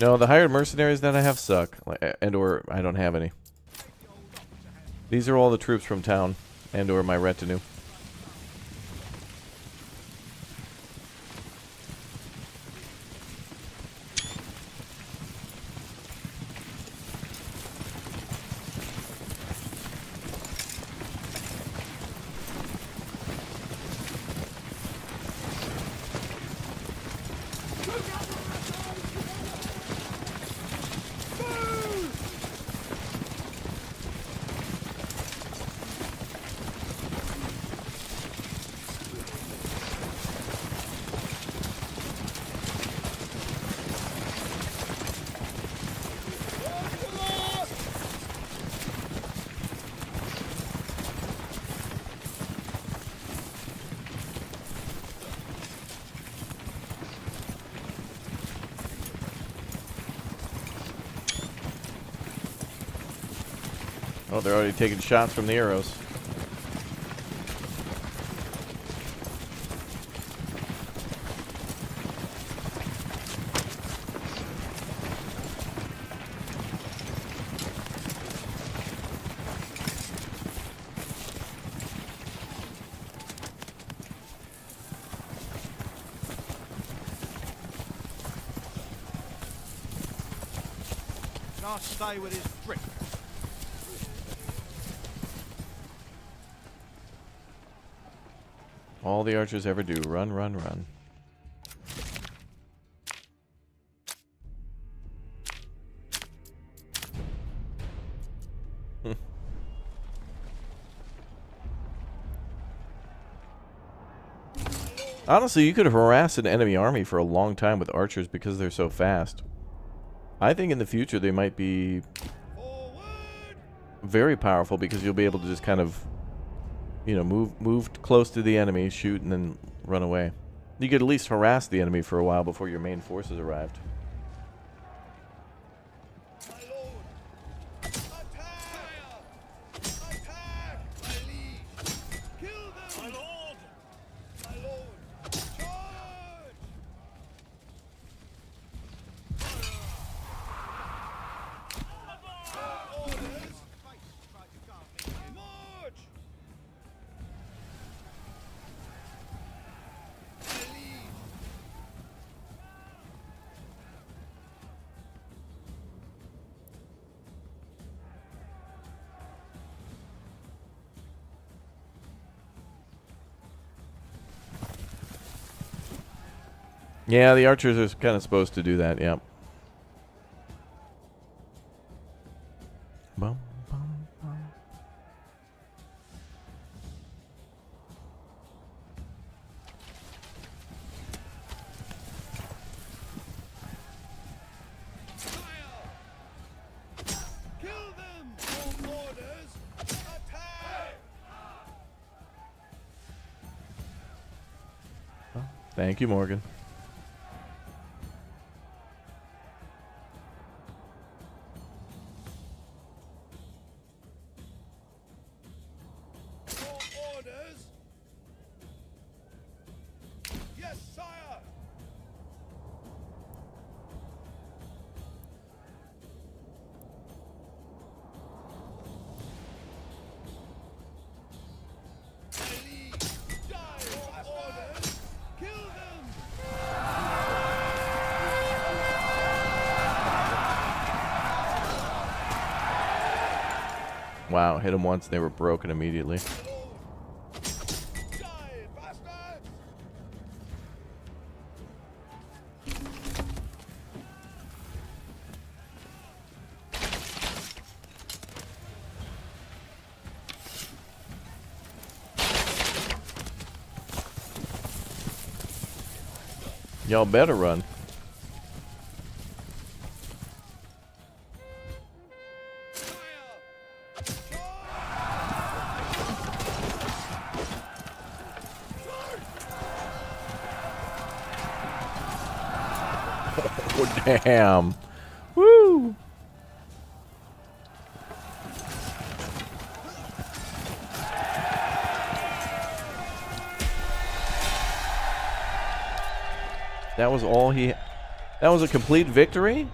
No, the hired mercenaries that I have suck. And/or I don't have any. These are all the troops from town. And/or my retinue. Oh, they're already taking shots from the arrows. Can't stay with his drink. All the archers ever do. Run, run, run. Honestly, you could harass an enemy army for a long time with archers because they're so fast. I think in the future they might be very powerful because you'll be able to just kind of, you know, move close to the enemy, shoot, and then run away. You could at least harass the enemy for a while before your main forces arrived. My lord! Attack! Attack! My liege! Kill them! My lord! My lord! Charge! Orders! March! My liege! Yeah, the archers are kind of supposed to do that, yep. Bum, bum, bum. Kill them! All orders! Attack! Thank you, Morgan. All orders! Yes, sire! My liege! Die! All orders! Kill them! Wow, hit them once, they were broken immediately. My lord! Die, bastards! Y'all better run. Oh, damn. Woo! That was all he... That was a complete victory?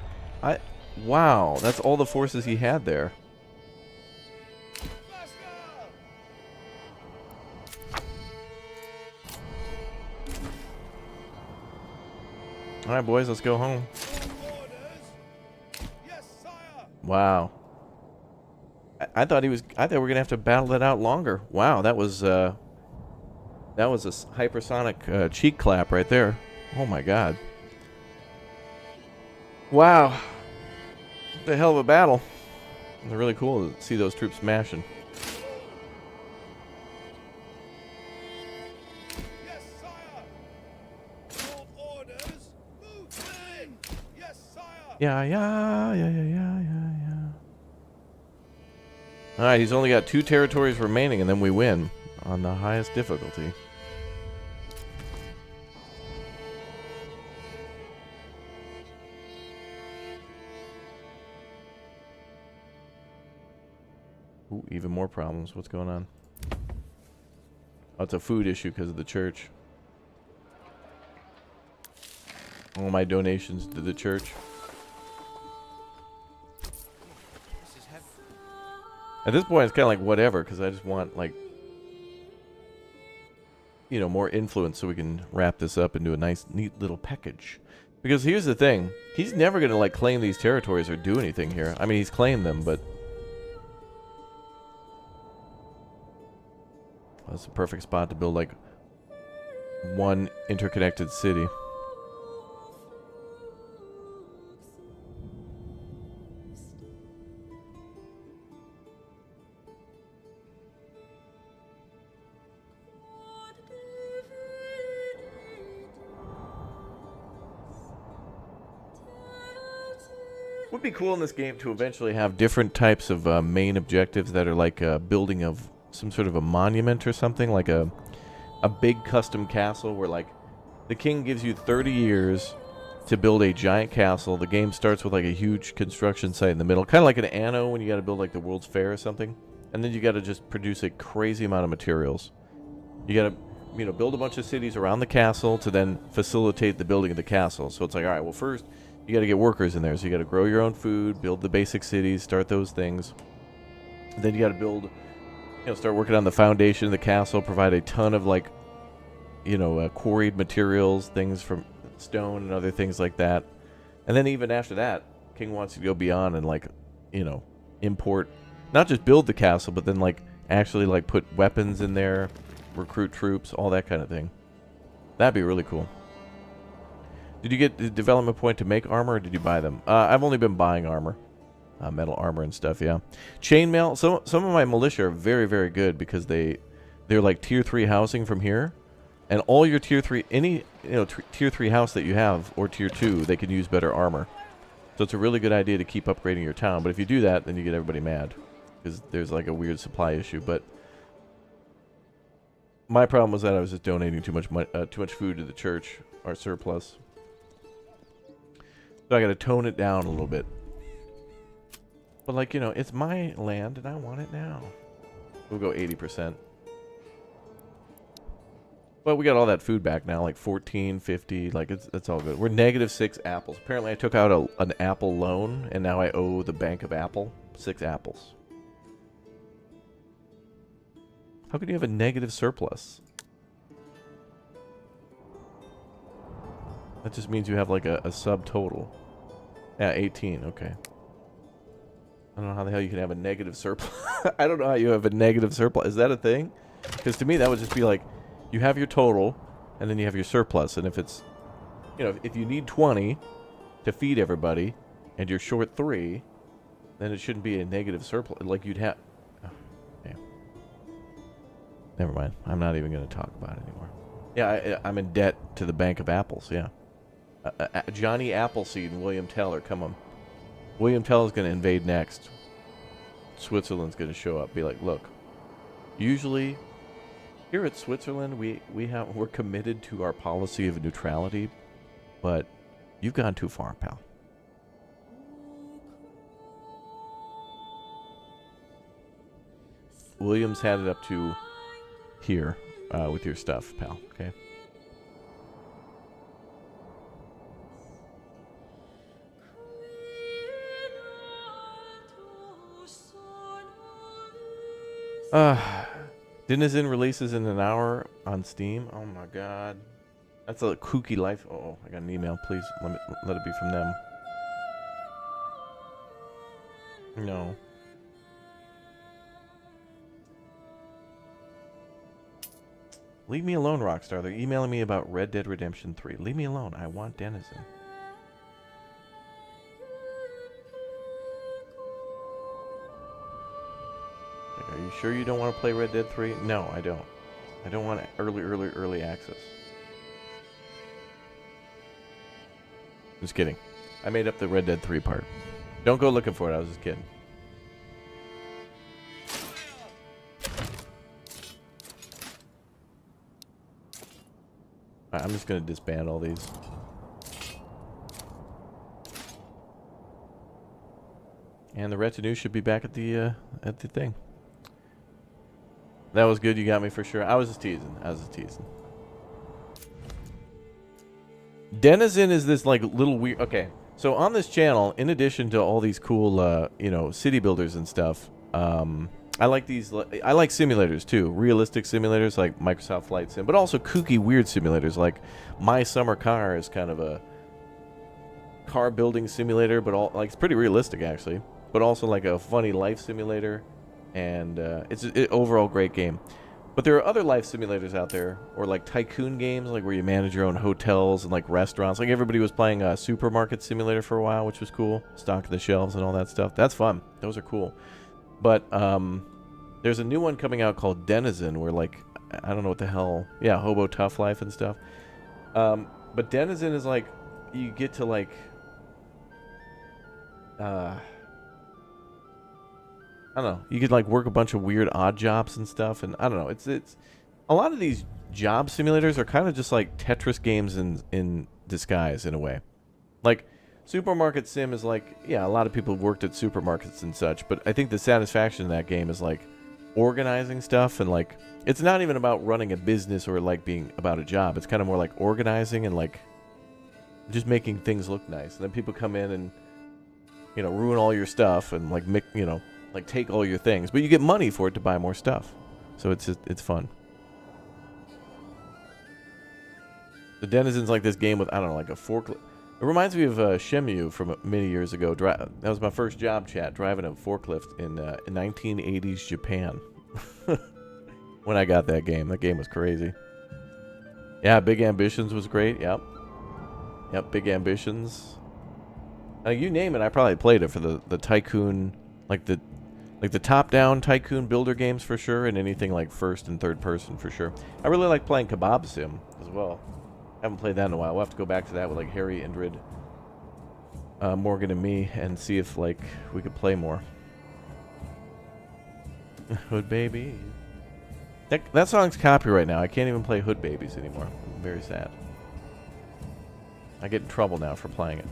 Wow, that's all the forces he had there. All right, boys, let's go home. Yes, sire. Wow. I thought we were gonna have to battle it out longer. Wow, that was a hypersonic cheek clap right there. Oh my god. Wow. The hell of a battle. It was really cool to see those troops smashing. Yes, sire. All orders. Move in. Yes, sire. Yeah. Alright, he's only got 2 territories remaining, and then we win on the highest difficulty. Ooh, even more problems. What's going on? Oh, it's a food issue because of the church. All my donations to the church. At this point, it's kind of like whatever, because I just want, like, you know, more influence so we can wrap this up into a nice, neat little package. Because here's the thing. He's never going to, like, claim these territories or do anything here. I mean, he's claimed them, but... That's the perfect spot to build, like, one interconnected city. Would be cool in this game to eventually have different types of main objectives that are like building of some sort of a monument or something, like a big custom castle where, like, the king gives you 30 years to build a giant castle. The game starts with like a huge construction site in the middle, kind of like an anno when you got to build like the World's Fair or something, and then you got to just produce a crazy amount of materials. You got to, you know, build a bunch of cities around the castle to then facilitate the building of the castle. So it's like, all right, well, first you got to get workers in there, so you got to grow your own food, build the basic cities, start those things. Then you got to build, you know, start working on the foundation of the castle, provide a ton of, like, you know, quarried materials, things from stone and other things like that. And then even after that, King wants to go beyond and, like, you know, import, not just build the castle, but then, like, actually, like, put weapons in there, recruit troops, all that kind of thing. That'd be really cool. Did you get the development point to make armor, or did you buy them? I've only been buying armor. Metal armor and stuff, yeah. Chainmail, some of my militia are very, very good because they're like tier 3 housing from here. And all your tier 3, any, you know, tier 3 house that you have, or tier 2, they can use better armor. So it's a really good idea to keep upgrading your town. But if you do that, then you get everybody mad. Because there's like a weird supply issue. But my problem was that I was just donating too much food to the church, our surplus. So I got to tone it down a little bit. But, like, you know, it's my land and I want it now. We'll go 80%. But we got all that food back now, like 14, 50, like it's all good. We're -6 apples. Apparently I took out an apple loan and now I owe the Bank of Apple 6 apples. How can you have a negative surplus? That just means you have like a subtotal. Yeah, 18, okay. I don't know how the hell you can have a negative surplus. I don't know how you have a negative surplus. Is that a thing? Because to me that would just be like, you have your total, and then you have your surplus. And if it's, you know, if you need 20 to feed everybody, and you're short 3, then it shouldn't be a negative surplus. Like you'd have... Oh, damn. Never mind. I'm not even going to talk about it anymore. Yeah, I'm in debt to the Bank of Apples, yeah. Johnny Appleseed and William Tell are coming. William Tell is going to invade next. Switzerland's going to show up. Be like, look, usually here at Switzerland we're committed to our policy of neutrality, but You've gone too far, pal. Williams had it up to here with your stuff, pal. Okay. Denizen releases in an hour on Steam. Oh my god. That's a kooky life. Oh, I got an email. Please let it be from them. No. Leave me alone, Rockstar. They're emailing me about Red Dead Redemption 3. Leave me alone. I want Denizen. Are you sure you don't want to play Red Dead 3? No, I don't. I don't want early access. Just kidding. I made up the Red Dead 3 part. Don't go looking for it. I was just kidding. I'm just going to disband all these. And the retinue should be back at the thing. That was good. You got me for sure. I was just teasing. Denizen is this like little weird. Okay, so on this channel, in addition to all these cool, city builders and stuff, I like these. I like simulators too, realistic simulators like Microsoft Flight Sim, but also kooky, weird simulators like My Summer Car is kind of a car building simulator, but all like it's pretty realistic actually, but also like a funny life simulator, and it's an overall great game. But there are other life simulators out there, or like tycoon games, like where you manage your own hotels and like restaurants. Like everybody was playing a supermarket simulator for a while, which was cool. Stocking the shelves and all that stuff. That's fun. Those are cool. But there's a new one coming out called Denizen, where like I don't know what the hell. Yeah, Hobo Tough Life and stuff. But Denizen is like you get to like I don't know. You could like work a bunch of weird odd jobs and stuff, and I don't know. It's a lot of these job simulators are kind of just like Tetris games in disguise in a way. Like Supermarket Sim is like, yeah, a lot of people worked at supermarkets and such, but I think the satisfaction in that game is like organizing stuff, and like it's not even about running a business or like being about a job. It's kind of more like organizing and like just making things look nice. And then people come in and ruin all your stuff and like like take all your things, but you get money for it to buy more stuff. So it's fun. The Denizen's like this game with, I don't know, like a forklift. It reminds me of Shemu from many years ago. That was my first job chat, driving a forklift in 1980s Japan. When I got that game. That game was crazy. Yeah, Big Ambitions was great. Yep, Big Ambitions. You name it, I probably played it for the tycoon, like the top-down tycoon builder games for sure, and anything like first and third person for sure. I really like playing Kebab Sim as well. Haven't played that in a while. We'll have to go back to that with like Harry, Indrid, Morgan, and me, and see if like we could play more. Hood Baby. That song's copyright now. I can't even play Hood Babies anymore. I'm very sad. I get in trouble now for playing it.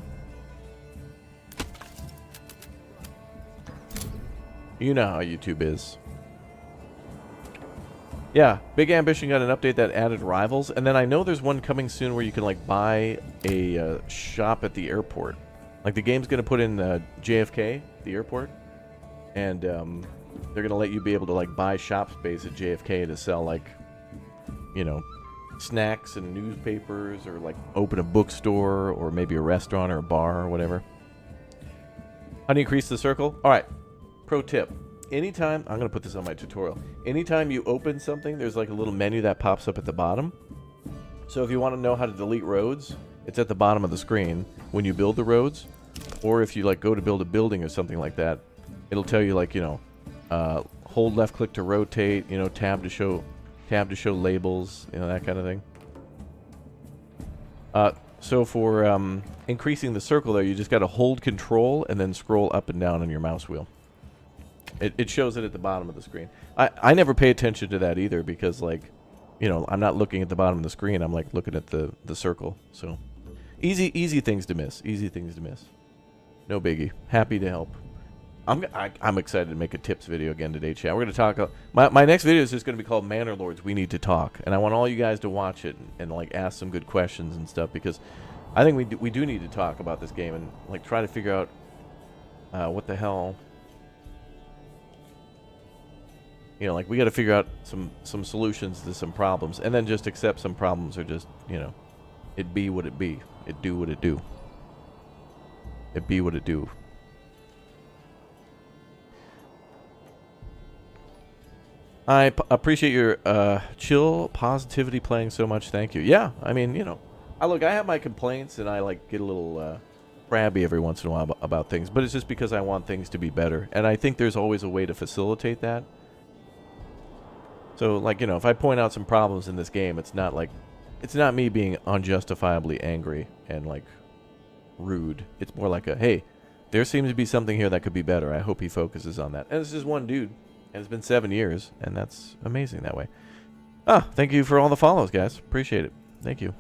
You know how YouTube is. Yeah, Big Ambition got an update that added rivals, and then I know there's one coming soon where you can like buy a shop at the airport. Like the game's gonna put in JFK, the airport, and they're gonna let you be able to like buy shop space at JFK to sell like, snacks and newspapers, or like open a bookstore, or maybe a restaurant or a bar or whatever. How do you increase the circle? All right. Pro tip. Anytime, I'm going to put this on my tutorial. Anytime you open something, there's like a little menu that pops up at the bottom. So if you want to know how to delete roads, it's at the bottom of the screen when you build the roads. Or if you like go to build a building or something like that, it'll tell you like, hold left click to rotate, tab to show labels, that kind of thing. So for increasing the circle there, you just got to hold control and then scroll up and down on your mouse wheel. It shows it at the bottom of the screen. I never pay attention to that either because, like, I'm not looking at the bottom of the screen. I'm, like, looking at the circle. So, Easy things to miss. Easy things to miss. No biggie. Happy to help. I'm excited to make a tips video again today, chat. We're going to talk. My next video is just going to be called Manor Lords. We need to talk, and I want all you guys to watch it and like ask some good questions and stuff, because I think we do need to talk about this game and like try to figure out what the hell. You know, like we got to figure out some solutions to some problems, and then just accept some problems are just, you know, it be what it be. It do what it do. It be what it do. I appreciate your chill positivity playing so much. Thank you. Yeah, I mean, you know, I have my complaints and I like get a little crabby every once in a while about things, but it's just because I want things to be better, and I think there's always a way to facilitate that. So, like, you know, if I point out some problems in this game, it's not me being unjustifiably angry and like rude. It's more like a, hey, there seems to be something here that could be better. I hope he focuses on that. And it's just one dude, and it's been 7 years, and that's amazing that way. Ah, thank you for all the follows, guys. Appreciate it. Thank you.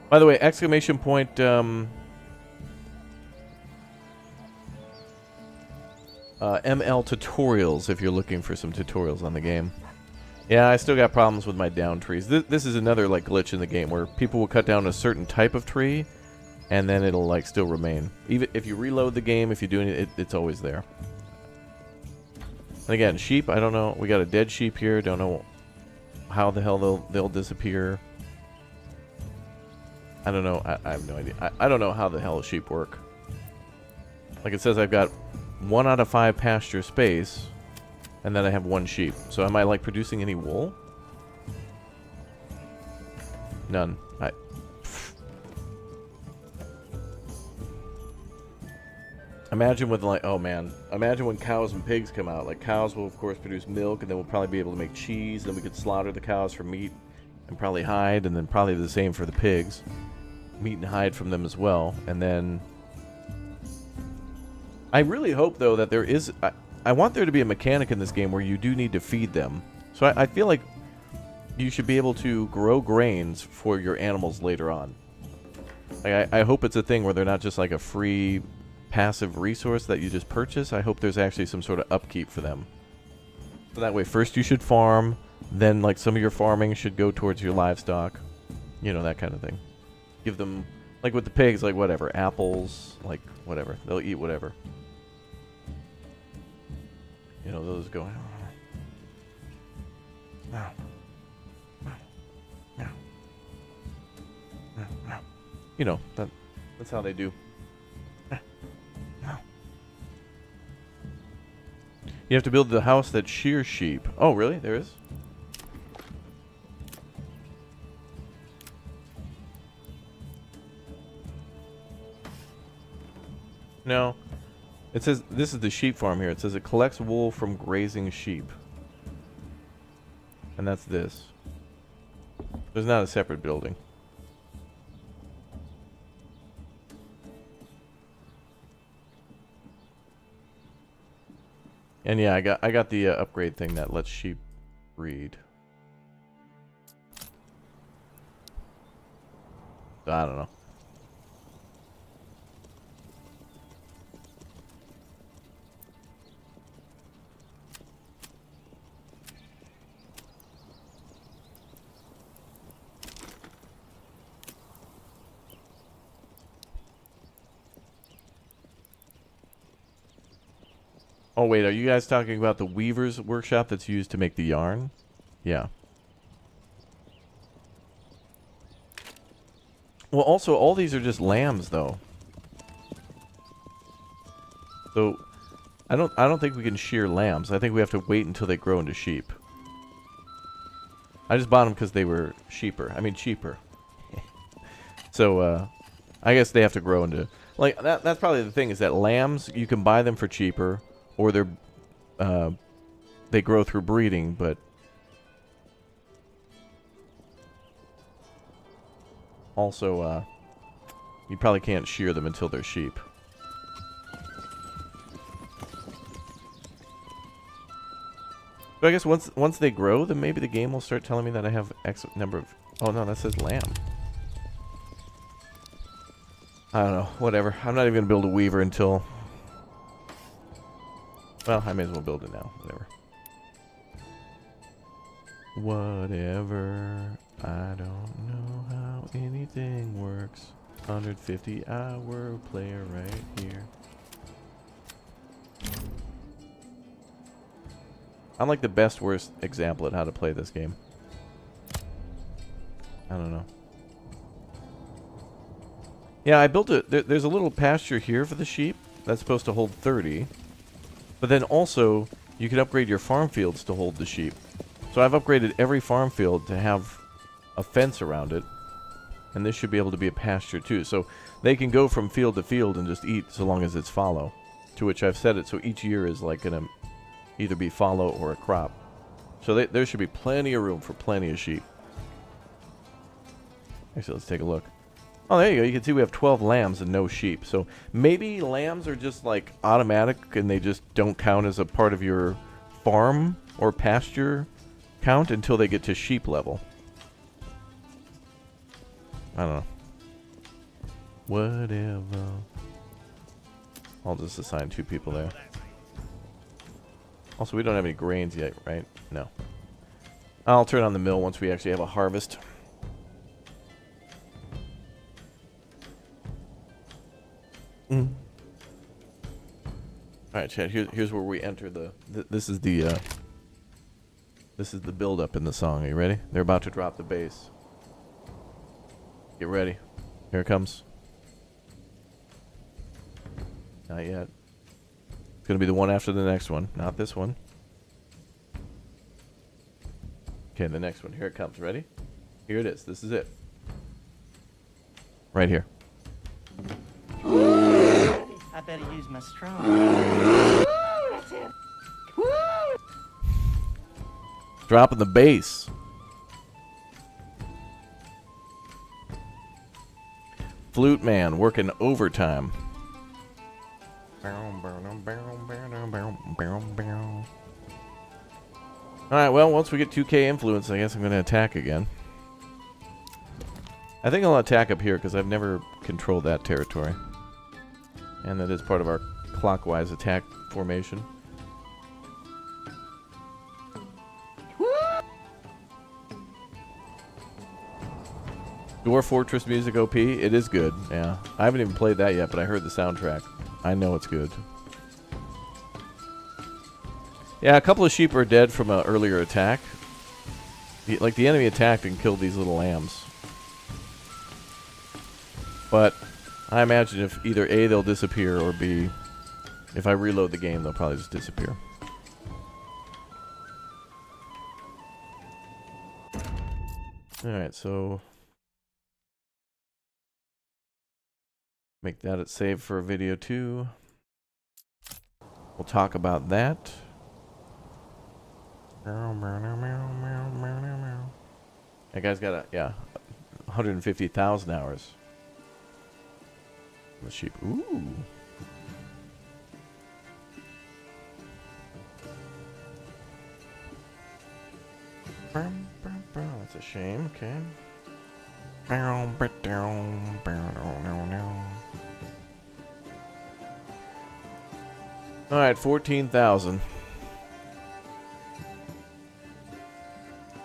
By the way, exclamation point, ML tutorials if you're looking for some tutorials on the game. Yeah, I still got problems with my down trees. This is another like glitch in the game where people will cut down a certain type of tree, and then it'll like still remain. Even if you reload the game, if you do it's always there. And again, sheep, I don't know. We got a dead sheep here. Don't know how the hell they'll disappear. I don't know. I have no idea. I don't know how the hell sheep work. Like it says, I've got 1 out of 5 pasture space, and then I have 1 sheep. So am I like producing any wool? None. Imagine with like, oh man, imagine when cows and pigs come out. Like cows will of course produce milk, and then we'll probably be able to make cheese. Then we could slaughter the cows for meat and probably hide, and then probably the same for the pigs. Meat and hide from them as well. And then I really hope though that there is, I want there to be a mechanic in this game where you do need to feed them. So I feel like you should be able to grow grains for your animals later on. Like I hope it's a thing where they're not just like a free passive resource that you just purchase. I hope there's actually some sort of upkeep for them. So that way, first you should farm, then like some of your farming should go towards your livestock. You know, that kind of thing. Give them, like with the pigs, like whatever, apples, like whatever. They'll eat whatever. You know, those go. You know, that's how they do. You have to build the house that shears sheep. Oh, really? There is? No. It says, this is the sheep farm here. It says it collects wool from grazing sheep. And that's this. There's not a separate building. And yeah, I got the upgrade thing that lets sheep breed. I don't know. Oh wait, are you guys talking about the weaver's workshop that's used to make the yarn? Yeah. Well, also all these are just lambs though. So I don't think we can shear lambs. I think we have to wait until they grow into sheep. I just bought them because they were cheaper. So I guess they have to grow into, like, that's probably the thing, is that lambs, you can buy them for cheaper, or they grow through breeding, but also you probably can't shear them until they're sheep. So I guess once they grow, then maybe the game will start telling me that I have X number of... Oh no, that says lamb. I don't know. Whatever. I'm not even going to build a weaver until... Well, I may as well build it now. Whatever. Whatever. I don't know how anything works. 150-hour player right here. I'm like the best worst example at how to play this game. I don't know. Yeah, I built a... there's a little pasture here for the sheep. That's supposed to hold 30. But then also, you can upgrade your farm fields to hold the sheep. So I've upgraded every farm field to have a fence around it. And this should be able to be a pasture too. So they can go from field to field and just eat so long as it's fallow. To which I've set it so each year is like going to either be fallow or a crop. So there should be plenty of room for plenty of sheep. Actually, let's take a look. Oh, there you go. You can see we have 12 lambs and no sheep. So maybe lambs are just like automatic and they just don't count as a part of your farm or pasture count until they get to sheep level. I don't know. Whatever. I'll just assign 2 people there. Also, we don't have any grains yet, right? No. I'll turn on the mill once we actually have a harvest. Alright, Chad, here's where we enter this is the build up in the song. Are you ready? They're about to drop the bass. Get ready. Here it comes. Not yet. It's gonna be the one after the next one, not this one. Okay, the next one. Here it comes. Ready? Here it is. This is it. Right here. I better use my straw. Dropping the bass. Flute man working overtime. Alright, well, once we get 2k influence, I guess I'm going to attack again. I think I'll attack up here because I've never controlled that territory. And that is part of our clockwise attack formation. Dwarf Fortress music OP, it is good, yeah. I haven't even played that yet, but I heard the soundtrack. I know it's good. Yeah, a couple of sheep are dead from an earlier attack. Like, the enemy attacked and killed these little lambs. But I imagine if either A, they'll disappear, or B, if I reload the game, they'll probably just disappear. Alright, so... make that a save for a video too. We'll talk about that. That guy's got 150,000 hours. The sheep. Ooh. That's a shame. Okay. Alright, 14,000.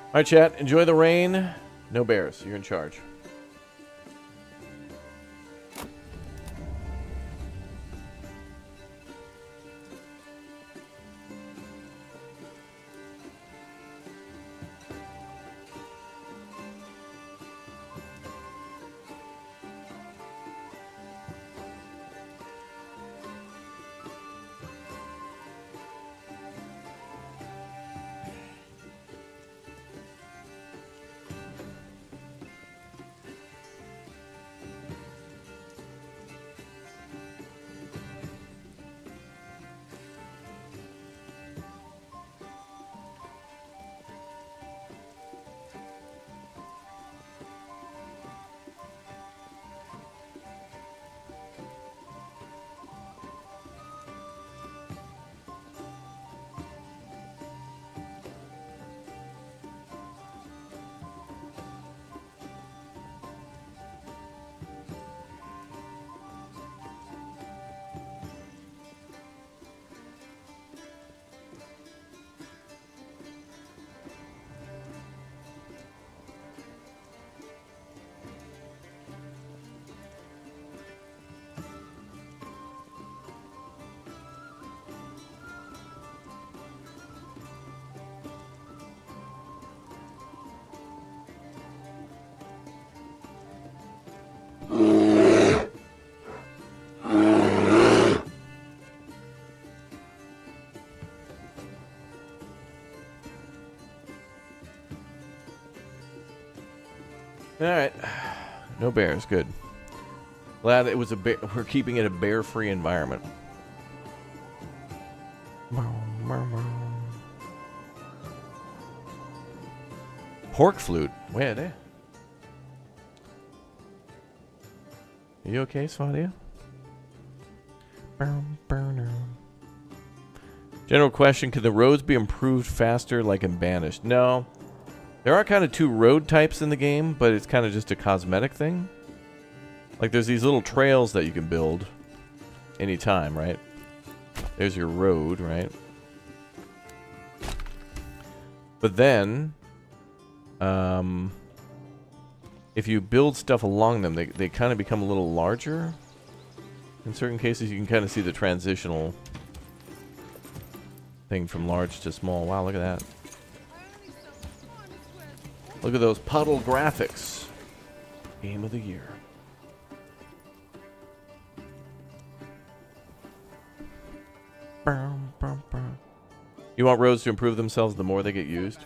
Alright, chat. Enjoy the rain. No bears. You're in charge. All right. No bears. Good. Glad it was a bear. We're keeping it a bear-free environment. Pork flute. Where are they? Are you okay, Svadia? General question, could the roads be improved faster like in Banished? No. There are kind of two road types in the game, but it's kind of just a cosmetic thing. Like there's these little trails that you can build anytime, right? There's your road, right? But then, if you build stuff along them, they kind of become a little larger. In certain cases, you can kind of see the transitional thing from large to small. Wow, look at that. Look at those puddle graphics. Game of the year. You want roads to improve themselves the more they get used?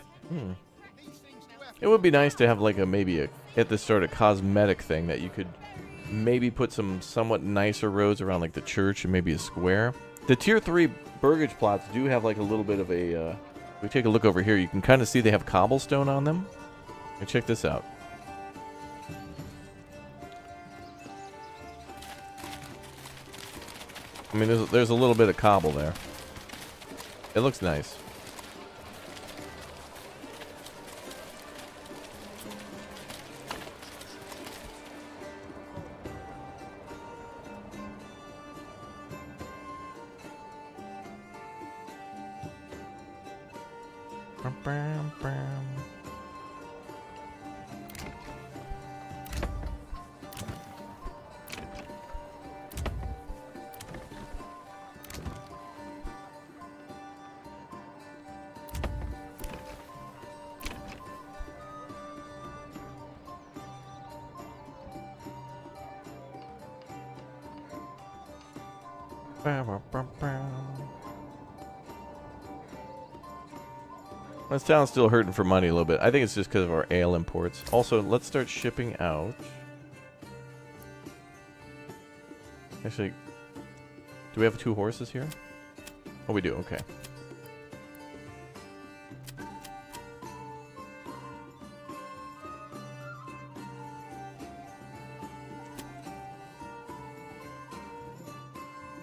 It would be nice to have like at the start a cosmetic thing that you could maybe put some somewhat nicer roads around like the church and maybe a square. The tier 3 burgage plots do have like a little bit of a if we take a look over here, you can kind of see they have cobblestone on them. And check this out. I mean, there's a little bit of cobble there. It looks nice. This town's still hurting for money a little bit. I think it's just because of our ale imports. Also, let's start shipping out. Actually, do we have 2 horses here? Oh, we do. Okay.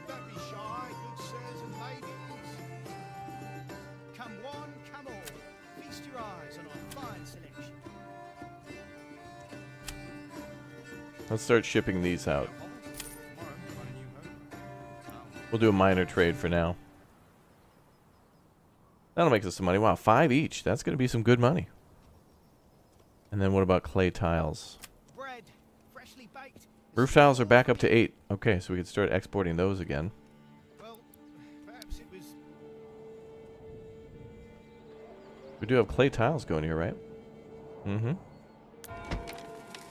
Don't be shy, good sirs and ladies. Come one, come all. Feast your eyes on our fine selection. Let's start shipping these out. We'll do a minor trade for now. That'll make us some money. Wow, 5 each. That's going to be some good money. And then what about clay tiles? Bread, freshly baked. Roof tiles are back up to 8. Okay, so we can start exporting those again. Well, perhaps it was. We do have clay tiles going here, right? Mm-hmm.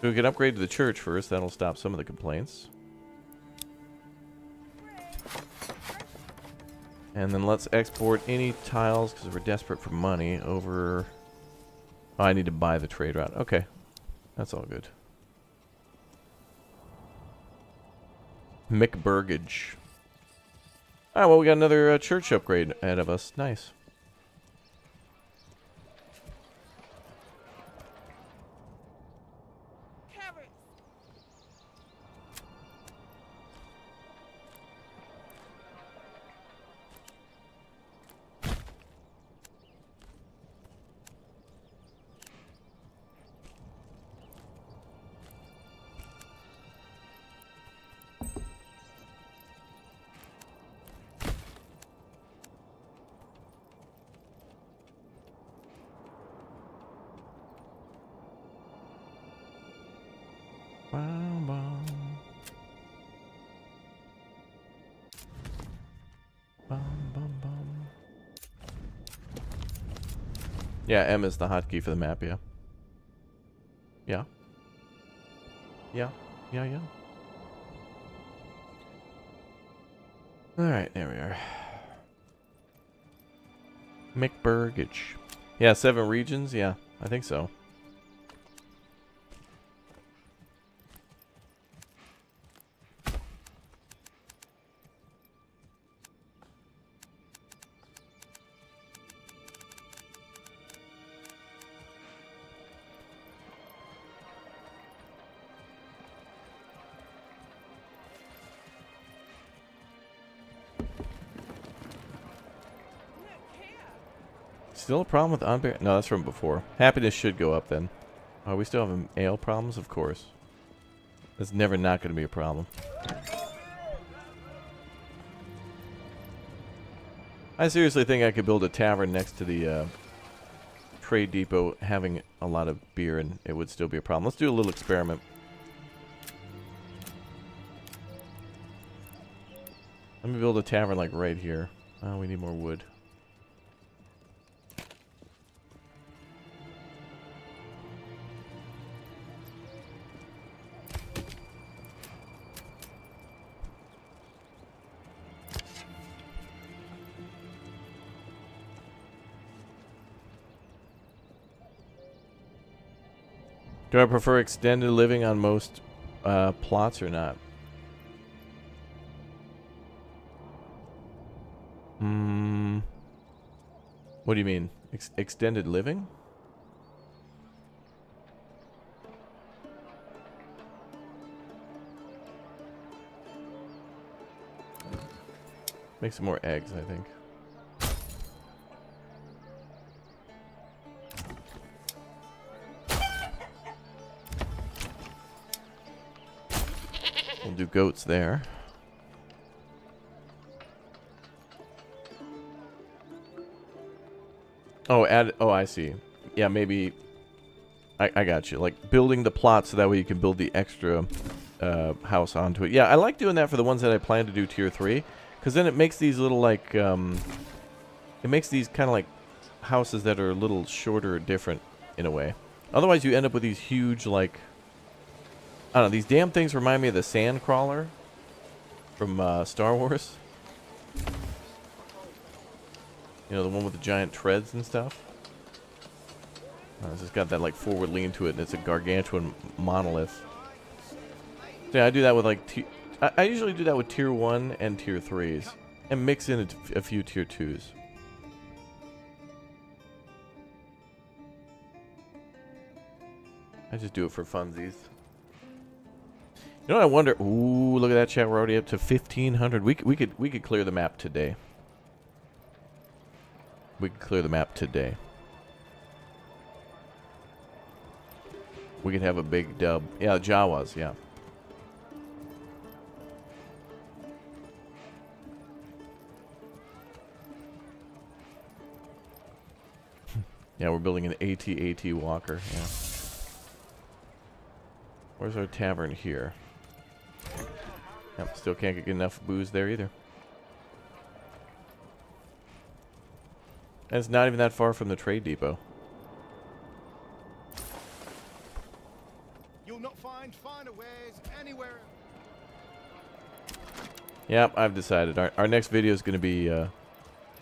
So we can upgrade to the church first. That'll stop some of the complaints. And then let's export any tiles, because we're desperate for money, over... Oh, I need to buy the trade route. Okay. That's all good. McBurgage. Ah, well, we got another church upgrade ahead of us. Nice. Carrots. Bum, bum. Bum, bum, bum. Yeah, M is the hotkey for the map, yeah. Yeah. Yeah. Yeah, yeah. Alright, there we are. McBurgage. Yeah, 7 regions? Yeah, I think so. Still a problem with unbear? No, that's from before. Happiness should go up then. Are we still having ale problems? Of course. That's never not going to be a problem. I seriously think I could build a tavern next to the trade depot having a lot of beer and it would still be a problem. Let's do a little experiment. Let me build a tavern like right here. Oh, we need more wood. Do I prefer extended living on most plots or not? What do you mean? Extended living? Make some more eggs, I think. We'll do goats there. Oh, add. Oh, I see. Yeah, maybe. I got you. Like building the plot so that way you can build the extra house onto it. Yeah, I like doing that for the ones that I plan to do tier 3, because then it makes these little like it makes these kind of like houses that are a little shorter or different in a way. Otherwise, you end up with these huge like. I don't know. These damn things remind me of the sand crawler from Star Wars. You know, the one with the giant treads and stuff. It's just got that like forward lean to it, and it's a gargantuan monolith. So yeah, I do that with like I usually do that with tier 1 and tier 3s, and mix in a few tier 2s. I just do it for funsies. You know what I wonder? Ooh, look at that chat. We're already up to 1,500. We could clear the map today. We could clear the map today. We could have a big dub. Yeah, Jawas, yeah. Yeah, we're building an AT-AT walker, yeah. Where's our tavern here? Yep, still can't get enough booze there either. And it's not even that far from the trade depot. You'll not find finer wares anywhere. Yep, I've decided. Our next video is going to be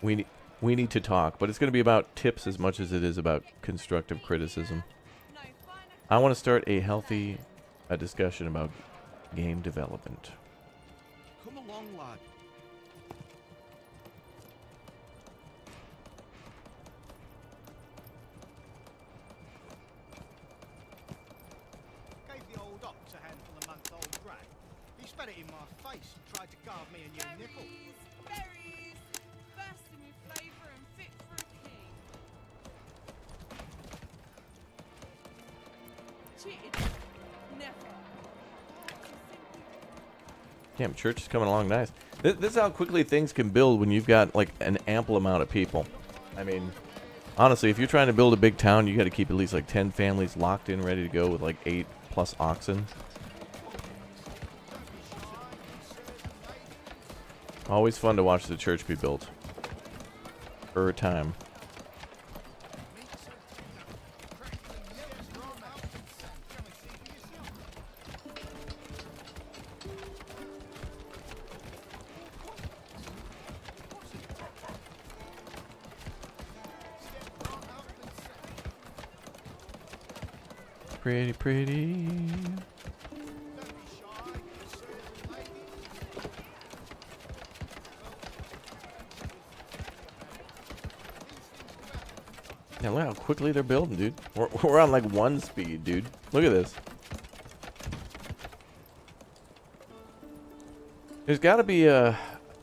we need to talk, but it's going to be about tips as much as it is about constructive criticism. I want to start a healthy discussion about game development. Come along, lad. Gave the old ox a handful of month-old grey. He spat it in my face and tried to carve me a new nipple. Berries, bursting with flavour and fit for a king. Cheated? Never. Damn, church is coming along nice. This is how quickly things can build when you've got like an ample amount of people. I mean, honestly, if you're trying to build a big town, you got to keep at least like 10 families locked in, ready to go with like 8+ oxen. Always fun to watch the church be built. Time. Pretty, pretty. Yeah, look how quickly they're building, dude. We're on like 1 speed, dude. Look at this. There's got to be a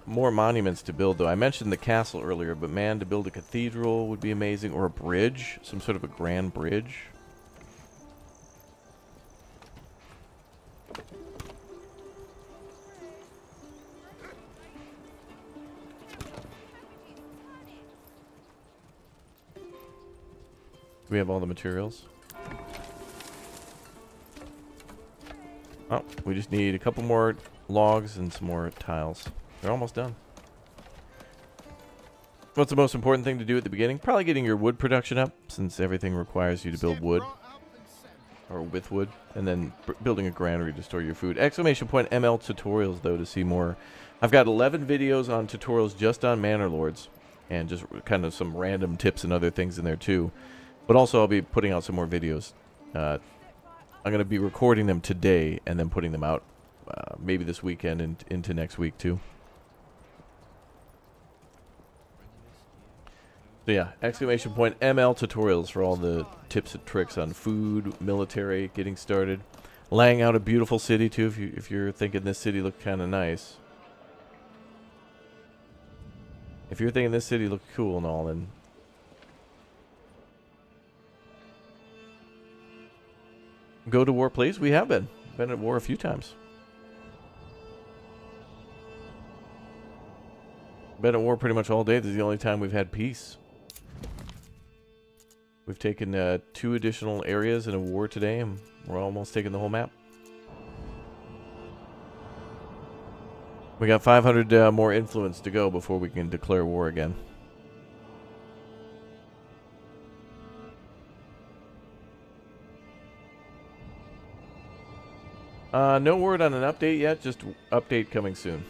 more monuments to build, though. I mentioned the castle earlier, but man, to build a cathedral would be amazing, or a bridge, some sort of a grand bridge. Do we have all the materials? Oh, we just need a couple more logs and some more tiles. They're almost done. What's the most important thing to do at the beginning? Probably getting your wood production up, since everything requires you to build wood. Or with wood. And then building a granary to store your food. Exclamation point ML tutorials, though, to see more. I've got 11 videos on tutorials just on Manor Lords. And just kind of some random tips and other things in there, too. But also, I'll be putting out some more videos. I'm going to be recording them today and then putting them out maybe this weekend and into next week, too. So yeah, exclamation point ML tutorials for all the tips and tricks on food, military, getting started. Laying out a beautiful city, too, if you're thinking this city looked kind of nice. If you're thinking this city looked cool and all, then... Go to war, please. We have been. Been at war a few times. Been at war pretty much all day. This is the only time we've had peace. We've taken 2 additional areas in a war today, and we're almost taking the whole map. We got 500 more influence to go before we can declare war again. No word on an update yet, just update coming soon.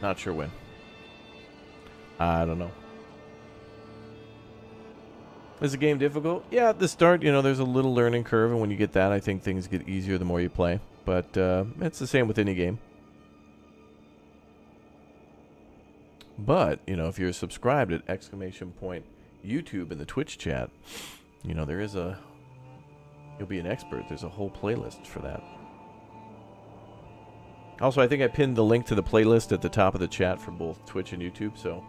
Not sure when. I don't know. Is the game difficult? Yeah, at the start, you know, there's a little learning curve, and when you get that, I think things get easier the more you play. But it's the same with any game. But, you know, if you're subscribed at exclamation point YouTube in the Twitch chat, you know, there is a... You'll be an expert. There's a whole playlist for that. Also, I think I pinned the link to the playlist at the top of the chat for both Twitch and YouTube, so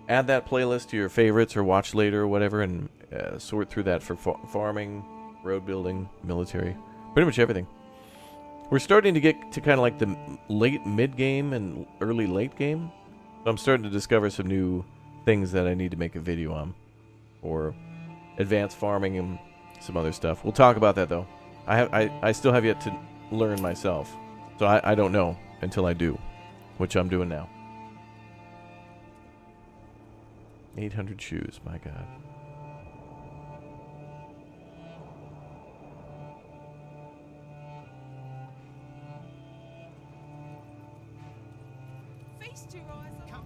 add that playlist to your favorites or watch later or whatever, and sort through that for farming, road building, military, pretty much everything. We're starting to get to kind of like the late mid-game and early late game, so I'm starting to discover some new things that I need to make a video on, or advanced farming and some other stuff. We'll talk about that, though. I still have yet to learn myself. So I don't know until I do, which I'm doing now. 800 shoes, my God. Feast your eyes on.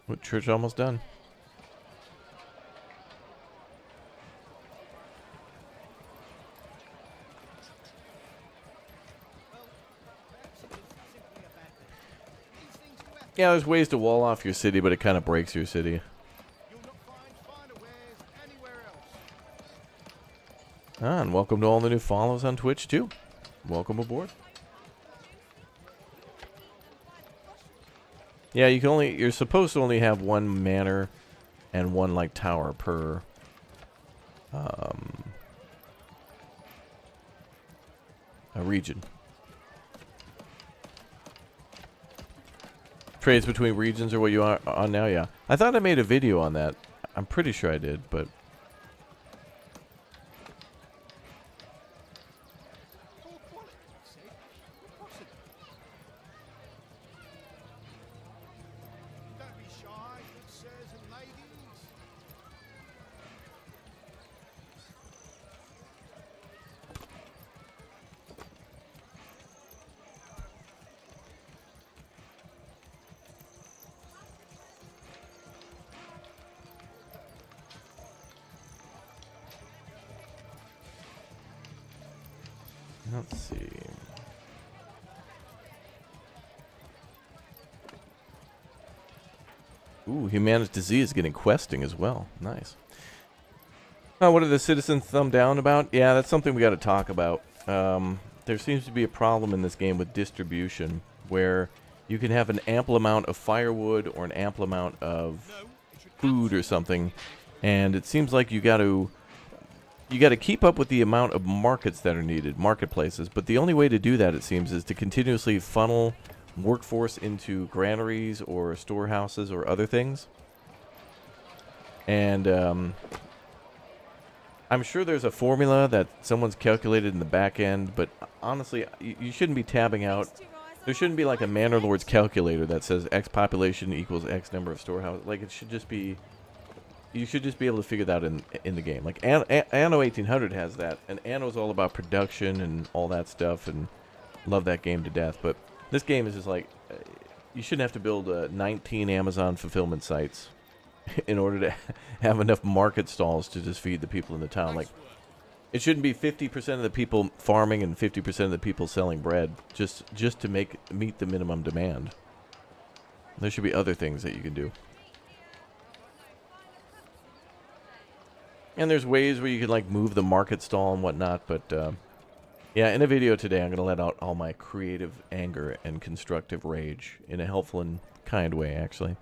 What, church almost done? Yeah, there's ways to wall off your city, but it kind of breaks your city. You'll not find finer wares anywhere else. Ah, and welcome to all the new follows on Twitch, too. Welcome aboard. Yeah, you're supposed to only have one manor and one, like, tower per, a region. Trades between regions are what you are on now, yeah. I thought I made a video on that. I'm pretty sure I did, but... Poor quality, you say? Possibly. Don't be shy, good sirs and ladies. Let's see. Ooh, humanist disease getting questing as well. Nice. What are the citizens thumb down about? Yeah, that's something we got to talk about. There seems to be a problem in this game with distribution, where you can have an ample amount of firewood or an ample amount of food or something, and it seems like you got to keep up with the amount of markets that are needed, marketplaces. But the only way to do that, it seems, is to continuously funnel workforce into granaries or storehouses or other things. And I'm sure there's a formula that someone's calculated in the back end, but honestly, you shouldn't be tabbing out. There shouldn't be like a Manor Lords calculator that says X population equals X number of storehouses. Like, it should just be... You should just be able to figure that out in the game. Like, Anno 1800 has that, and Anno's all about production and all that stuff, and love that game to death. But this game is just like... You shouldn't have to build 19 Amazon fulfillment sites in order to have enough market stalls to just feed the people in the town. Like, it shouldn't be 50% of the people farming and 50% of the people selling bread just to meet the minimum demand. There should be other things that you can do. And there's ways where you can like move the market stall and whatnot, but yeah, in a video today I'm going to let out all my creative anger and constructive rage in a helpful and kind way, actually.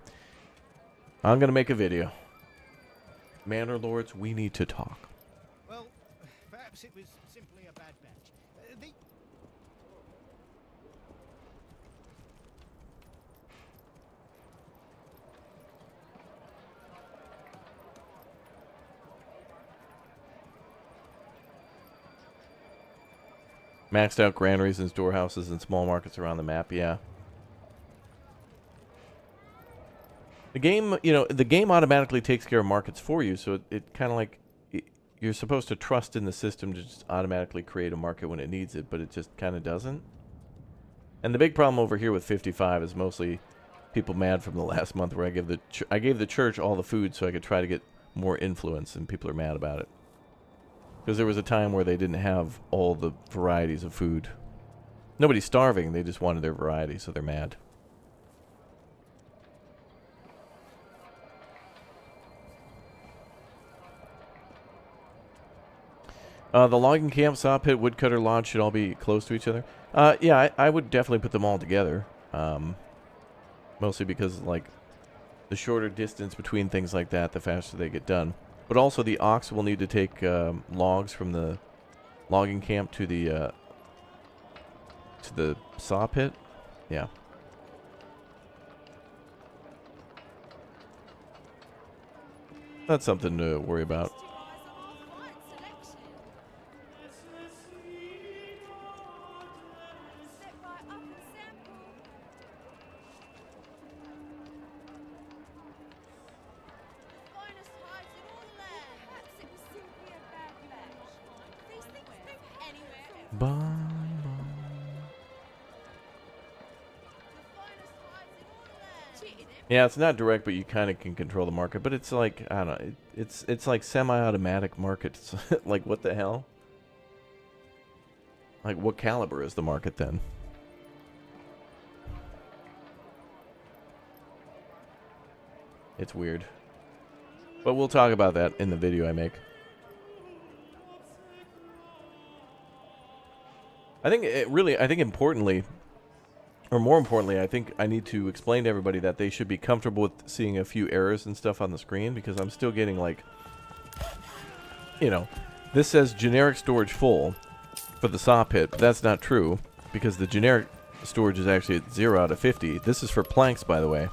I'm going to make a video. Manor Lords, we need to talk. Well, perhaps it was simply a bad match. The Maxed out granaries and storehouses and small markets around the map, yeah. The game, the game automatically takes care of markets for you, so it kind of like, you're supposed to trust in the system to just automatically create a market when it needs it, but it just kind of doesn't. And the big problem over here with 55 is mostly people mad from the last month where I gave the church all the food so I could try to get more influence, and people are mad about it. Because there was a time where they didn't have all the varieties of food. Nobody's starving, they just wanted their variety, so they're mad. The logging camp, saw pit, woodcutter lodge should all be close to each other. Yeah, I would definitely put them all together. Mostly because, like, the shorter distance between things like that, the faster they get done. But also the ox will need to take logs from the logging camp to the saw pit. Yeah. That's something to worry about. Yeah, it's not direct, but you kind of can control the market. But it's like, I don't know, it's like semi-automatic markets. Like, what the hell? Like, what caliber is the market then? It's weird. But we'll talk about that in the video I make. I think importantly, or more importantly, I think I need to explain to everybody that they should be comfortable with seeing a few errors and stuff on the screen, because I'm still getting, like, this says generic storage full for the saw pit, but that's not true, because the generic storage is actually at 0 out of 50. This is for planks, by the way.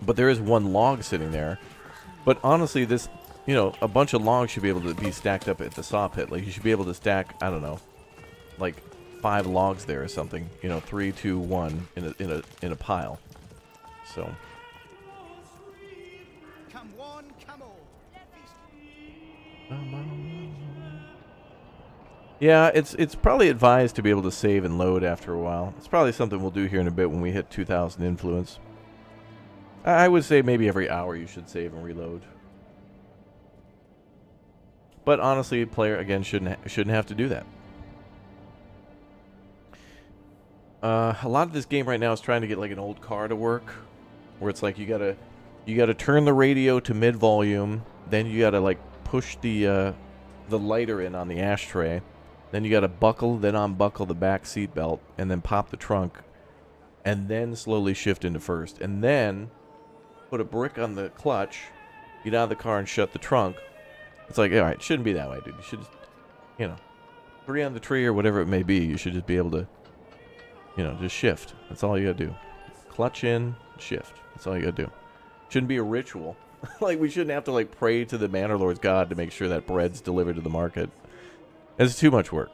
But there is one log sitting there. But honestly, this, a bunch of logs should be able to be stacked up at the saw pit. Like, you should be able to stack, I don't know, like 5 logs there or something, 3, 2, 1 in a pile. So come one, come all. yeah, it's probably advised to be able to save and load after a while. It's probably something we'll do here in a bit when we hit 2,000 influence. I would say maybe every hour you should save and reload. But honestly, a player again shouldn't have to do that. A lot of this game right now is trying to get like an old car to work, where it's like you gotta turn the radio to mid volume, then you gotta like push the lighter in on the ashtray, then you gotta then unbuckle the back seat belt, and then pop the trunk, and then slowly shift into first, and then put a brick on the clutch, get out of the car and shut the trunk. It's like, all right, it shouldn't be that way, dude. You should just, 3 on the tree or whatever it may be. You should just be able to, just shift. That's all you gotta do. Clutch in, shift. That's all you gotta do. Shouldn't be a ritual. Like, we shouldn't have to, like, pray to the Manor Lords God to make sure that bread's delivered to the market. It's too much work.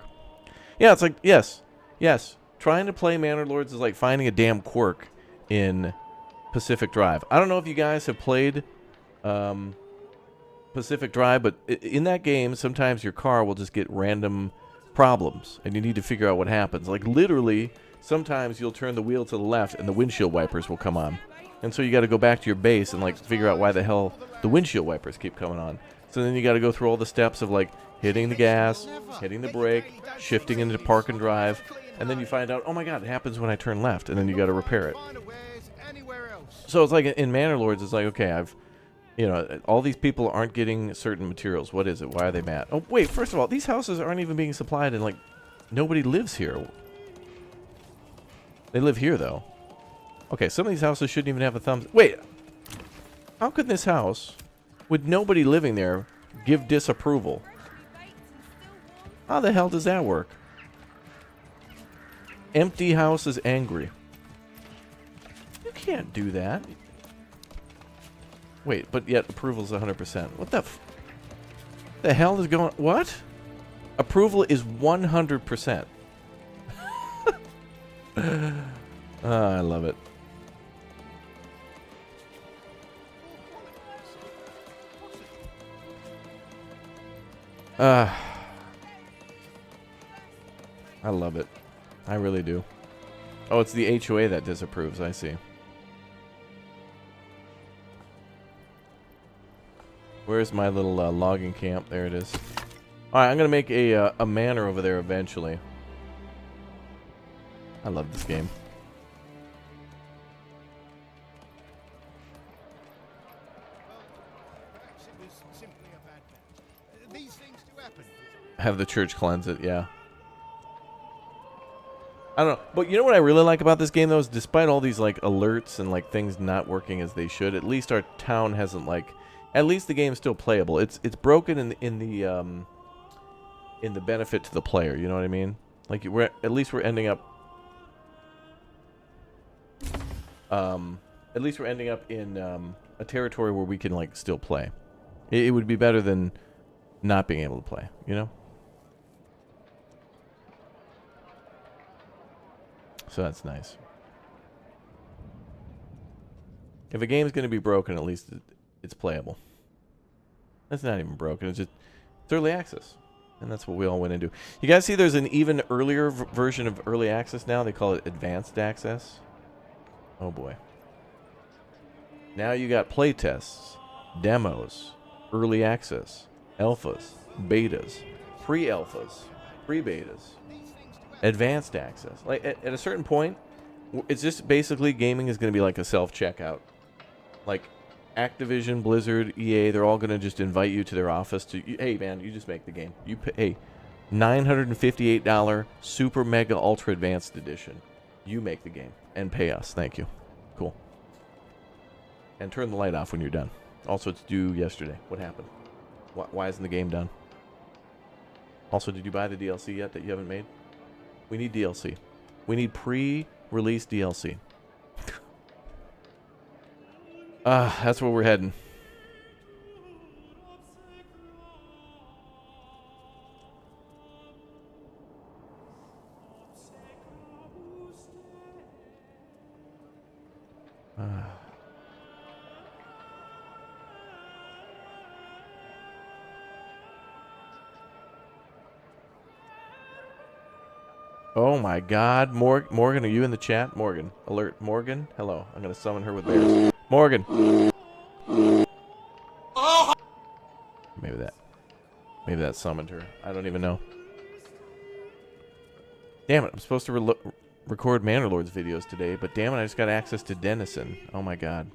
Yeah, it's like, yes. Trying to play Manor Lords is like finding a damn quirk in Pacific Drive. I don't know if you guys have played Pacific Drive, but in that game, sometimes your car will just get random problems, and you need to figure out what happens. Like, literally, sometimes you'll turn the wheel to the left, and the windshield wipers will come on. And so you got to go back to your base and, like, figure out why the hell the windshield wipers keep coming on. So then you got to go through all the steps of, like, hitting the gas, hitting the brake, shifting into park and drive, and then you find out, oh my god, it happens when I turn left, and then you got to repair it. So it's like in Manor Lords, it's like, okay, all these people aren't getting certain materials. What is it? Why are they mad? Oh, wait, first of all, these houses aren't even being supplied, and, like, nobody lives here. They live here, though. Okay, some of these houses shouldn't even have a thumbs. Wait, how could this house, with nobody living there, give disapproval? How the hell does that work? Empty house is angry. You can't do that. Wait, but yet approval is 100%. What the hell is going... What? Approval is 100%. I love it. I love it. I really do. Oh, it's the HOA that disapproves. I see. Where's my little logging camp? There it is. Alright, I'm going to make a manor over there eventually. I love this game. Perhaps it was simply a bad bet. These things do happen. Have the church cleanse it, yeah. I don't know. But you know what I really like about this game, though, is despite all these, like, alerts and, like, things not working as they should, at least our town hasn't, like... At least the game's still playable. It's broken in the benefit to the player, you know what I mean? Like, at least we're ending up... at least we're ending up in a territory where we can, like, still play. It would be better than not being able to play, you know? So that's nice. If a game's going to be broken, at least it's playable. That's not even broken. It's early access. And that's what we all went into. You guys see there's an even earlier version of early access now? They call it advanced access. Oh boy. Now you got playtests, demos, early access, alphas, betas, pre-alphas, pre-betas, advanced access. Like at a certain point, it's just basically gaming is going to be like a self-checkout. Like Activision, Blizzard, EA, they're all going to just invite you to their office to, hey man, you just make the game. You pay, hey, $958 Super Mega Ultra Advanced Edition. You make the game and pay us. Thank you. Cool. And turn the light off when you're done. Also, it's due yesterday. What happened? Why isn't the game done? Also, did you buy the DLC yet that you haven't made? We need DLC. We need pre-release DLC. That's where we're heading. Oh my god. Morgan, are you in the chat? Morgan, alert. Morgan, hello. I'm going to summon her with bears. Morgan. Maybe that summoned her. I don't even know. Damn it, I'm supposed to record Manor Lords videos today, but damn it, I just got access to Denizen. Oh my god.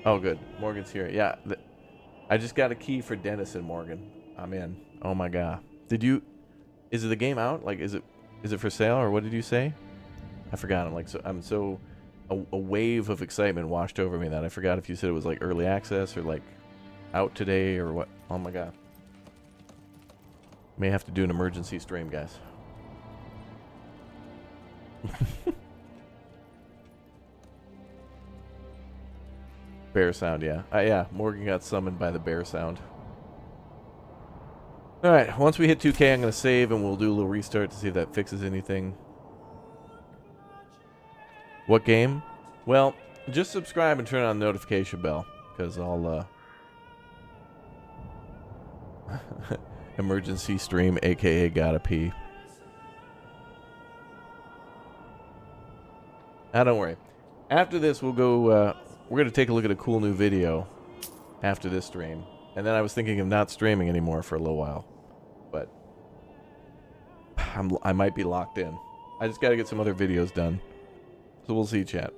Oh, good. Morgan's here. Yeah, I just got a key for Denizen, Morgan. I'm in. Oh my god. Did you? Is it the game out? Like, is it for sale, or what did you say? I forgot. I'm so a wave of excitement washed over me that I forgot if you said it was like early access or like out today or what. Oh my god. May have to do an emergency stream, guys. Bear sound, yeah. Yeah, Morgan got summoned by the bear sound. Alright, once we hit 2K, I'm going to save and we'll do a little restart to see if that fixes anything. What game? Well, just subscribe and turn on the notification bell, because I'll, emergency stream, aka gotta pee. Don't worry. After this, we'll go, we're going to take a look at a cool new video after this stream. And then I was thinking of not streaming anymore for a little while. But I might be locked in. I just got to get some other videos done. So we'll see, chat.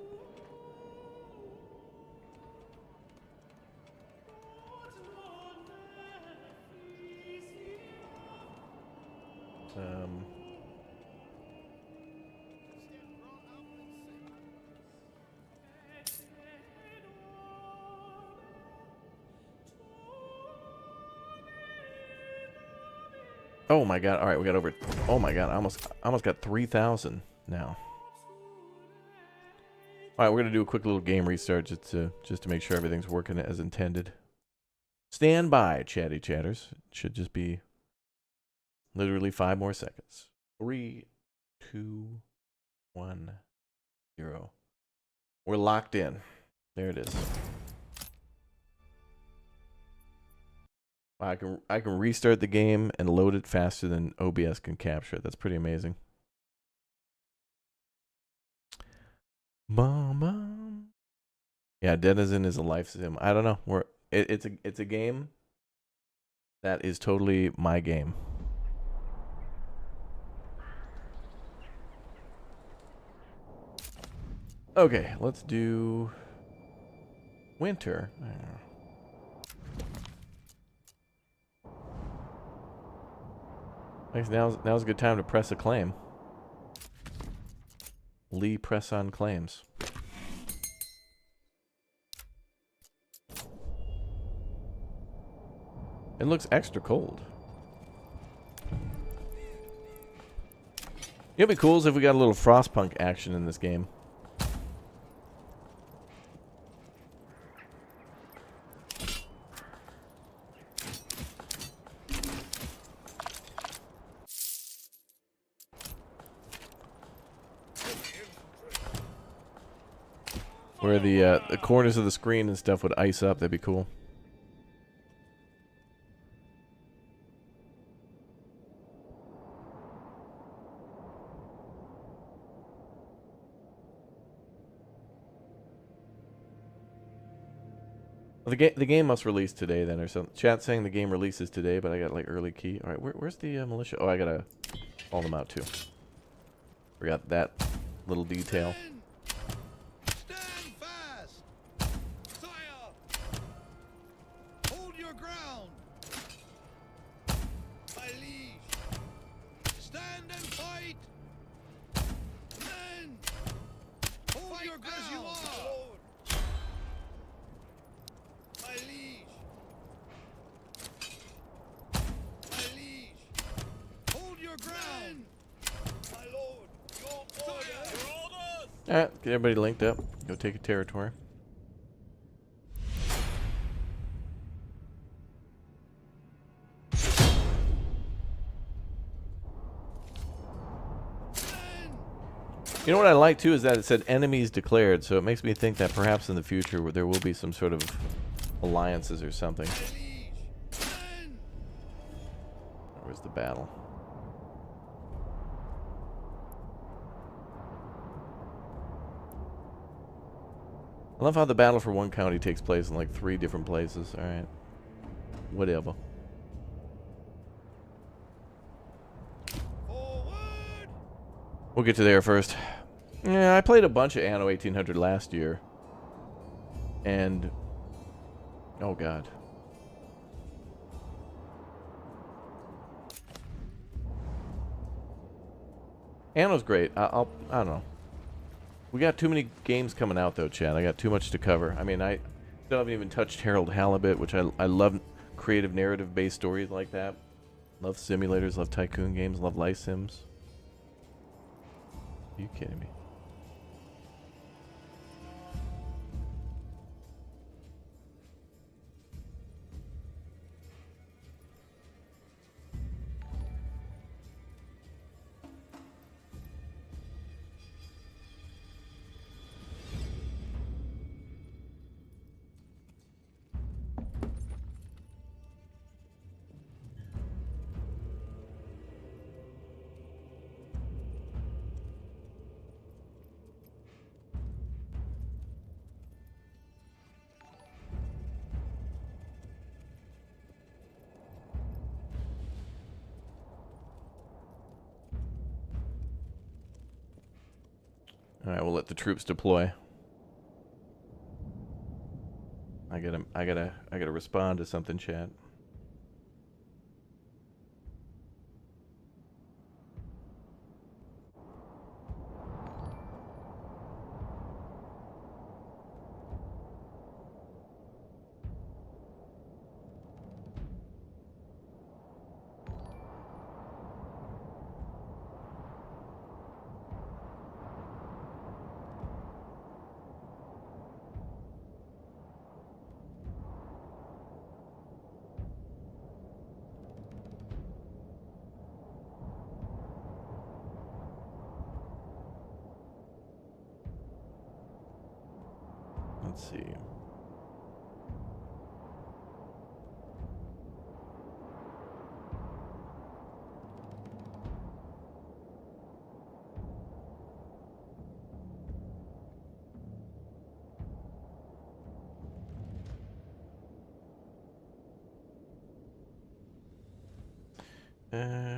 Oh my god! All right, we got over. Oh my god! I almost got 3,000 now. All right, we're gonna do a quick little game restart just to make sure everything's working as intended. Stand by, chatty chatters. It should just be literally 5 more seconds. 3, 2, 1, 0. We're locked in. There it is. I can restart the game and load it faster than OBS can capture it. That's pretty amazing. Yeah, Denizen is a life sim. I don't know. It's a game that is totally my game. Okay, let's do winter. Now's a good time to press a claim. Lee press on claims. It looks extra cold. It'd be cool if we got a little Frostpunk action in this game. Where the corners of the screen and stuff would ice up, that'd be cool. Well, the game must release today then, or something. Chat saying the game releases today, but I got like early key. All right, where's the militia? Oh, I gotta call them out too. Forgot that little detail. Alright, get everybody linked up. Go take a territory. You know what I like too is that it said enemies declared, so it makes me think that perhaps in the future there will be some sort of alliances or something. Where's the battle? I love how the battle for one county takes place in like 3 different places. Alright. Whatever. Forward! We'll get to there first. Yeah, I played a bunch of Anno 1800 last year. And... oh, God. Anno's great. I don't know. We got too many games coming out, though, Chad. I got too much to cover. I mean, I still haven't even touched Harold Halibut, which I love creative narrative-based stories like that. Love simulators, love tycoon games, love life sims. Are you kidding me? All right, we'll let the troops deploy. I gotta respond to something, chat. Let's see.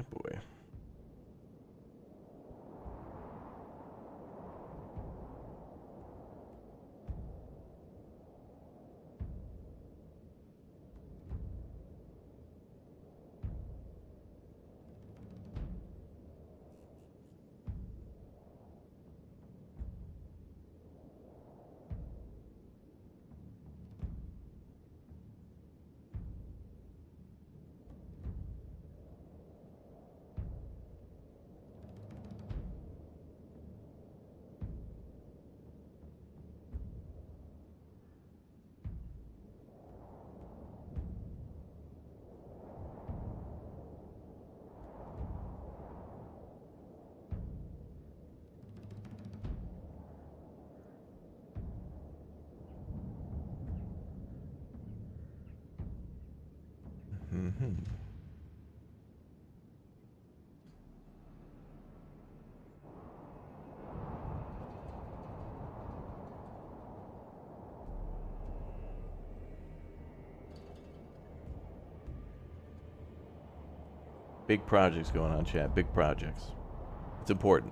Boy. Mm-hmm. Big projects going on, chat. Big projects. It's important.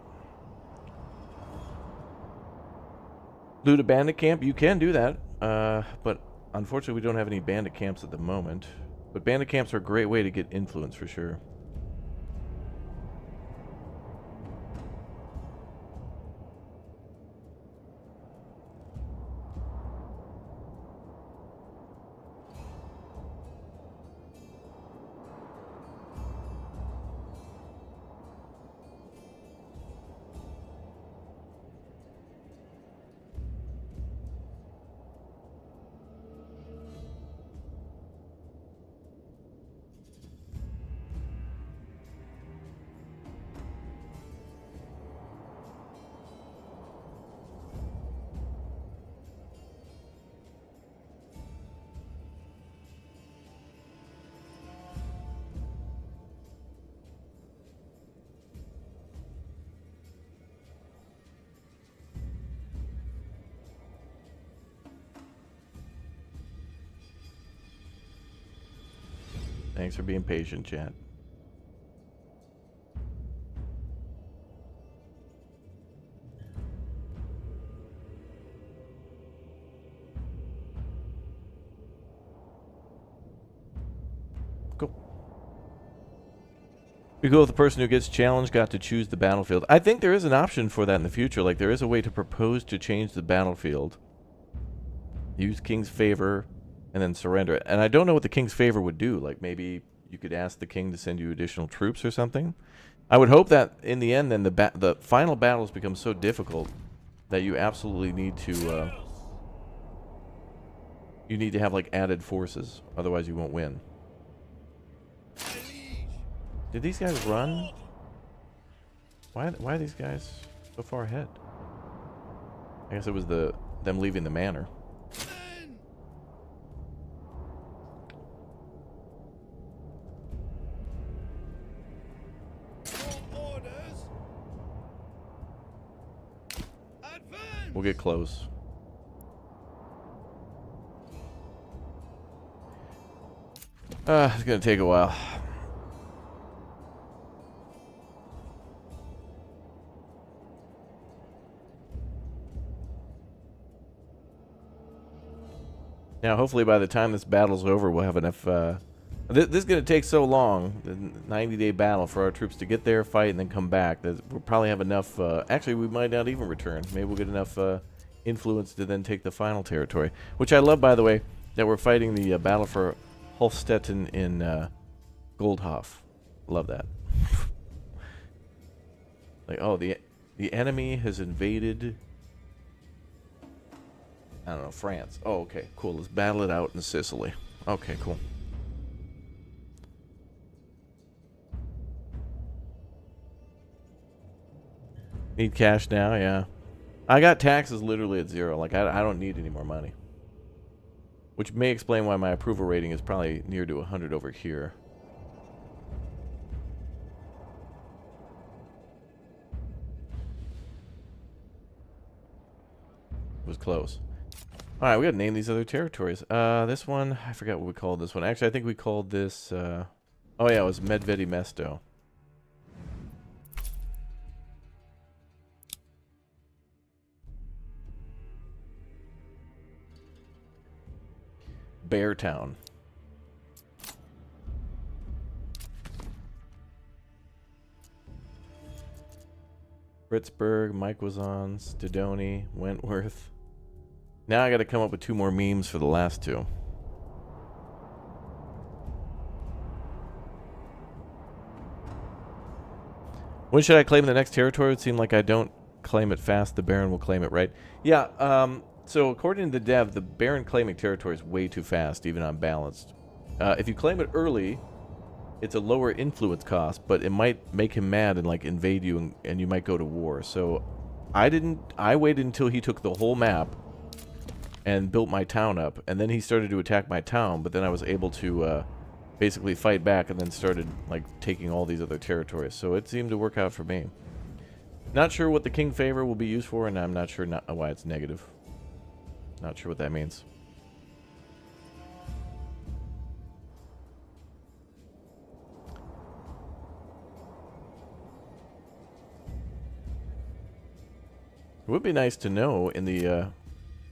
Loot a bandit camp? You can do that. But unfortunately we don't have any bandit camps at the moment. But bandit camps are a great way to get influence for sure. Thanks for being patient, chat. Be cool if the person who gets challenged got to choose the battlefield. I think there is an option for that in the future. Like, there is a way to propose to change the battlefield. Use King's Favor, and then surrender it. And I don't know what the King's Favor would do. Like, maybe you could ask the King to send you additional troops or something. I would hope that in the end, then the final battles become so difficult that you absolutely need to have like added forces. Otherwise, you won't win. Did these guys run? Why are these guys so far ahead? I guess it was them leaving the manor. We'll get close. It's gonna take a while. Now, hopefully by the time this battle's over, we'll have enough... this is going to take so long, the 90-day battle, for our troops to get there, fight, and then come back. That we'll probably have enough... actually, we might not even return. Maybe we'll get enough influence to then take the final territory. Which I love, by the way, that we're fighting the battle for Holstetten in Goldhof. Love that. Like, oh, the enemy has invaded... I don't know, France. Oh, okay, cool. Let's battle it out in Sicily. Okay, cool. Need cash now, yeah. I got taxes literally at 0. Like, I don't need any more money. Which may explain why my approval rating is probably near to 100 over here. It was close. Alright, we gotta name these other territories. This one, I forgot what we called this one. Actually, I think we called this, oh yeah, it was Medvedi Mesto. Beartown. Fritzburg, Mike was on, Stidoni, Wentworth. Now I gotta come up with 2 more memes for the last 2. When should I claim the next territory? It would seem like I don't claim it fast. The Baron will claim it, right? Yeah, so according to the dev, the Baron claiming territory is way too fast, even unbalanced. If you claim it early, it's a lower influence cost, but it might make him mad and like invade you, and you might go to war. So I waited until he took the whole map and built my town up, and then he started to attack my town, but then I was able to basically fight back and then started like taking all these other territories. So it seemed to work out for me. Not sure what the King Favor will be used for, and I'm not sure why it's negative. Not sure what that means. It would be nice to know in the,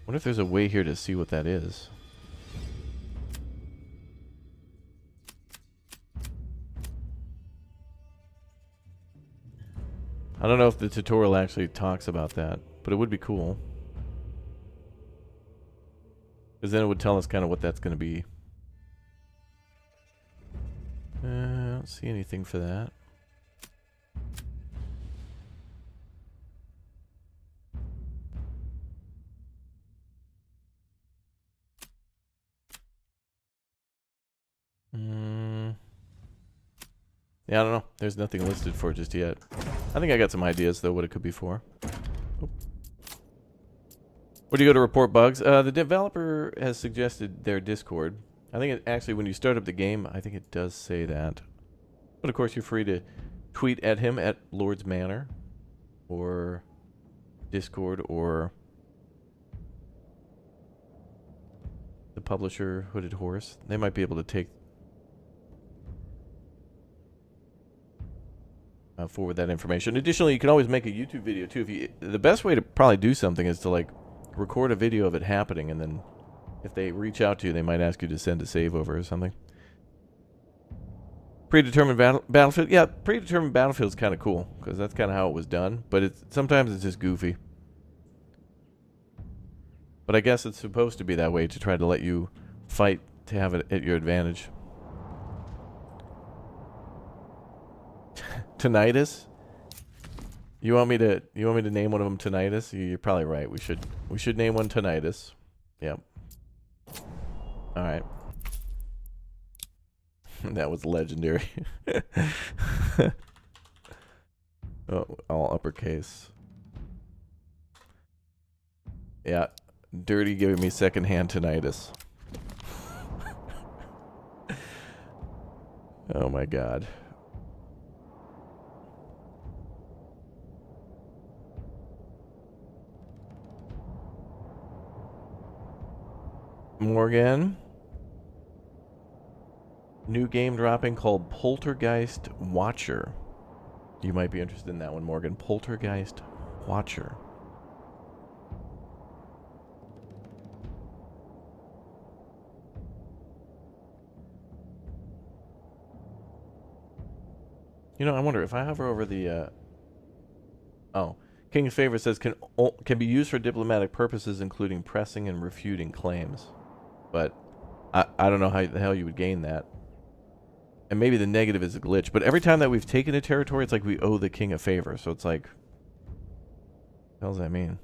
wonder if there's a way here to see what that is. I don't know if the tutorial actually talks about that, but it would be cool. Because then it would tell us kind of what that's going to be. I don't see anything for that. Yeah, I don't know. There's nothing listed for it just yet. I think I got some ideas, though, what it could be for. Oh. Where do you go to report bugs? The developer has suggested their Discord. I think it actually, when you start up the game, I think it does say that. But of course, you're free to tweet at him at Lords Manor, or Discord, or the publisher Hooded Horse. They might be able to take forward that information. Additionally, you can always make a YouTube video too. The best way to probably do something is to like record a video of it happening, and then if they reach out to you, they might ask you to send a save over or something. Predetermined battlefield. Yeah, predetermined battlefield is kind of cool because that's kind of how it was done. But sometimes it's just goofy. But I guess it's supposed to be that way to try to let you fight to have it at your advantage. Tinnitus? You want me to name one of them Tinnitus? You're probably right. We should name one Tinnitus. Yep. All right. That was legendary. Oh, all uppercase. Yeah. Dirty giving me secondhand tinnitus. Oh my god. Morgan. New game dropping called Poltergeist Watcher. You might be interested in that one, Morgan. Poltergeist Watcher. You know, I wonder if I hover over the oh, King's Favor says can be used for diplomatic purposes, including pressing and refuting claims. But I don't know how the hell you would gain that. And maybe the negative is a glitch. But every time that we've taken a territory, it's like we owe the king a favor. So it's like, what the hell does that mean?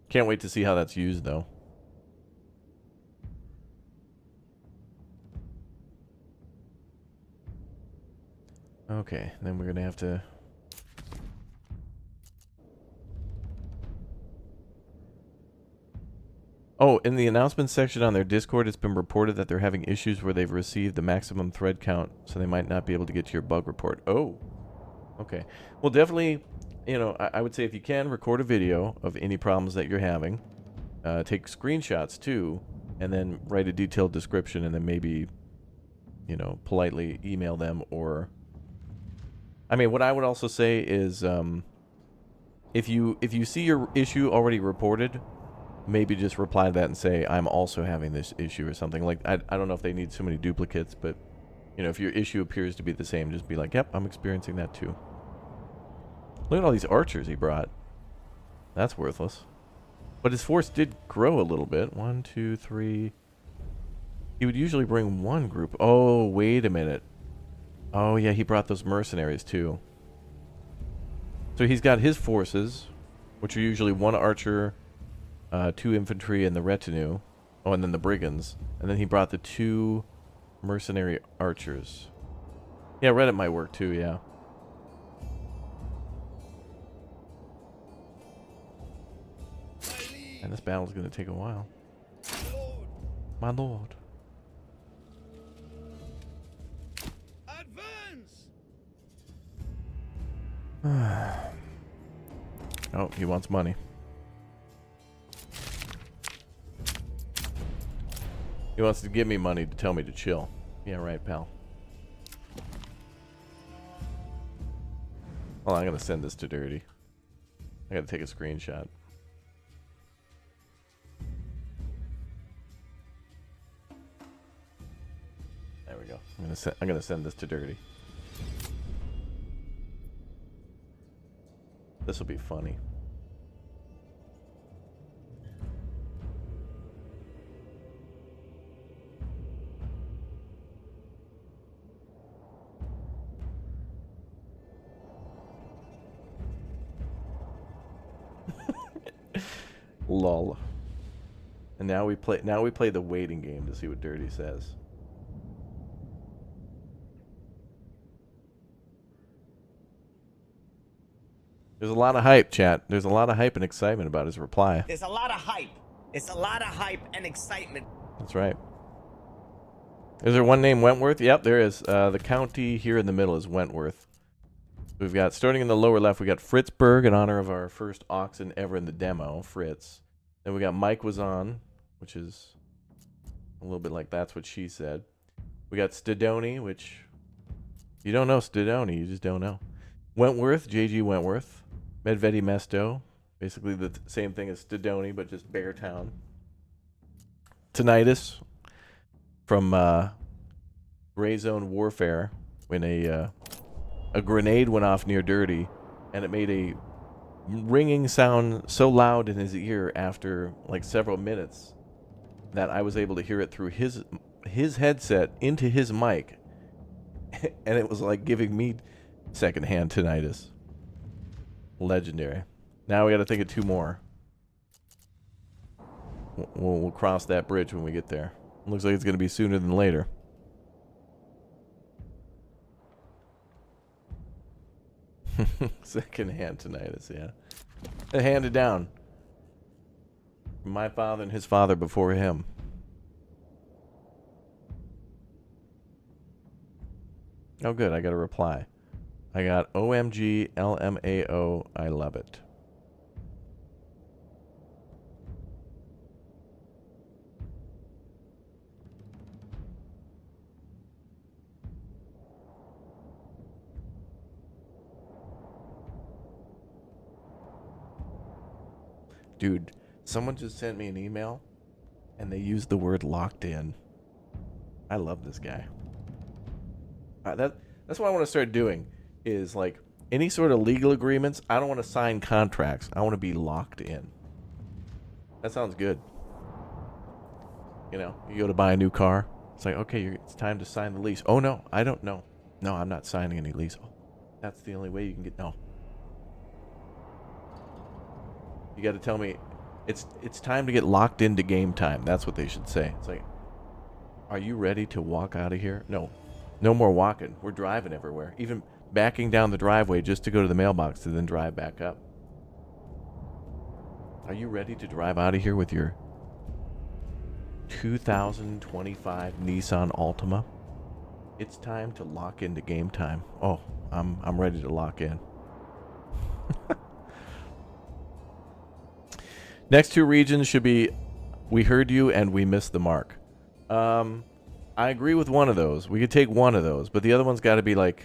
Can't wait to see how that's used, though. Okay, then we're going to have to... Oh, in the announcements section on their Discord, it's been reported that they're having issues where they've received the maximum thread count, so they might not be able to get to your bug report. Oh, okay. Well, definitely, you know, I would say if you can, record a video of any problems that you're having. Take screenshots, too, and then write a detailed description, and then maybe, you know, politely email them. Or, I mean, what I would also say is, if you see your issue already reported, maybe just reply to that and say, I'm also having this issue or something. Like, I don't know if they need so many duplicates, but, you know, if your issue appears to be the same, just be like, yep, I'm experiencing that too. Look at all these archers he brought. That's worthless. But his force did grow a little bit. 1, 2, 3. He would usually bring one group. Oh, wait a minute. Oh, yeah, he brought those mercenaries too. So he's got his forces, which are usually 1 archer, 2 infantry, and the retinue. Oh, and then the brigands. And then he brought the 2 mercenary archers. Yeah, Reddit might work too, yeah. And this battle's gonna take a while. My lord. Advance! Oh, he wants money. He wants to give me money to tell me to chill. Yeah, right, pal. Well, I'm gonna send this to Dirty. I gotta take a screenshot. There we go. I'm gonna send this to Dirty. This will be funny. Lol. And now we play the waiting game to see what Dirty says. There's a lot of hype, chat. There's a lot of hype and excitement about his reply. There's a lot of hype. It's a lot of hype and excitement. That's right. Is there one named Wentworth? Yep, there is. The county here in the middle is Wentworth. We've got, starting in the lower left, we got Fritzburg in honor of our first oxen ever in the demo, Fritz. Then we got Mike was on, which is a little bit like that's what she said. We got Stedoni, which you don't know Stedoni, you just don't know. Wentworth, JG Wentworth. Medvedi Mesto, basically the same thing as Stedoni, but just Beartown. tinnitus from Gray Zone Warfare when a grenade went off near Dirty, and it made a ringing sound so loud in his ear after like several minutes that I was able to hear it through his headset into his mic, and it was like giving me secondhand tinnitus. Legendary. Now we got to think of 2 more. We'll cross that bridge when we get there. Looks like it's going to be sooner than later. Secondhand tinnitus, yeah. Handed down from my father and his father before him. Oh, good. I got a reply. I got OMG LMAO. I love it. Dude, someone just sent me an email and they used the word locked in. I love this guy. That's what I want to start doing is like any sort of legal agreements. I don't want to sign contracts. I want to be locked in. That sounds good. You know, you go to buy a new car. It's like, okay, it's time to sign the lease. Oh, no, I don't know. No, I'm not signing any lease. Oh, that's the only way you can get... No. You got to tell me it's time to get locked into game time. That's what they should say. It's like, are you ready to walk out of here? No. No more walking. We're driving everywhere. Even backing down the driveway just to go to the mailbox to then drive back up. Are you ready to drive out of here with your 2025 Nissan Altima? It's time to lock into game time. Oh, I'm ready to lock in. Next 2 regions should be we heard you and we missed the mark. I agree with one of those. We could take one of those, but the other one's got to be like,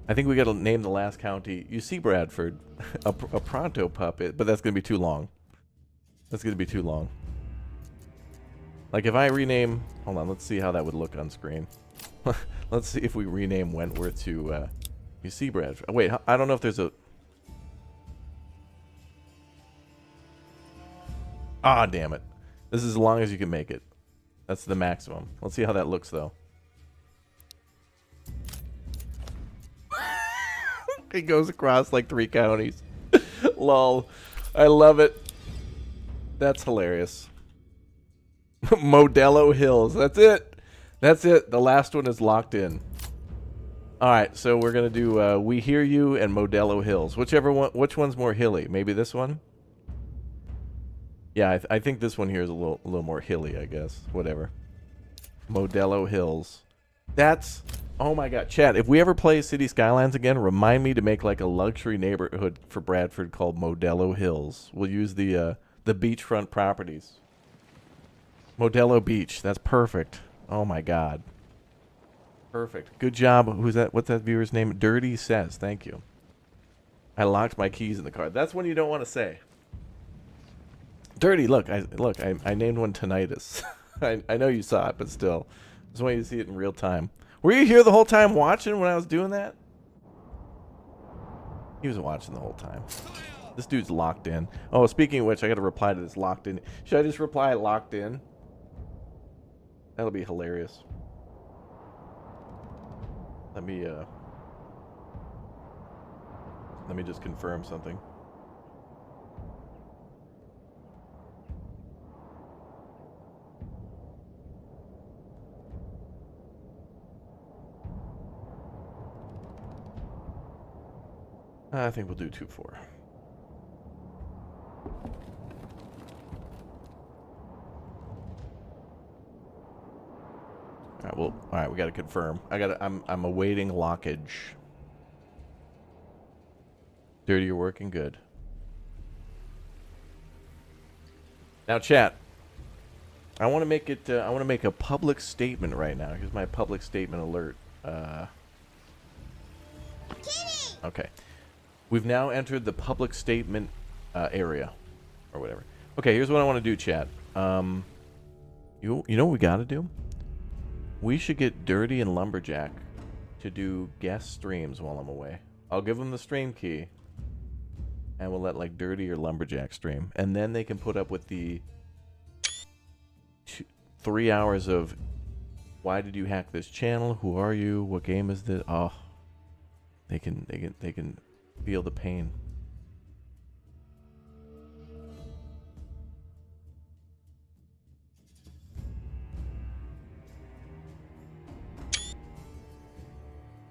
I think we got to name the last county. You see Bradford, a pronto puppet, but that's going to be too long. That's going to be too long. Like if I rename, hold on, let's see how that would look on screen. Let's see if we rename Wentworth to you see Bradford. Oh, wait, I don't know if there's a... Ah, damn it. This is as long as you can make it. That's the maximum. Let's see how that looks, though. It goes across like 3 counties. Lol. I love it. That's hilarious. Modelo Hills. That's it. That's it. The last one is locked in. All right, so we're going to do We Hear You and Modelo Hills. Whichever one. Which one's more hilly? Maybe this one? Yeah, I think this one here is a little more hilly, I guess. Whatever. Modelo Hills. That's... Oh my god. Chat, if we ever play City Skylines again, remind me to make like a luxury neighborhood for Bradford called Modelo Hills. We'll use the beachfront properties. Modelo Beach. That's perfect. Oh my god. Perfect. Good job. Who's that? What's that viewer's name? Dirty Says. Thank you. I locked my keys in the car. That's one you don't want to say. Dirty, look, I named one Tinnitus. I know you saw it, but still. Just want you to see it in real time. Were you here the whole time watching when I was doing that? He was watching the whole time. This dude's locked in. Oh, speaking of which, I got to reply to this locked in. Should I just reply locked in? That'll be hilarious. Let me just confirm something. I think we'll do 2-4. All right, well, all right, we got to confirm. I'm awaiting lockage. Dirty, you're working good. Now, chat. I want to make it. I want to make a public statement right now. Here's my public statement alert. Okay. We've now entered the public statement area, or whatever. Okay, here's what I want to do, chat. You know what we got to do? We should get Dirty and Lumberjack to do guest streams while I'm away. I'll give them the stream key, and we'll let like Dirty or Lumberjack stream, and then they can put up with the 3 hours of why did you hack this channel? Who are you? What game is this? Oh, they can feel the pain.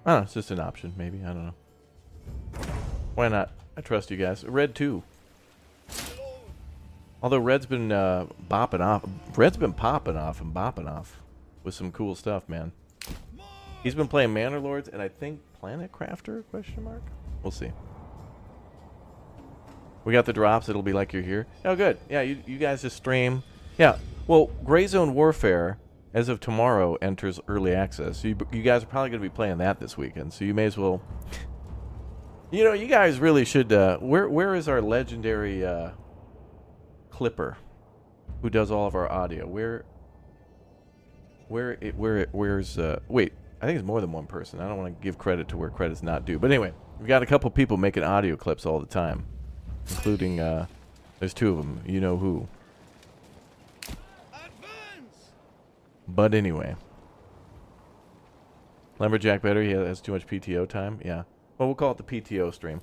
I don't know, it's just an option, maybe. I don't know. Why not? I trust you guys. Red 2. Although Red's been bopping off. Red's been popping off and bopping off with some cool stuff, man. He's been playing Manor Lords and I think Planet Crafter? Question mark? We'll see. We got the drops. It'll be like you're here. Oh, good. Yeah, you guys just stream. Yeah. Well, Gray Zone Warfare, as of tomorrow, enters early access. So you guys are probably going to be playing that this weekend. So you may as well... You know, you guys really should... Where is our legendary clipper who does all of our audio? Where's... Wait, I think it's more than one person. I don't want to give credit to where credit's not due. But anyway, we've got a couple people making audio clips all the time. Including, there's 2 of them. You know who. But anyway. Lumberjack better? He has too much PTO time? Yeah. Well, we'll call it the PTO stream.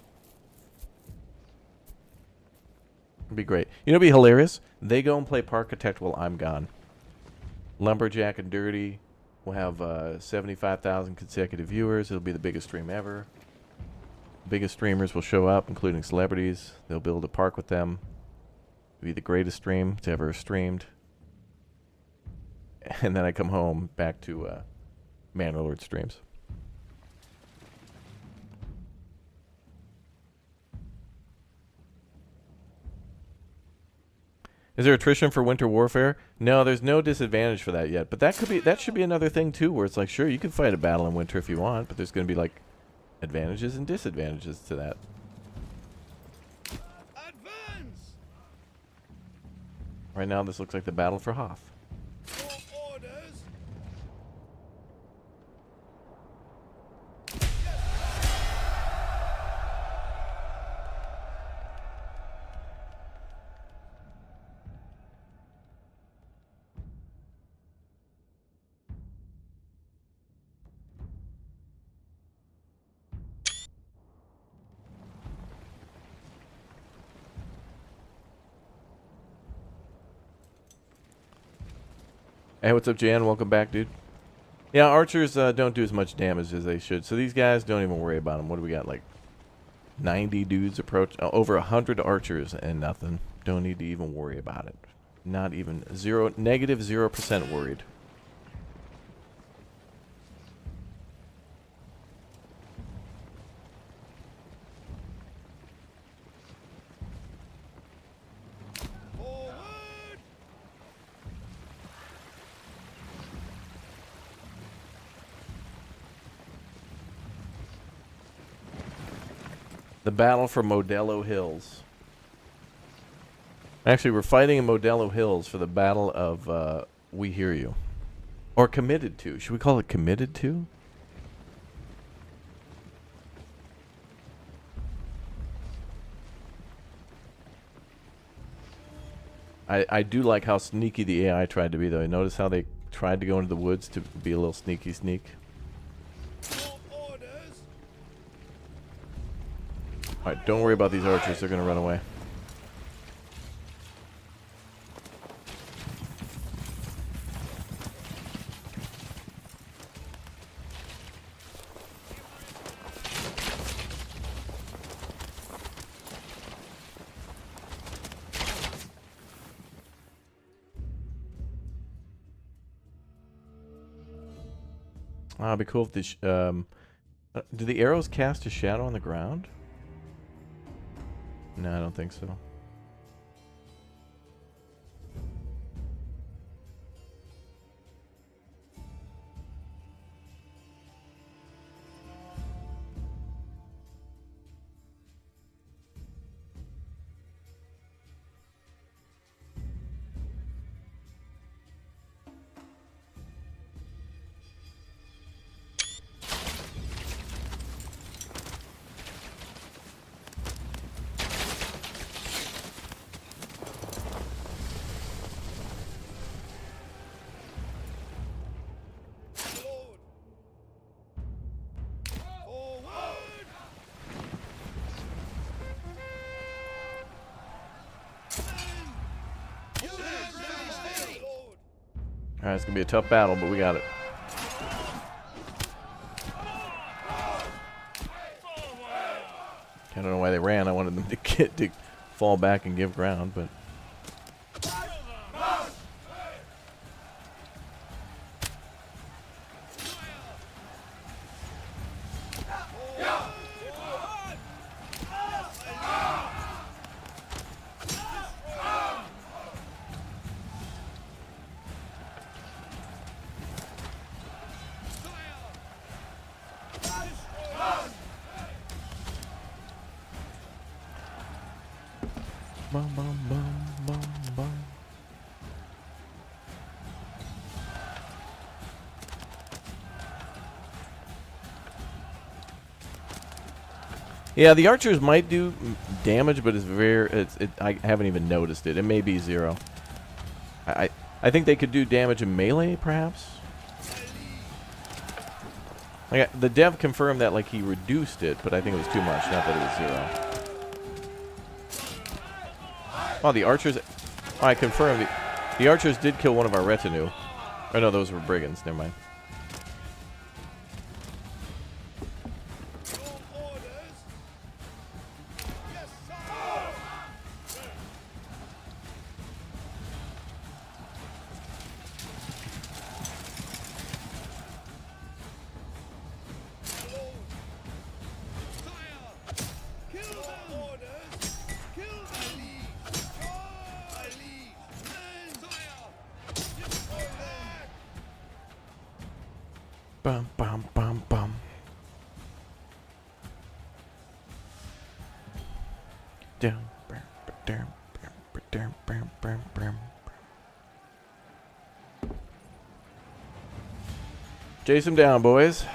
It'd be great. You know what'd be hilarious? They go and play Parkitect while I'm gone. Lumberjack and Dirty will have 75,000 consecutive viewers. It'll be the biggest stream ever. Biggest streamers will show up, including celebrities. They'll build a park with them. It'll be the greatest stream it's ever streamed. And then I come home back to Manor Lords streams. Is there attrition for Winter Warfare? No, there's no disadvantage for that yet. But that should be another thing too, where it's like, sure, you can fight a battle in winter if you want, but there's going to be like advantages and disadvantages to that. Advance! Right now, this looks like the battle for Hoth. For orders. Hey, what's up, Jan? Welcome back, dude. Yeah, archers don't do as much damage as they should, so these guys don't even worry about them. What do we got, like 90 dudes approach? Over 100 archers and nothing. Don't need to even worry about it. Not even negative 0% worried. The battle for Modelo Hills. Actually, we're fighting in Modelo Hills for the battle of We Hear You. Or Committed To. Should we call it Committed To? I do like how sneaky the AI tried to be, though. Notice how they tried to go into the woods to be a little sneaky sneak. Alright, don't worry about these archers. They're going to run away. It'd be cool if the... do the arrows cast a shadow on the ground? No, I don't think so. Alright, it's gonna be a tough battle, but we got it. I don't know why they ran. I wanted them to fall back and give ground, but bum, bum, bum, bum, bum. Yeah, the archers might do damage, but it's very. I haven't even noticed it. It may be 0. I think they could do damage in melee, perhaps. Like the dev confirmed that like he reduced it, but I think it was too much. Not that it was 0. Oh, the archers. Oh, I confirmed the archers did kill one of our retinue. Oh no, those were brigands. Never mind. Bum, bum, bum, bum. Down. Chase him down, boys.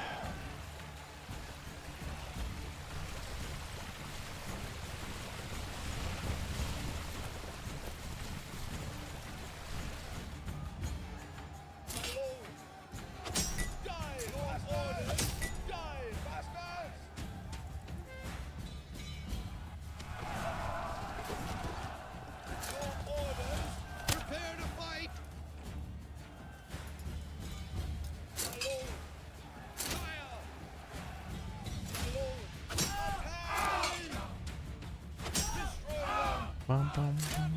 Bum, bum, bum.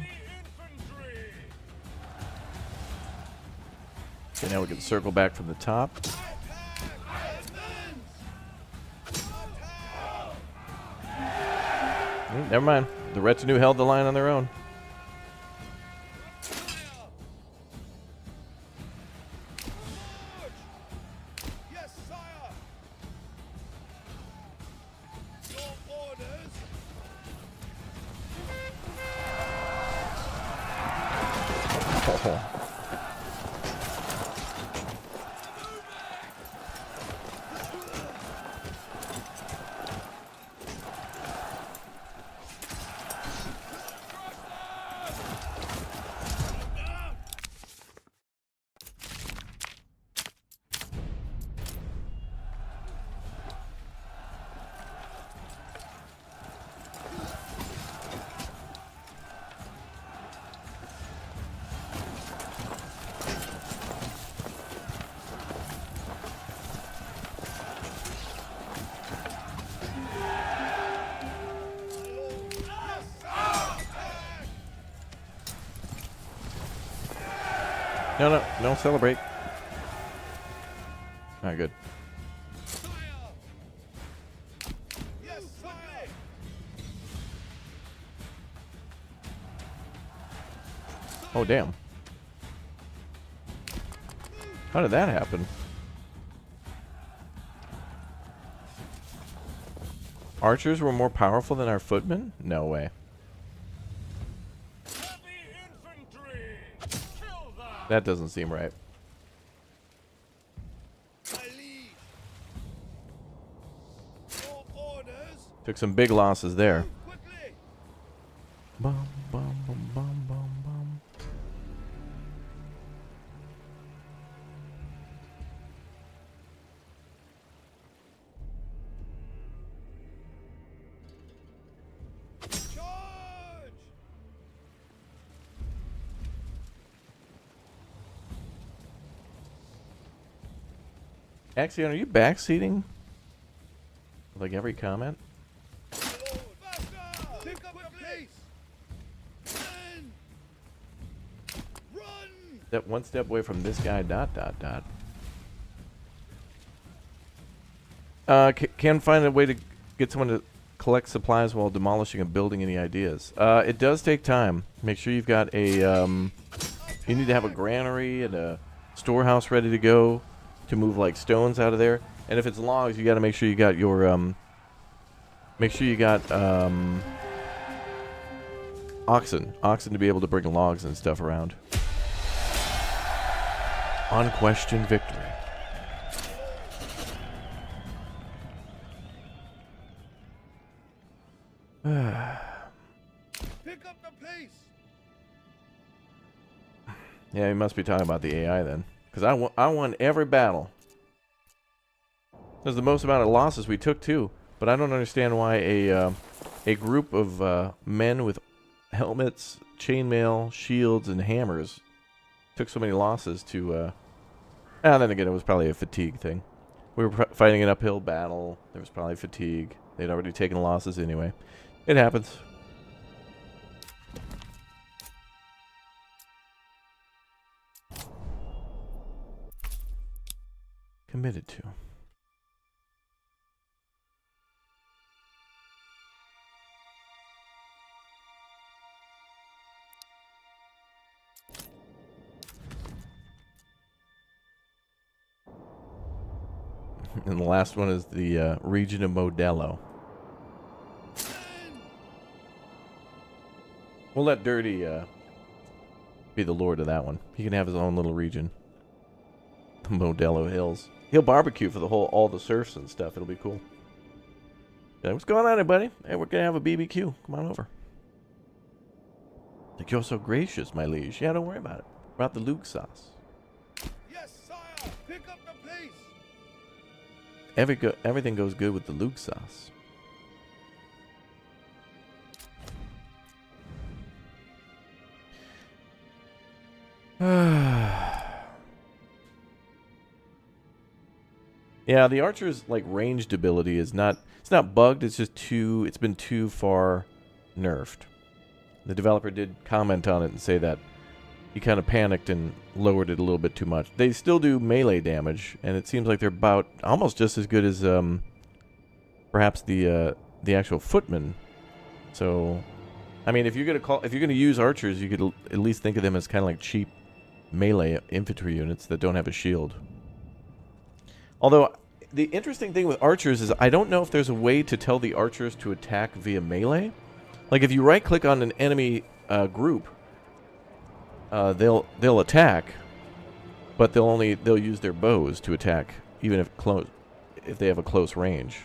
Okay, now we can circle back from the top. Never mind. The retinue held the line on their own. No, don't celebrate. All right, good. Oh, damn. How did that happen? Archers were more powerful than our footmen? No way. That doesn't seem right. Took some big losses there. Bum, bum, bum, bum, bum, bum. Axion, are you backseating? Like every comment? Pick up the pace. And run. Step one step away from this guy. ... Can find a way to get someone to collect supplies while demolishing a building. Any ideas? It does take time. Make sure you've got a you need to have a granary and a storehouse ready to go to move like stones out of there. And if it's logs, you got to make sure you got your oxen to be able to bring logs and stuff around. Unquestioned victory. Pick up the pace. Yeah, he must be talking about the AI then, because I won every battle. There's the most amount of losses we took too, but I don't understand why a group of men with helmets, chainmail, shields, and hammers took so many losses to. And then again, it was probably a fatigue thing. We were fighting an uphill battle. There was probably fatigue. They'd already taken losses anyway. It happens. Committed to. And the last one is the region of Modelo. We'll let Dirty be the lord of that one. He can have his own little region. The Modelo Hills. He'll barbecue for all the surfs and stuff. It'll be cool. Yeah, what's going on, everybody? Hey, we're going to have a BBQ. Come on over. Like, you're so gracious, my liege. Yeah, don't worry about it. About the Luke sauce. Yes, sire. Pick up the pace. Everything goes good with the Luke sauce. Yeah, the archer's like ranged ability is not bugged, it's been too far nerfed. The developer did comment on it and say that he kind of panicked and lowered it a little bit too much. They still do melee damage, and it seems like they're about almost just as good as perhaps the actual footmen. So, I mean, if you're gonna use archers, you could at least think of them as kind of like cheap melee infantry units that don't have a shield. Although, the interesting thing with archers is I don't know if there's a way to tell the archers to attack via melee. Like, if you right-click on an enemy group, they'll attack, but they'll use their bows to attack, even if they have a close range.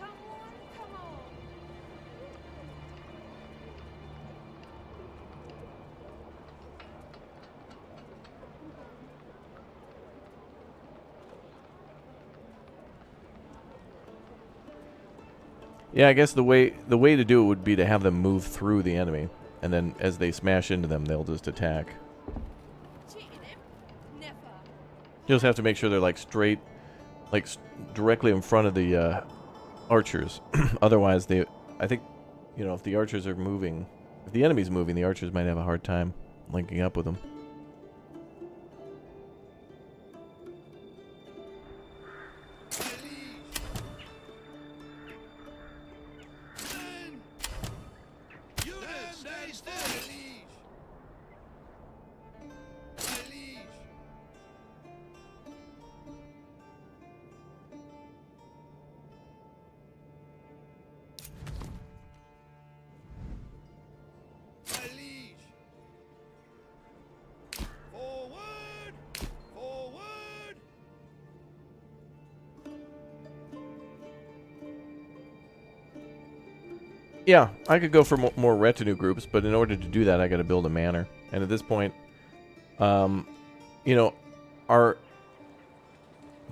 Come on. Yeah, I guess the way to do it would be to have them move through the enemy, and then as they smash into them, they'll just attack. Cheating him? Never. You just have to make sure they're like straight, like directly in front of the archers. Otherwise, I think, if the archers are moving, if the enemy's moving, the archers might have a hard time linking up with them. Yeah, I could go for more retinue groups, but in order to do that, I got to build a manor. And at this point, our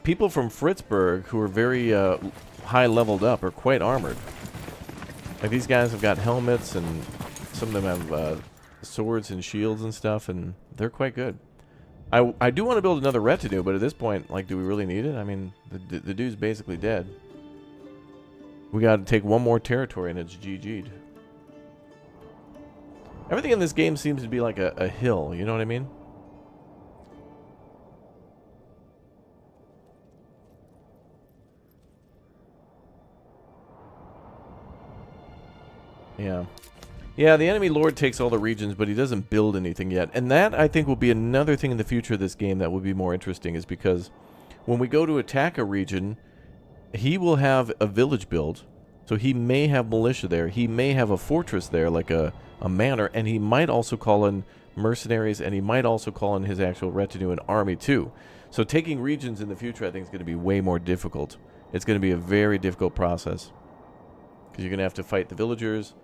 people from Fritzburg who are very high leveled up are quite armored. Like, these guys have got helmets, and some of them have swords and shields and stuff, and they're quite good. I do want to build another retinue, but at this point, like, do we really need it? I mean, the dude's basically dead. We got to take one more territory and it's GG'd. Everything in this game seems to be like a hill, you know what I mean? Yeah. Yeah, the enemy lord takes all the regions, but he doesn't build anything yet. And that, I think, will be another thing in the future of this game that will be more interesting, is because when we go to attack a region, he will have a village built, so he may have militia there. He may have a fortress there, like a manor, and he might also call in mercenaries, and he might also call in his actual retinue and army, too. So taking regions in the future, I think, is going to be way more difficult. It's going to be a very difficult process, because you're going to have to fight the villagers,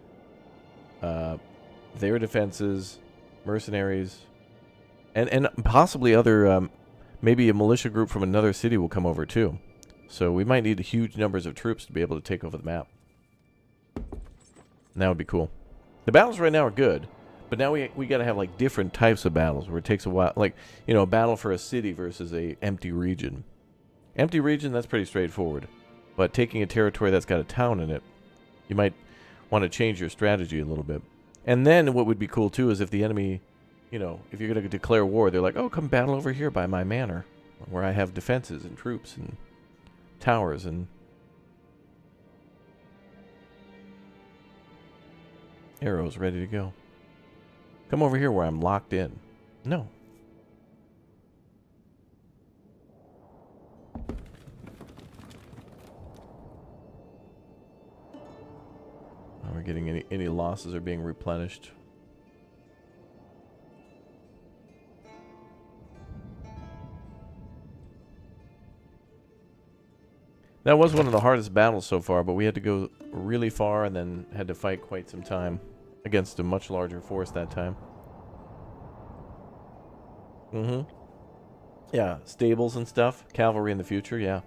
their defenses, mercenaries, and possibly other, maybe a militia group from another city will come over too. So we might need huge numbers of troops to be able to take over the map. And that would be cool. The battles right now are good, but now we got to have like different types of battles where it takes a while, like, you know, a battle for a city versus a empty region. Empty region, that's pretty straightforward, but taking a territory that's got a town in it, you might want to change your strategy a little bit. And then what would be cool too is if the enemy, you know, if you're going to declare war, they're like, oh, come battle over here by my manor, where I have defenses and troops and towers and arrows ready to go. Come over here where I'm locked in. No. Are we getting any losses are being replenished? That was one of the hardest battles so far, but we had to go really far and then had to fight quite some time against a much larger force that time. Yeah, stables and stuff, cavalry in the future, yeah.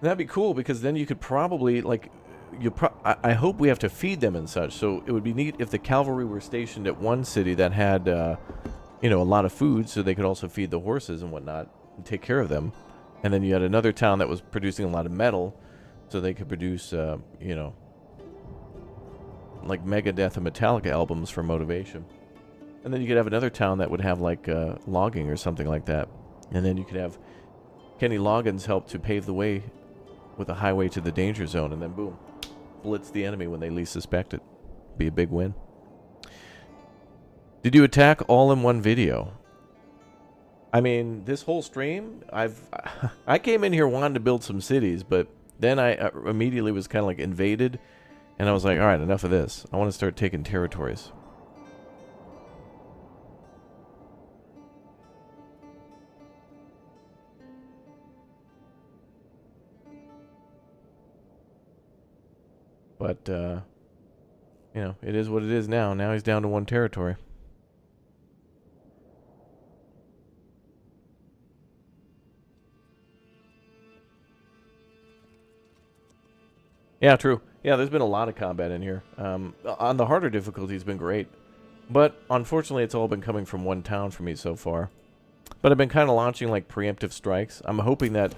That'd be cool, because then you could probably, like, I hope we have to feed them and such, so it would be neat if the cavalry were stationed at one city that had, you know, a lot of food, so they could also feed the horses and whatnot and take care of them. And then you had another town that was producing a lot of metal, so they could produce, you know, like Megadeth and Metallica albums for motivation. And then you could have another town that would have, like, logging or something like that. And then you could have Kenny Loggins help to pave the way with a highway to the danger zone, and then boom, blitz the enemy when they least suspect it. Be a big win. Did you attack all in one video? I mean, this whole stream, I came in here wanting to build some cities, but then I immediately was kind of like invaded, and I was like, all right, enough of this. I want to start taking territories. But, you know, it is what it is now. Now he's down to one territory. Yeah, true. Yeah, there's been a lot of combat in here. On the harder difficulty, it's been great. But, unfortunately, it's all been coming from one town for me so far. But I've been kind of launching, like, preemptive strikes. I'm hoping that,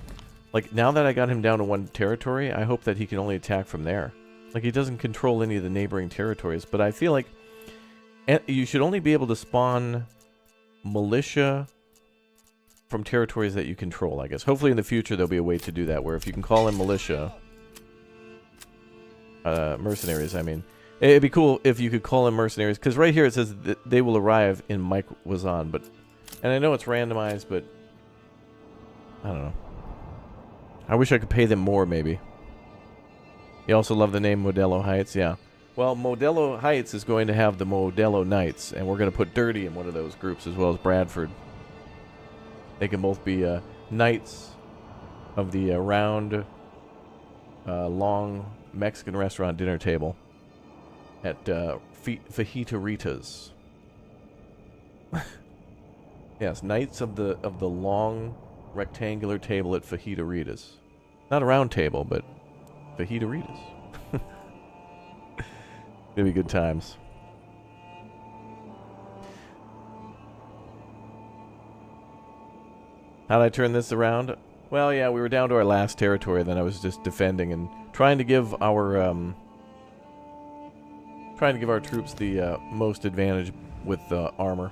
like, now that I got him down to one territory, I hope that he can only attack from there. Like, he doesn't control any of the neighboring territories, but I feel like you should only be able to spawn militia from territories that you control, I guess. Hopefully in the future there'll be a way to do that, where if you can call in militia, mercenaries, I mean. It'd be cool if you could call in mercenaries, because right here it says that they will arrive in Mike Wazan, but, and I know it's randomized, but I don't know. I wish I could pay them more, maybe. You also love the name Modelo Heights, yeah. Well, Modelo Heights is going to have the Modelo Knights, and we're going to put Dirty in one of those groups, as well as Bradford. They can both be knights of the round, long Mexican restaurant dinner table at Fajitas. Yes, knights of the long rectangular table at Fajitas. Not a round table, but Fajitas. It'll be good times. How'd I turn this around? Well, yeah, we were down to our last territory, then I was just defending and trying to give our troops the most advantage with armor.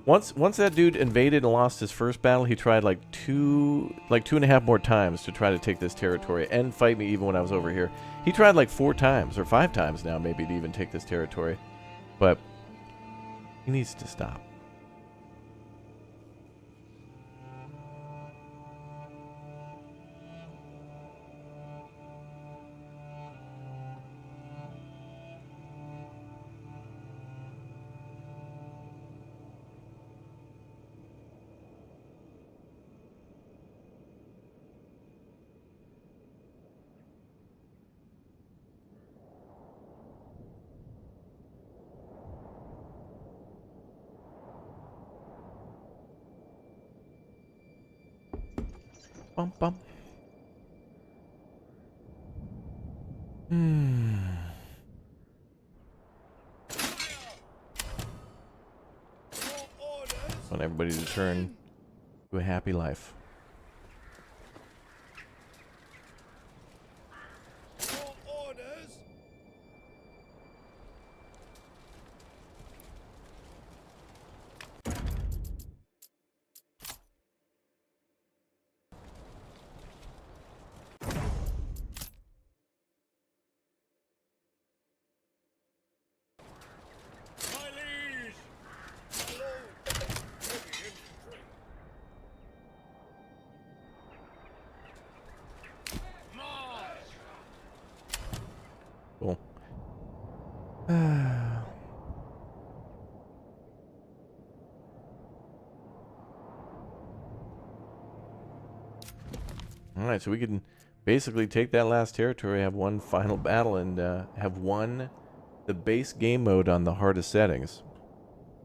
Once that dude invaded and lost his first battle, he tried like two and a half more times to try to take this territory and fight me even when I was over here. He tried like 4 times or 5 times now maybe to even take this territory. But he needs to stop. Bum bum. Want everybody to turn to a happy life. Cool. Alright, so we can basically take that last territory, have one final battle, and have won the base game mode on the hardest settings.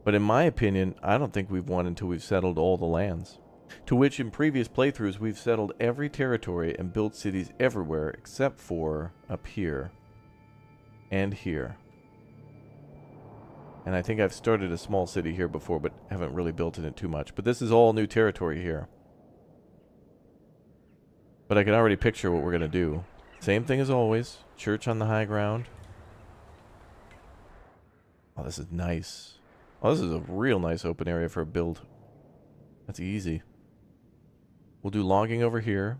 But in my opinion, I don't think we've won until we've settled all the lands. To which in previous playthroughs, we've settled every territory and built cities everywhere except for up here and here. And I think I've started a small city here before, but haven't really built in it too much. But this is all new territory here. But I can already picture what we're going to do. Same thing as always. Church on the high ground. Oh, this is nice. Oh, this is a real nice open area for a build. That's easy. We'll do logging over here.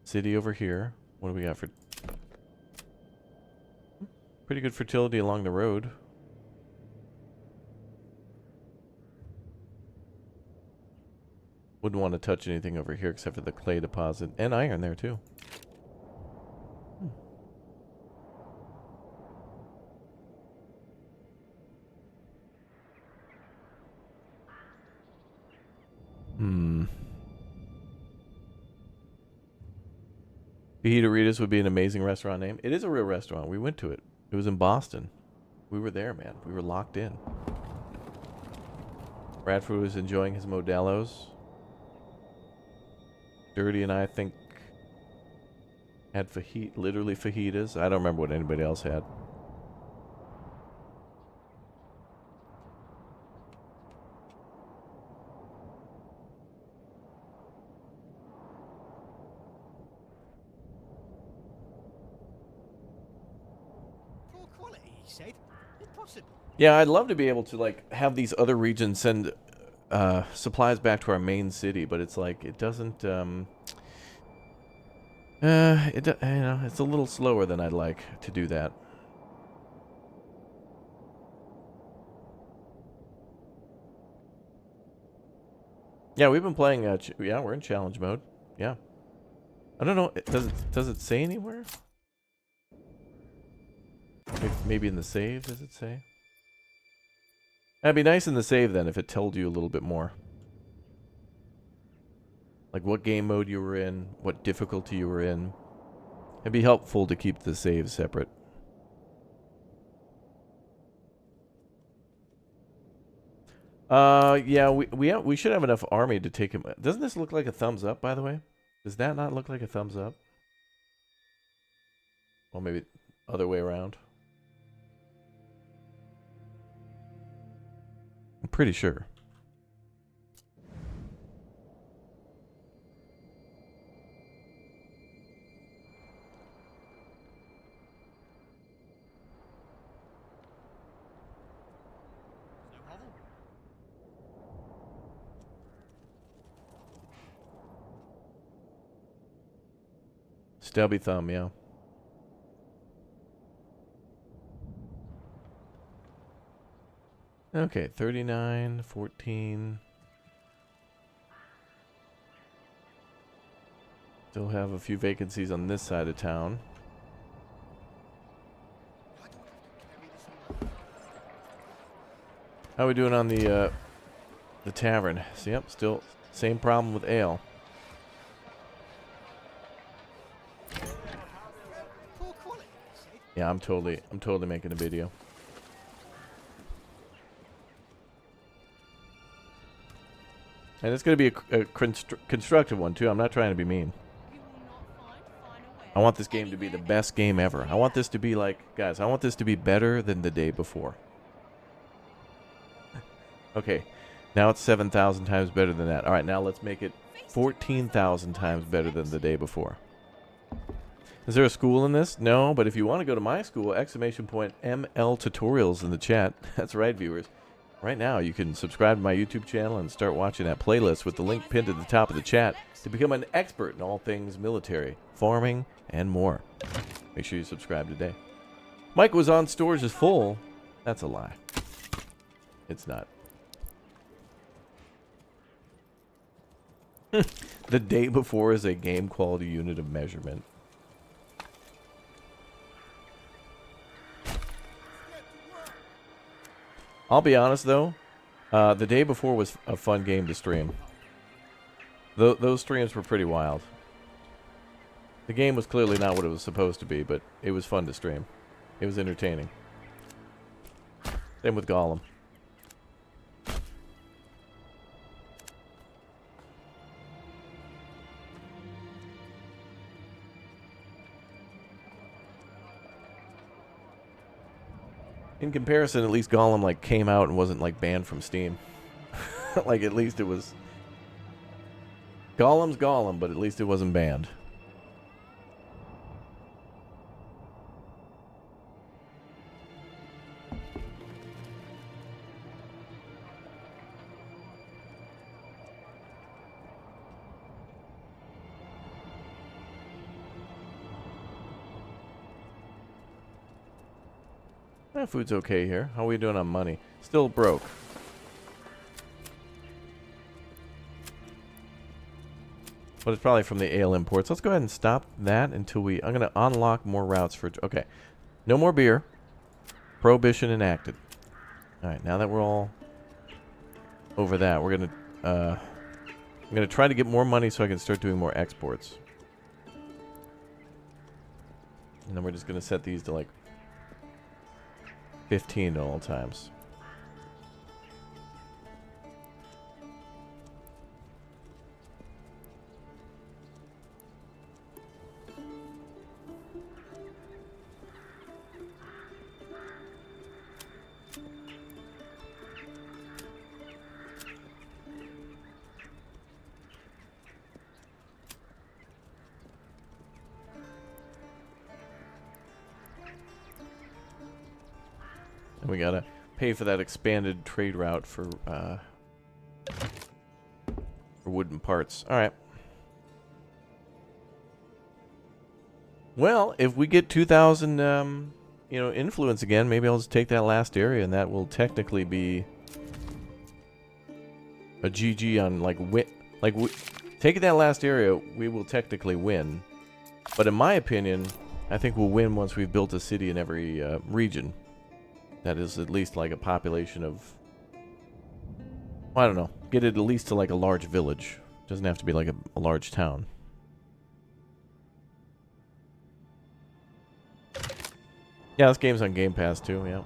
City over here. What do we got for... Pretty good fertility along the road. Wouldn't want to touch anything over here except for the clay deposit. And iron there too. Fajitaritas would be an amazing restaurant name. It is a real restaurant. We went to it. It was in Boston. We were there, man. We were locked in. Bradford was enjoying his Modelo's. Dirty and I think had literally fajitas. I don't remember what anybody else had. Poor quality, he said. Impossible. Yeah, I'd love to be able to like have these other regions send supplies back to our main city, but it's like it doesn't. You know, it's a little slower than I'd like to do that. Yeah, we've been playing. Yeah, we're in challenge mode. Yeah, I don't know. Does it say anywhere? Maybe in the save, does it say? That'd be nice in the save then if it told you a little bit more. Like what game mode you were in, what difficulty you were in. It'd be helpful to keep the saves separate. Yeah, we should have enough army to take him. Doesn't this look like a thumbs up, by the way? Does that not look like a thumbs up? Well, maybe other way around. I'm pretty sure. Stubby thumb, yeah. Okay, 39, 14. Still have a few vacancies on this side of town. How are we doing on the tavern? So, yep, still same problem with ale. Poor quality, you said. Yeah, I'm totally making a video. And it's going to be a constructive one, too. I'm not trying to be mean. You will not find finer wear I want this game to be the anywhere best game ever. I want this to be like, guys, I want this to be better than the day before. Okay, now it's 7,000 times better than that. All right, now let's make it 14,000 times better than the day before. Is there a school in this? No, but if you want to go to my school, !ML tutorials in the chat. That's right, viewers. Right now, you can subscribe to my YouTube channel and start watching that playlist with the link pinned at the top of the chat to become an expert in all things military, farming, and more. Make sure you subscribe today. Mike was on stores is full. That's a lie. It's not. The day before is a game quality unit of measurement. I'll be honest, though. The day before was a fun game to stream. Those streams were pretty wild. The game was clearly not what it was supposed to be, but it was fun to stream. It was entertaining. Same with Gollum. In comparison, at least Gollum like came out and wasn't like banned from Steam. Like at least it was Gollum's Gollum, but at least it wasn't banned. Food's okay here. How are we doing on money? Still broke. But it's probably from the ale imports. Let's go ahead and stop that until we... I'm going to unlock more routes for... Okay. No more beer. Prohibition enacted. Alright, now that we're all over that, we're going to... I'm going to try to get more money so I can start doing more exports. And then we're just going to set these to like 15 at all times. And we gotta pay for that expanded trade route for wooden parts. All right. Well, if we get 2,000, influence again, maybe I'll just take that last area, and that will technically be a GG on taking that last area. We will technically win, but in my opinion, I think we'll win once we've built a city in every region. That is at least like a population of, I don't know, get it at least to like a large village. Doesn't have to be like a large town. Yeah, this game's on Game Pass too, yeah.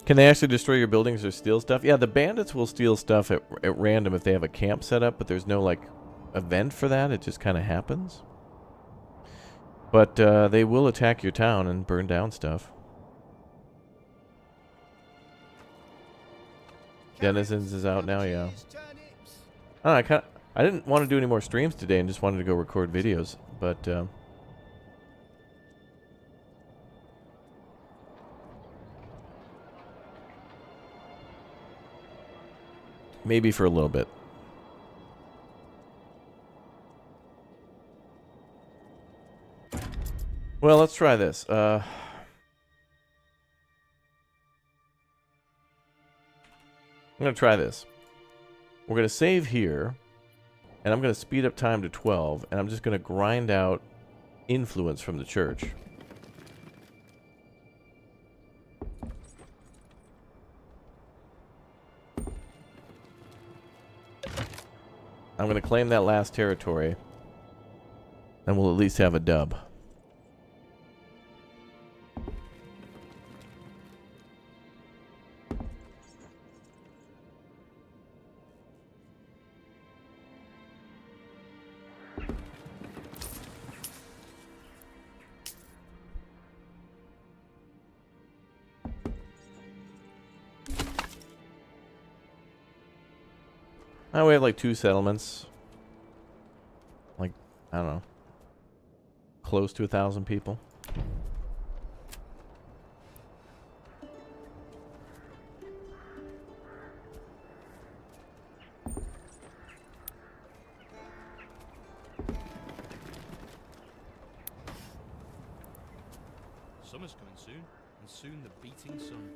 Can they actually destroy your buildings or steal stuff? Yeah, the bandits will steal stuff at random if they have a camp set up, but there's no like event for that. It just kind of happens. But they will attack your town and burn down stuff. Denizens is out now, yeah. I don't know, I didn't want to do any more streams today and just wanted to go record videos, but maybe for a little bit. Well, let's try this. I'm going to try this. We're going to save here, and I'm going to speed up time to 12, and I'm just going to grind out influence from the church. I'm going to claim that last territory, and we'll at least have a dub. Now we have like 2 settlements. Like, I don't know. Close to 1,000 people. Summer's coming soon, and soon the beating sun.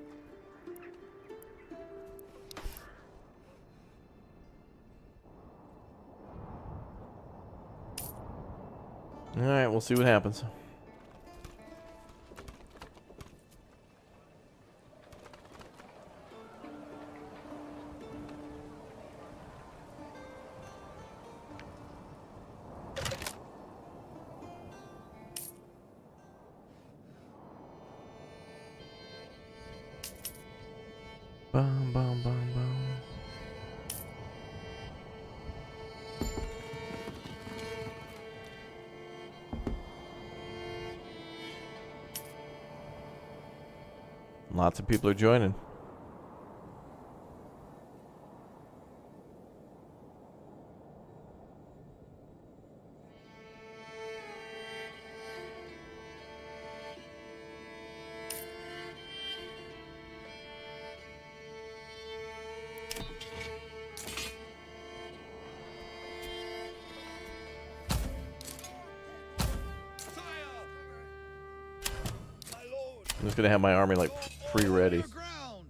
Alright, we'll see what happens. Bum, bum, bum, bum. Lots of people are joining. I'm just gonna have my army like pre-ready. Ground.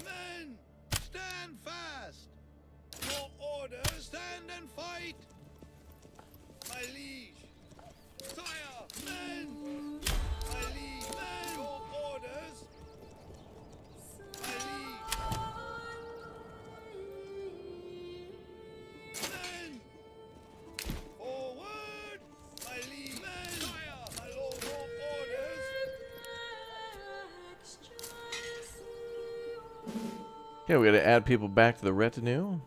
Men, stand fast. Your orders, stand and fight. My liege. Sire, men. My liege, men. Your orders. My liege. Men. Forward. My liege, men. Sire, my lord, your orders. Okay, we gotta add people back to the retinue.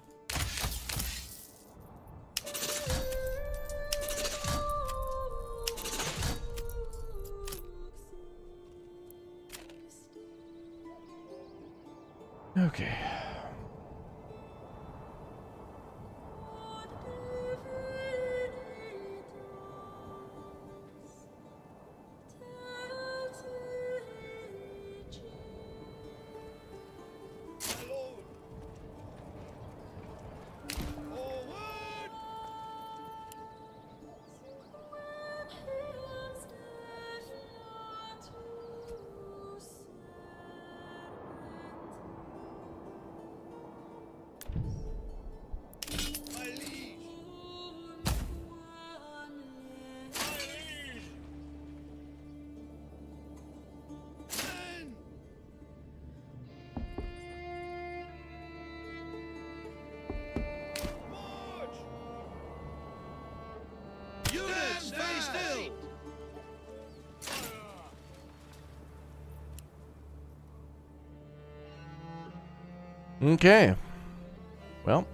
Okay. My lord. Forward. My liege. My liege. Men. March. Units, stay still. Okay. Well,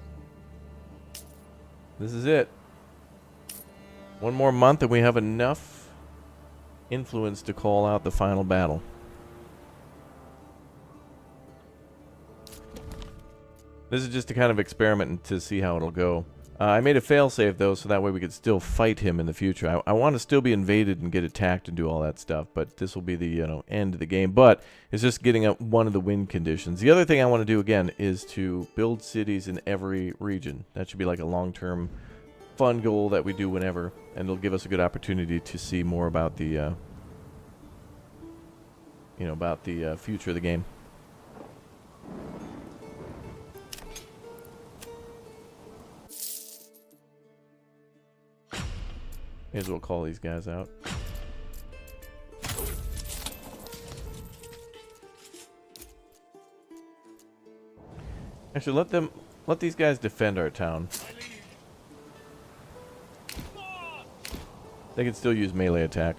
this is it. One more month and we have enough influence to call out the final battle. This is just a kind of experiment to see how it'll go. I made a failsafe, though, so that way we could still fight him in the future. I want to still be invaded and get attacked and do all that stuff, but this will be the end of the game. But it's just getting up one of the win conditions. The other thing I want to do, again, is to build cities in every region. That should be like a long-term fun goal that we do whenever, and it'll give us a good opportunity to see more about the, future of the game. May as well call these guys out. Actually, let these guys defend our town. They can still use melee attack.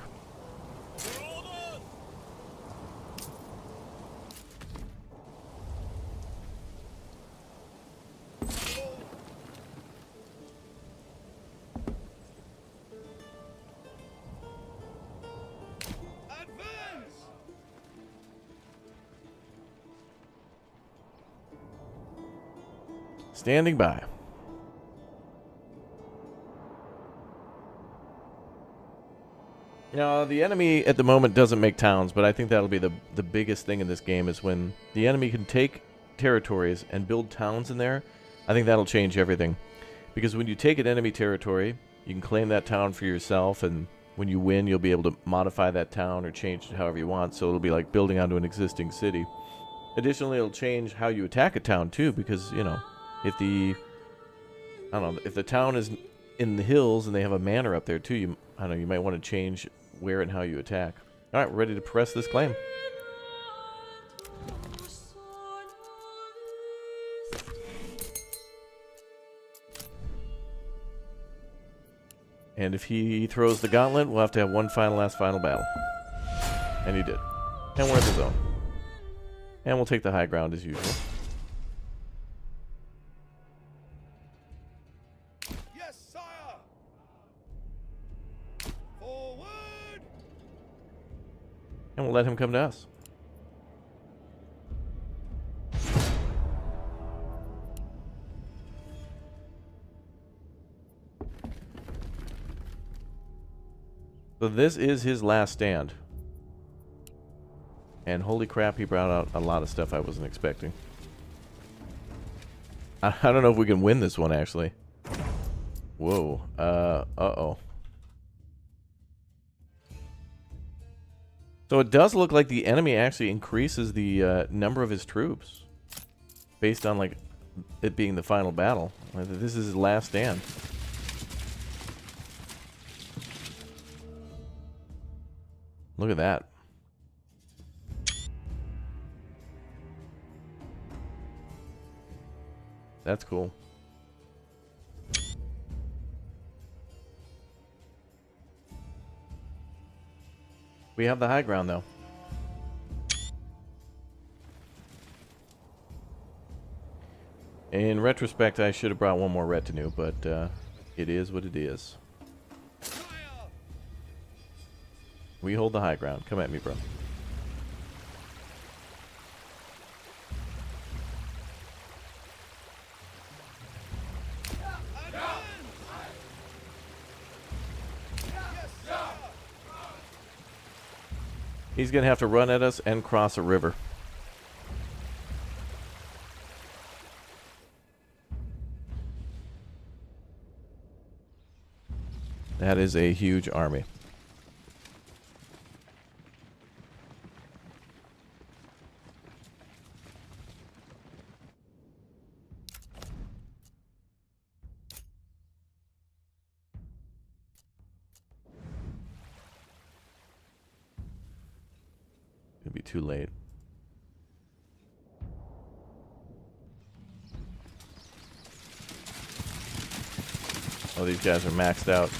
Standing by. Now, the enemy at the moment doesn't make towns, but I think that'll be the biggest thing in this game is when the enemy can take territories and build towns in there. I think that'll change everything. Because when you take an enemy territory, you can claim that town for yourself, and when you win, you'll be able to modify that town or change it however you want, so it'll be like building onto an existing city. Additionally, it'll change how you attack a town, too, because, if the town is in the hills and they have a manor up there too, you might want to change where and how you attack. All right, we're ready to press this claim. And if he throws the gauntlet, we'll have to have one last final battle. And he did. And we're in the zone. And we'll take the high ground as usual. And we'll let him come to us. So this is his last stand. And holy crap, he brought out a lot of stuff I wasn't expecting. I don't know if we can win this one, actually. Whoa. Uh-oh. So it does look like the enemy actually increases the number of his troops. Based on, like, it being the final battle. This is his last stand. Look at that. That's cool. We have the high ground, though. In retrospect, I should have brought one more retinue, but it is what it is. We hold the high ground. Come at me, bro. He's going to have to run at us and cross a river. That is a huge army. It'll be too late. Oh, these guys are maxed out.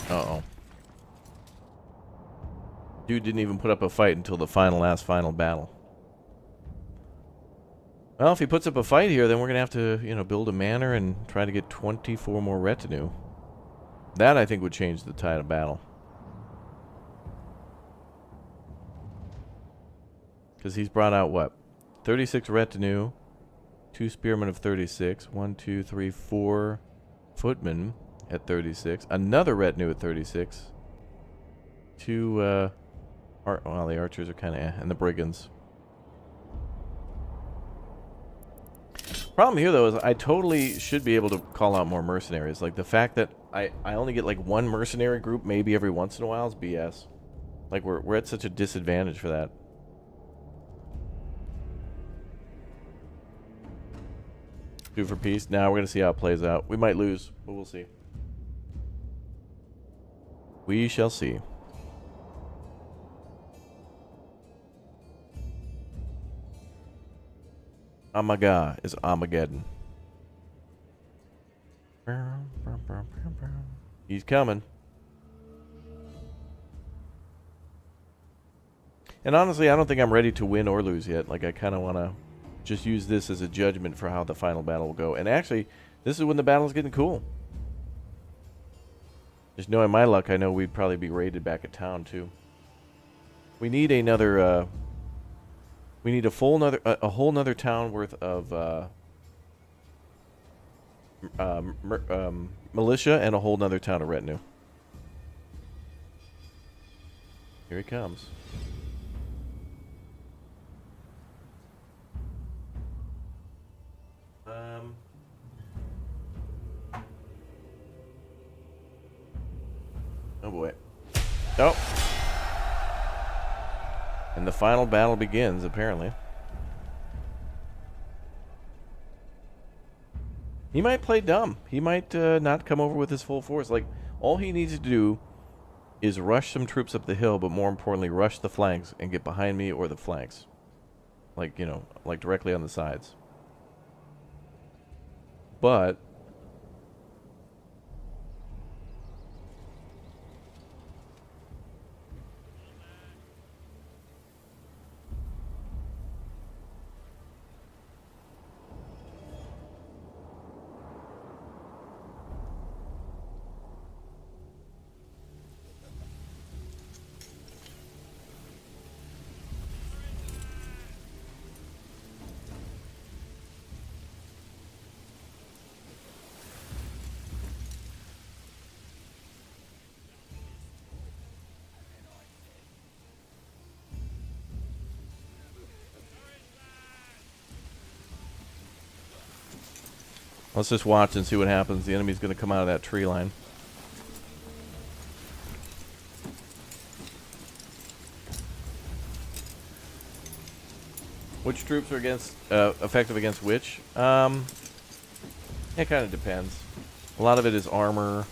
Uh-oh. Dude didn't even put up a fight until the final battle. Well, if he puts up a fight here, then we're gonna have to, build a manor and try to get 24 more retinue. That, I think, would change the tide of battle. Because he's brought out, what? 36 retinue. 2 spearmen of 36. 1, 2, 3, 4 footmen at 36. Another retinue at 36. 2, well, the archers are kind of and the brigands. Problem here, though, is I totally should be able to call out more mercenaries. Like, the fact that I only get, like, one mercenary group maybe every once in a while is BS. Like, we're at such a disadvantage for that. Two for peace. Now we're going to see how it plays out. We might lose, but we'll see. We shall see. Amaga is Armageddon. He's coming. And honestly, I don't think I'm ready to win or lose yet. Like, I kind of want to just use this as a judgment for how the final battle will go. And actually, this is when the battle's getting cool. Just knowing my luck, I know we'd probably be raided back at town, too. We need another, we need a whole nother town worth of, militia and a whole nother town of retinue. Here he comes. Oh boy. Oh. And the final battle begins, apparently. He might play dumb. He might not come over with his full force. Like, all he needs to do is rush some troops up the hill, but more importantly, rush the flanks and get behind me or the flanks. Like, like directly on the sides. But let's just watch and see what happens. The enemy's going to come out of that tree line. Which troops are effective against which? It kind of depends. A lot of it is armor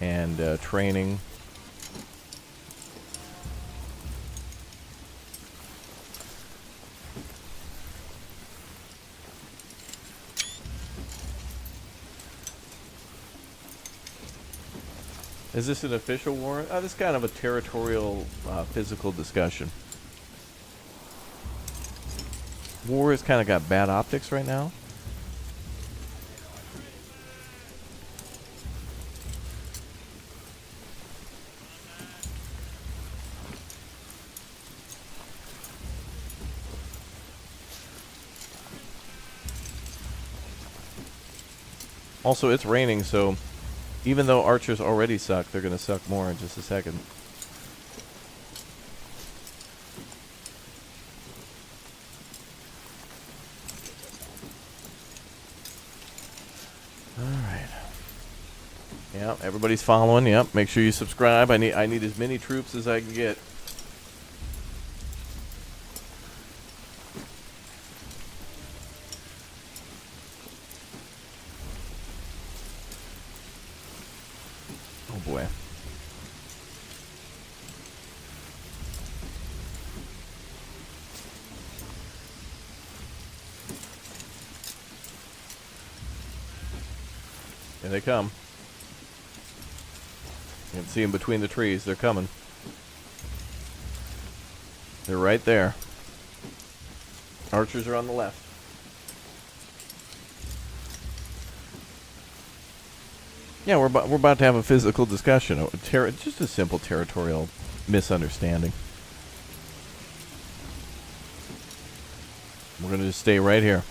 and training. Is this an official war? This is kind of a territorial, physical discussion. War has kind of got bad optics right now. Also, it's raining, so even though archers already suck, they're going to suck more in just a second. Alright. Yeah, everybody's following. Yep, make sure you subscribe. I need as many troops as I can get. Oh boy. Here they come. You can see them between the trees. They're coming. They're right there. Archers are on the left. Yeah, we're about to have a physical discussion. Just a simple territorial misunderstanding. We're gonna just stay right here.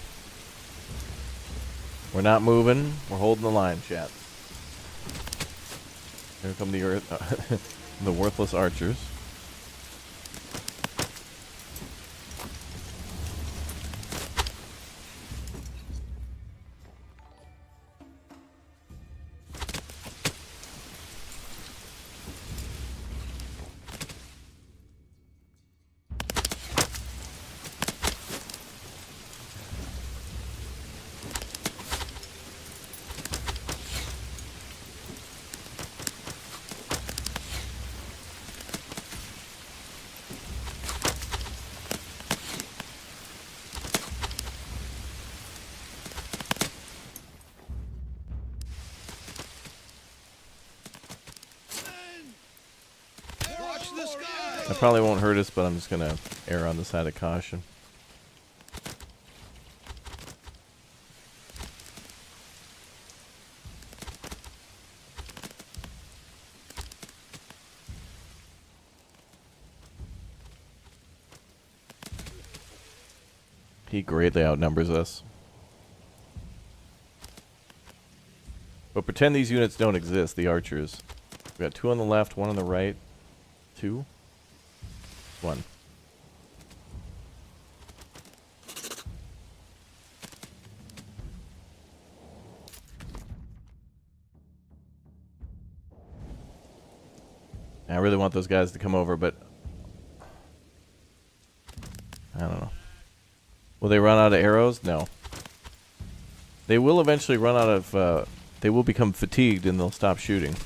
We're not moving. We're holding the line, chat. Here come the the worthless archers. Watch the sky! That probably won't hurt us, but I'm just gonna err on the side of caution. He greatly outnumbers us. But pretend these units don't exist, the archers. We got 2 on the left, 1 on the right. 2? 1. I really want those guys to come over, but I don't know. Will they run out of arrows? No. They will eventually run out of, they will become fatigued and they'll stop shooting.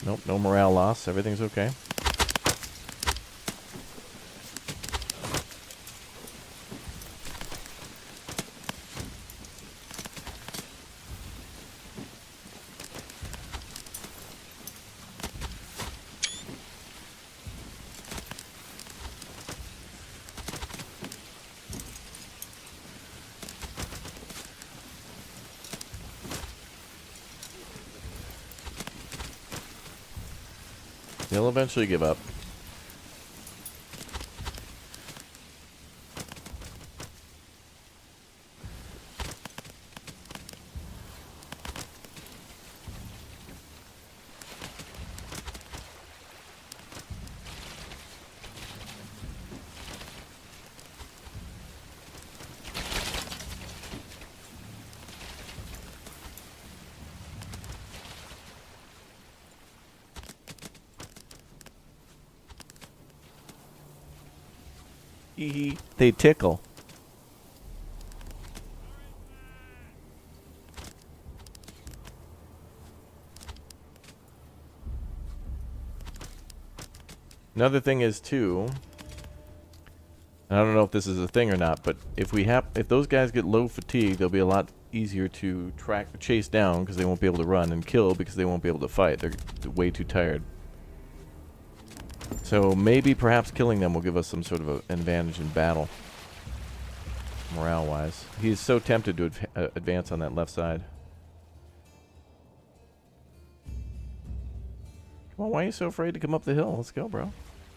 Nope, no morale loss. Everything's okay. They'll eventually give up. They tickle. Another thing is too, and I don't know if this is a thing or not, but if those guys get low fatigue, they'll be a lot easier to chase down because they won't be able to run, and kill because they won't be able to fight. They're way too tired. So maybe perhaps killing them will give us some sort of an advantage in battle, morale-wise. He is so tempted to advance on that left side. Come on, why are you so afraid to come up the hill? Let's go, bro.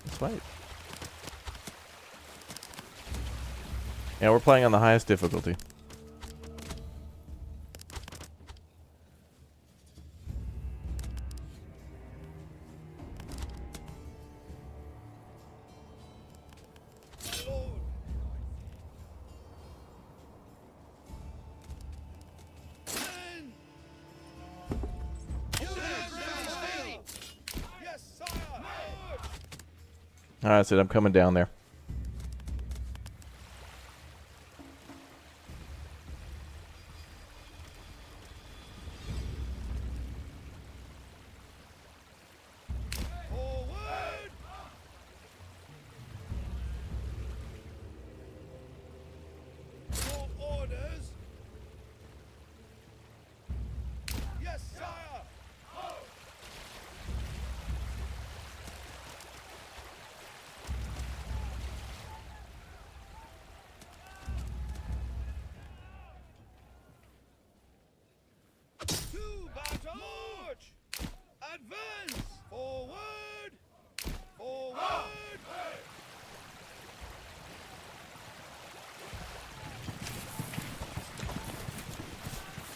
Let's fight. Yeah, we're playing on the highest difficulty. Alright, that's it. I'm coming down there.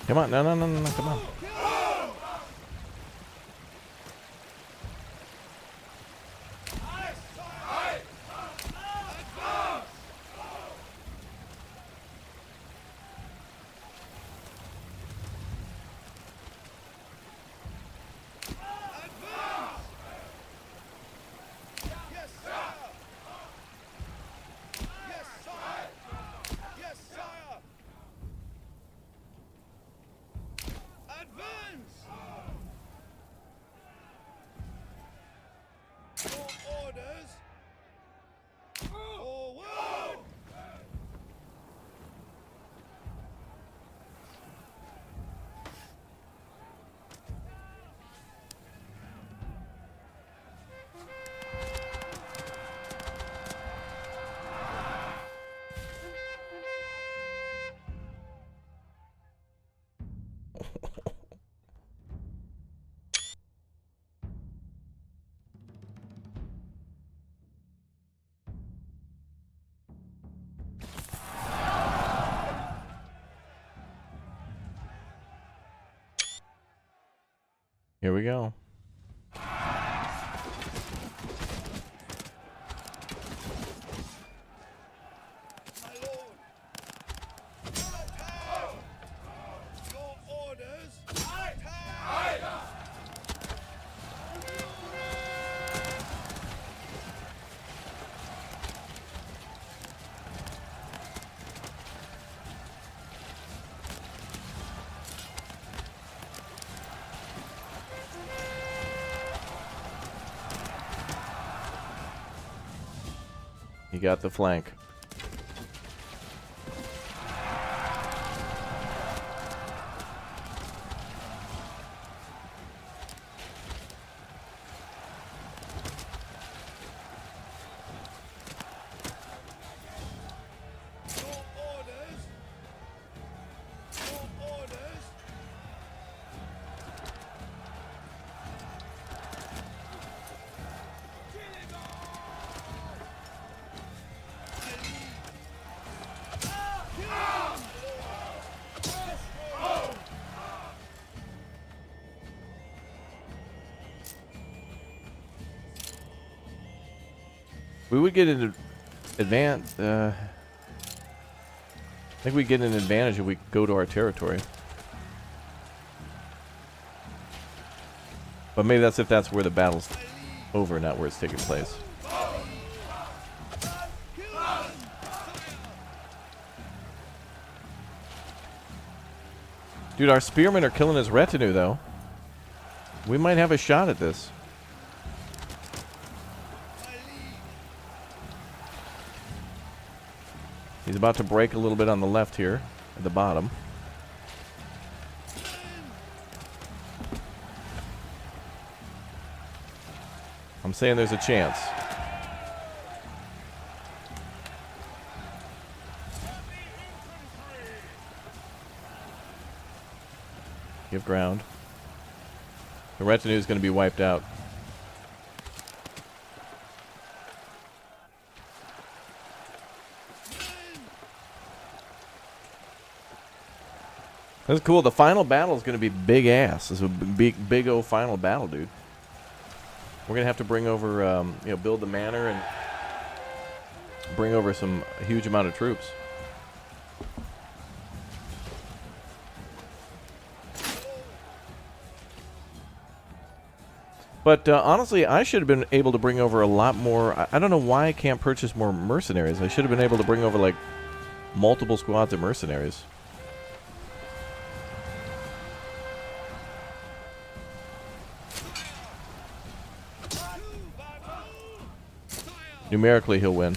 Come on. No, no, no, no, no. Come on. Yes, sire! Yes, sire! Yes, sire! Advance! Your orders! Forward! Here we go. My lord! Attack! Your orders! Attack! You got the flank. Your orders! Your orders! We would get an advance. I think we get an advantage if we go to our territory. But maybe that's if that's where the battle's over, not where it's taking place. Dude, our spearmen are killing his retinue, though. We might have a shot at this. He's about to break a little bit on the left here, at the bottom. I'm saying there's a chance. Give ground. The retinue is going to be wiped out. That's cool. The final battle is going to be big ass. This is a big O final battle, dude. We're going to have to bring over, build the manor and bring over a huge amount of troops. But honestly, I should have been able to bring over a lot more. I don't know why I can't purchase more mercenaries. I should have been able to bring over, like, multiple squads of mercenaries. Numerically, he'll win.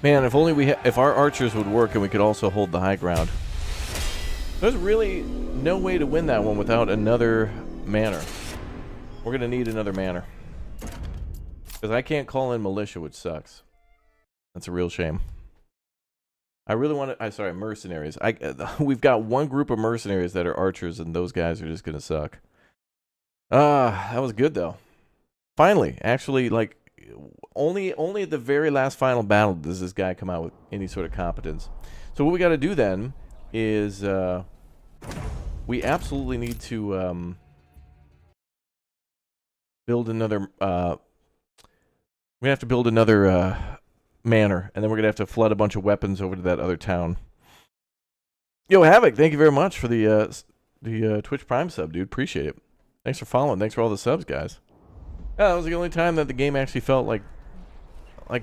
Man, if only if our archers would work and we could also hold the high ground. There's really no way to win that one without another manor. We're gonna need another manor. Because I can't call in militia, which sucks. That's a real shame. I really want to... sorry, mercenaries. We've got one group of mercenaries that are archers, and those guys are just gonna suck. That was good, though. Finally, actually, like, only at the very last final battle does this guy come out with any sort of competence. So what we got to do then is we absolutely need to build another... we have to build another manor, and then we're gonna have to flood a bunch of weapons over to that other town. Yo, Havoc, thank you very much for the Twitch Prime sub, dude. Appreciate it. Thanks for following. Thanks for all the subs, guys. Yeah, that was the only time that the game actually felt like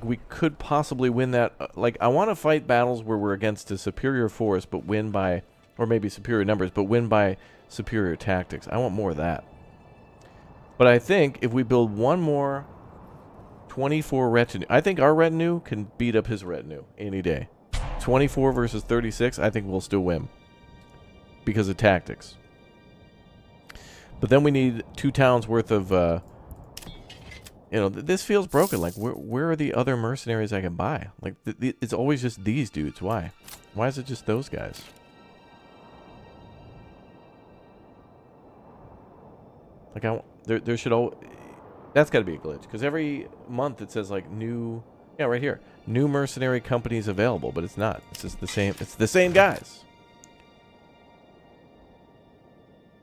we could possibly win that. Like, I want to fight battles where we're against a superior force, but win by, or maybe superior numbers, but win by superior tactics. I want more of that. But I think if we build one more 24 retinue, I think our retinue can beat up his retinue any day. 24 versus 36, I think we'll still win because of tactics. But then we need 2 towns worth of, you know, this feels broken. Like, where are the other mercenaries I can buy? Like, it's always just these dudes. Why? Why is it just those guys? Like, there should all... That's got to be a glitch, because every month it says, like, new... Yeah, right here. New mercenary companies available, but it's not. It's just the same... It's the same guys.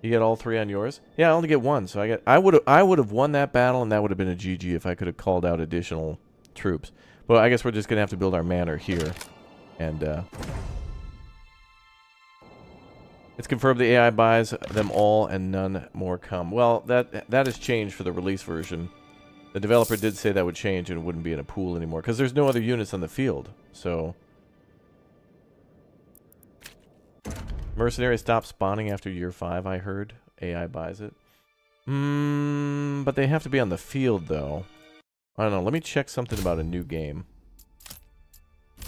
You get all 3 on yours? Yeah, I only get 1, so I would have won that battle, and that would have been a GG if I could have called out additional troops. But I guess we're just gonna have to build our manor here, and it's confirmed the AI buys them all, and none more come. Well, that has changed for the release version. The developer did say that would change, and it wouldn't be in a pool anymore because there's no other units on the field. So. Mercenaries stop spawning after year 5, I heard. AI buys it. But they have to be on the field, though. I don't know. Let me check something about a new game.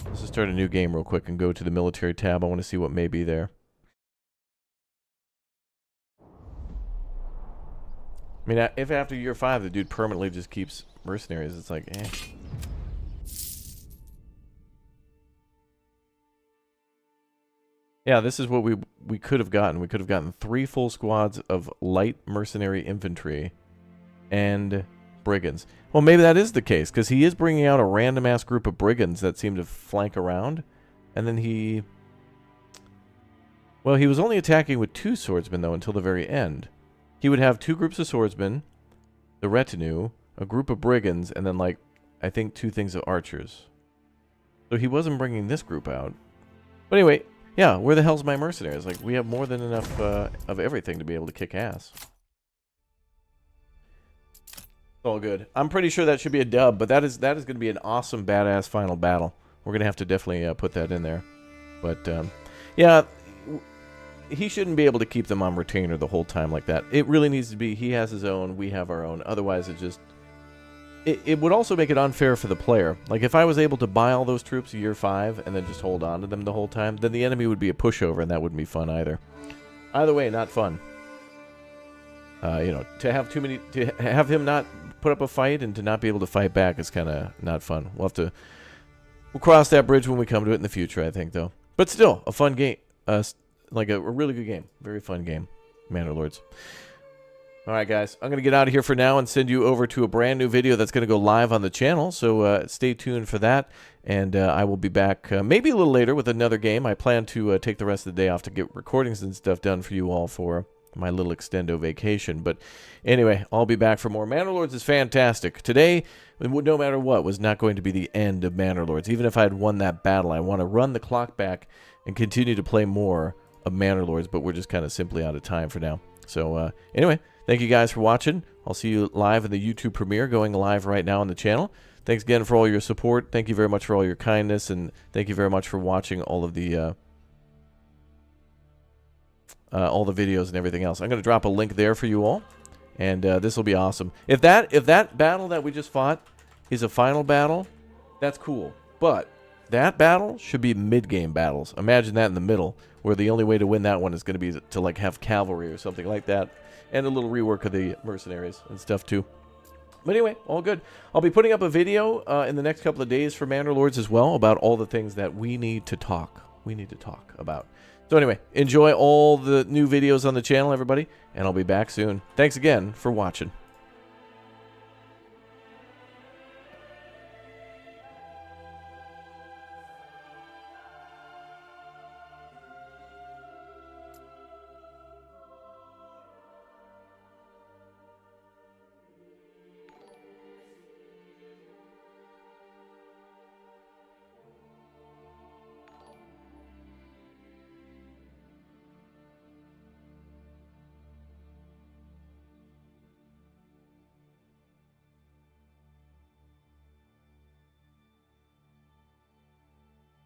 Let's just start a new game real quick and go to the military tab. I want to see what may be there. I mean, if after year 5 the dude permanently just keeps mercenaries, it's like, eh. Yeah, this is what we could have gotten. We could have gotten 3 full squads of light mercenary infantry and brigands. Well, maybe that is the case, because he is bringing out a random-ass group of brigands that seem to flank around. And then he... Well, he was only attacking with 2 swordsmen, though, until the very end. He would have 2 groups of swordsmen, the retinue, a group of brigands, and then, like, I think 2 things of archers. So he wasn't bringing this group out. But anyway... Yeah, where the hell's my mercenaries? Like, we have more than enough of everything to be able to kick ass. It's all good. I'm pretty sure that should be a dub, but that is going to be an awesome, badass final battle. We're going to have to definitely put that in there. But, yeah, he shouldn't be able to keep them on retainer the whole time like that. It really needs to be, he has his own, we have our own. Otherwise, it just... It would also make it unfair for the player. Like, if I was able to buy all those troops year 5 and then just hold on to them the whole time, then the enemy would be a pushover, and that wouldn't be fun either. Either way, not fun. You know, to have too many... To have him not put up a fight and to not be able to fight back is kind of not fun. We'll cross that bridge when we come to it in the future, I think, though. But still, a fun game. Like a really good game. Very fun game. Manor Lords. Alright guys, I'm going to get out of here for now and send you over to a brand new video that's going to go live on the channel, so stay tuned for that, and I will be back maybe a little later with another game. I plan to take the rest of the day off to get recordings and stuff done for you all for my little extendo vacation, but anyway, I'll be back for more. Manor Lords is fantastic. Today, no matter what, was not going to be the end of Manor Lords. Even if I had won that battle, I want to run the clock back and continue to play more of Manor Lords, but we're just kind of simply out of time for now. So anyway, thank you guys for watching. I'll see you live in the YouTube premiere going live right now on the channel. Thanks again for all your support. Thank you very much for all your kindness, and thank you very much for watching all of the videos and everything else. I'm going to drop a link there for you all, and this will be awesome. If that battle that we just fought is a final battle, that's cool. But That battle should be mid-game battles. Imagine that in the middle, where the only way to win that one is going to be to like have cavalry or something like that, and a little rework of the mercenaries and stuff too. But anyway, all good. I'll be putting up a video in the next couple of days for Manor Lords as well about all the things that we need to talk about. So anyway, enjoy all the new videos on the channel, everybody, and I'll be back soon. Thanks again for watching.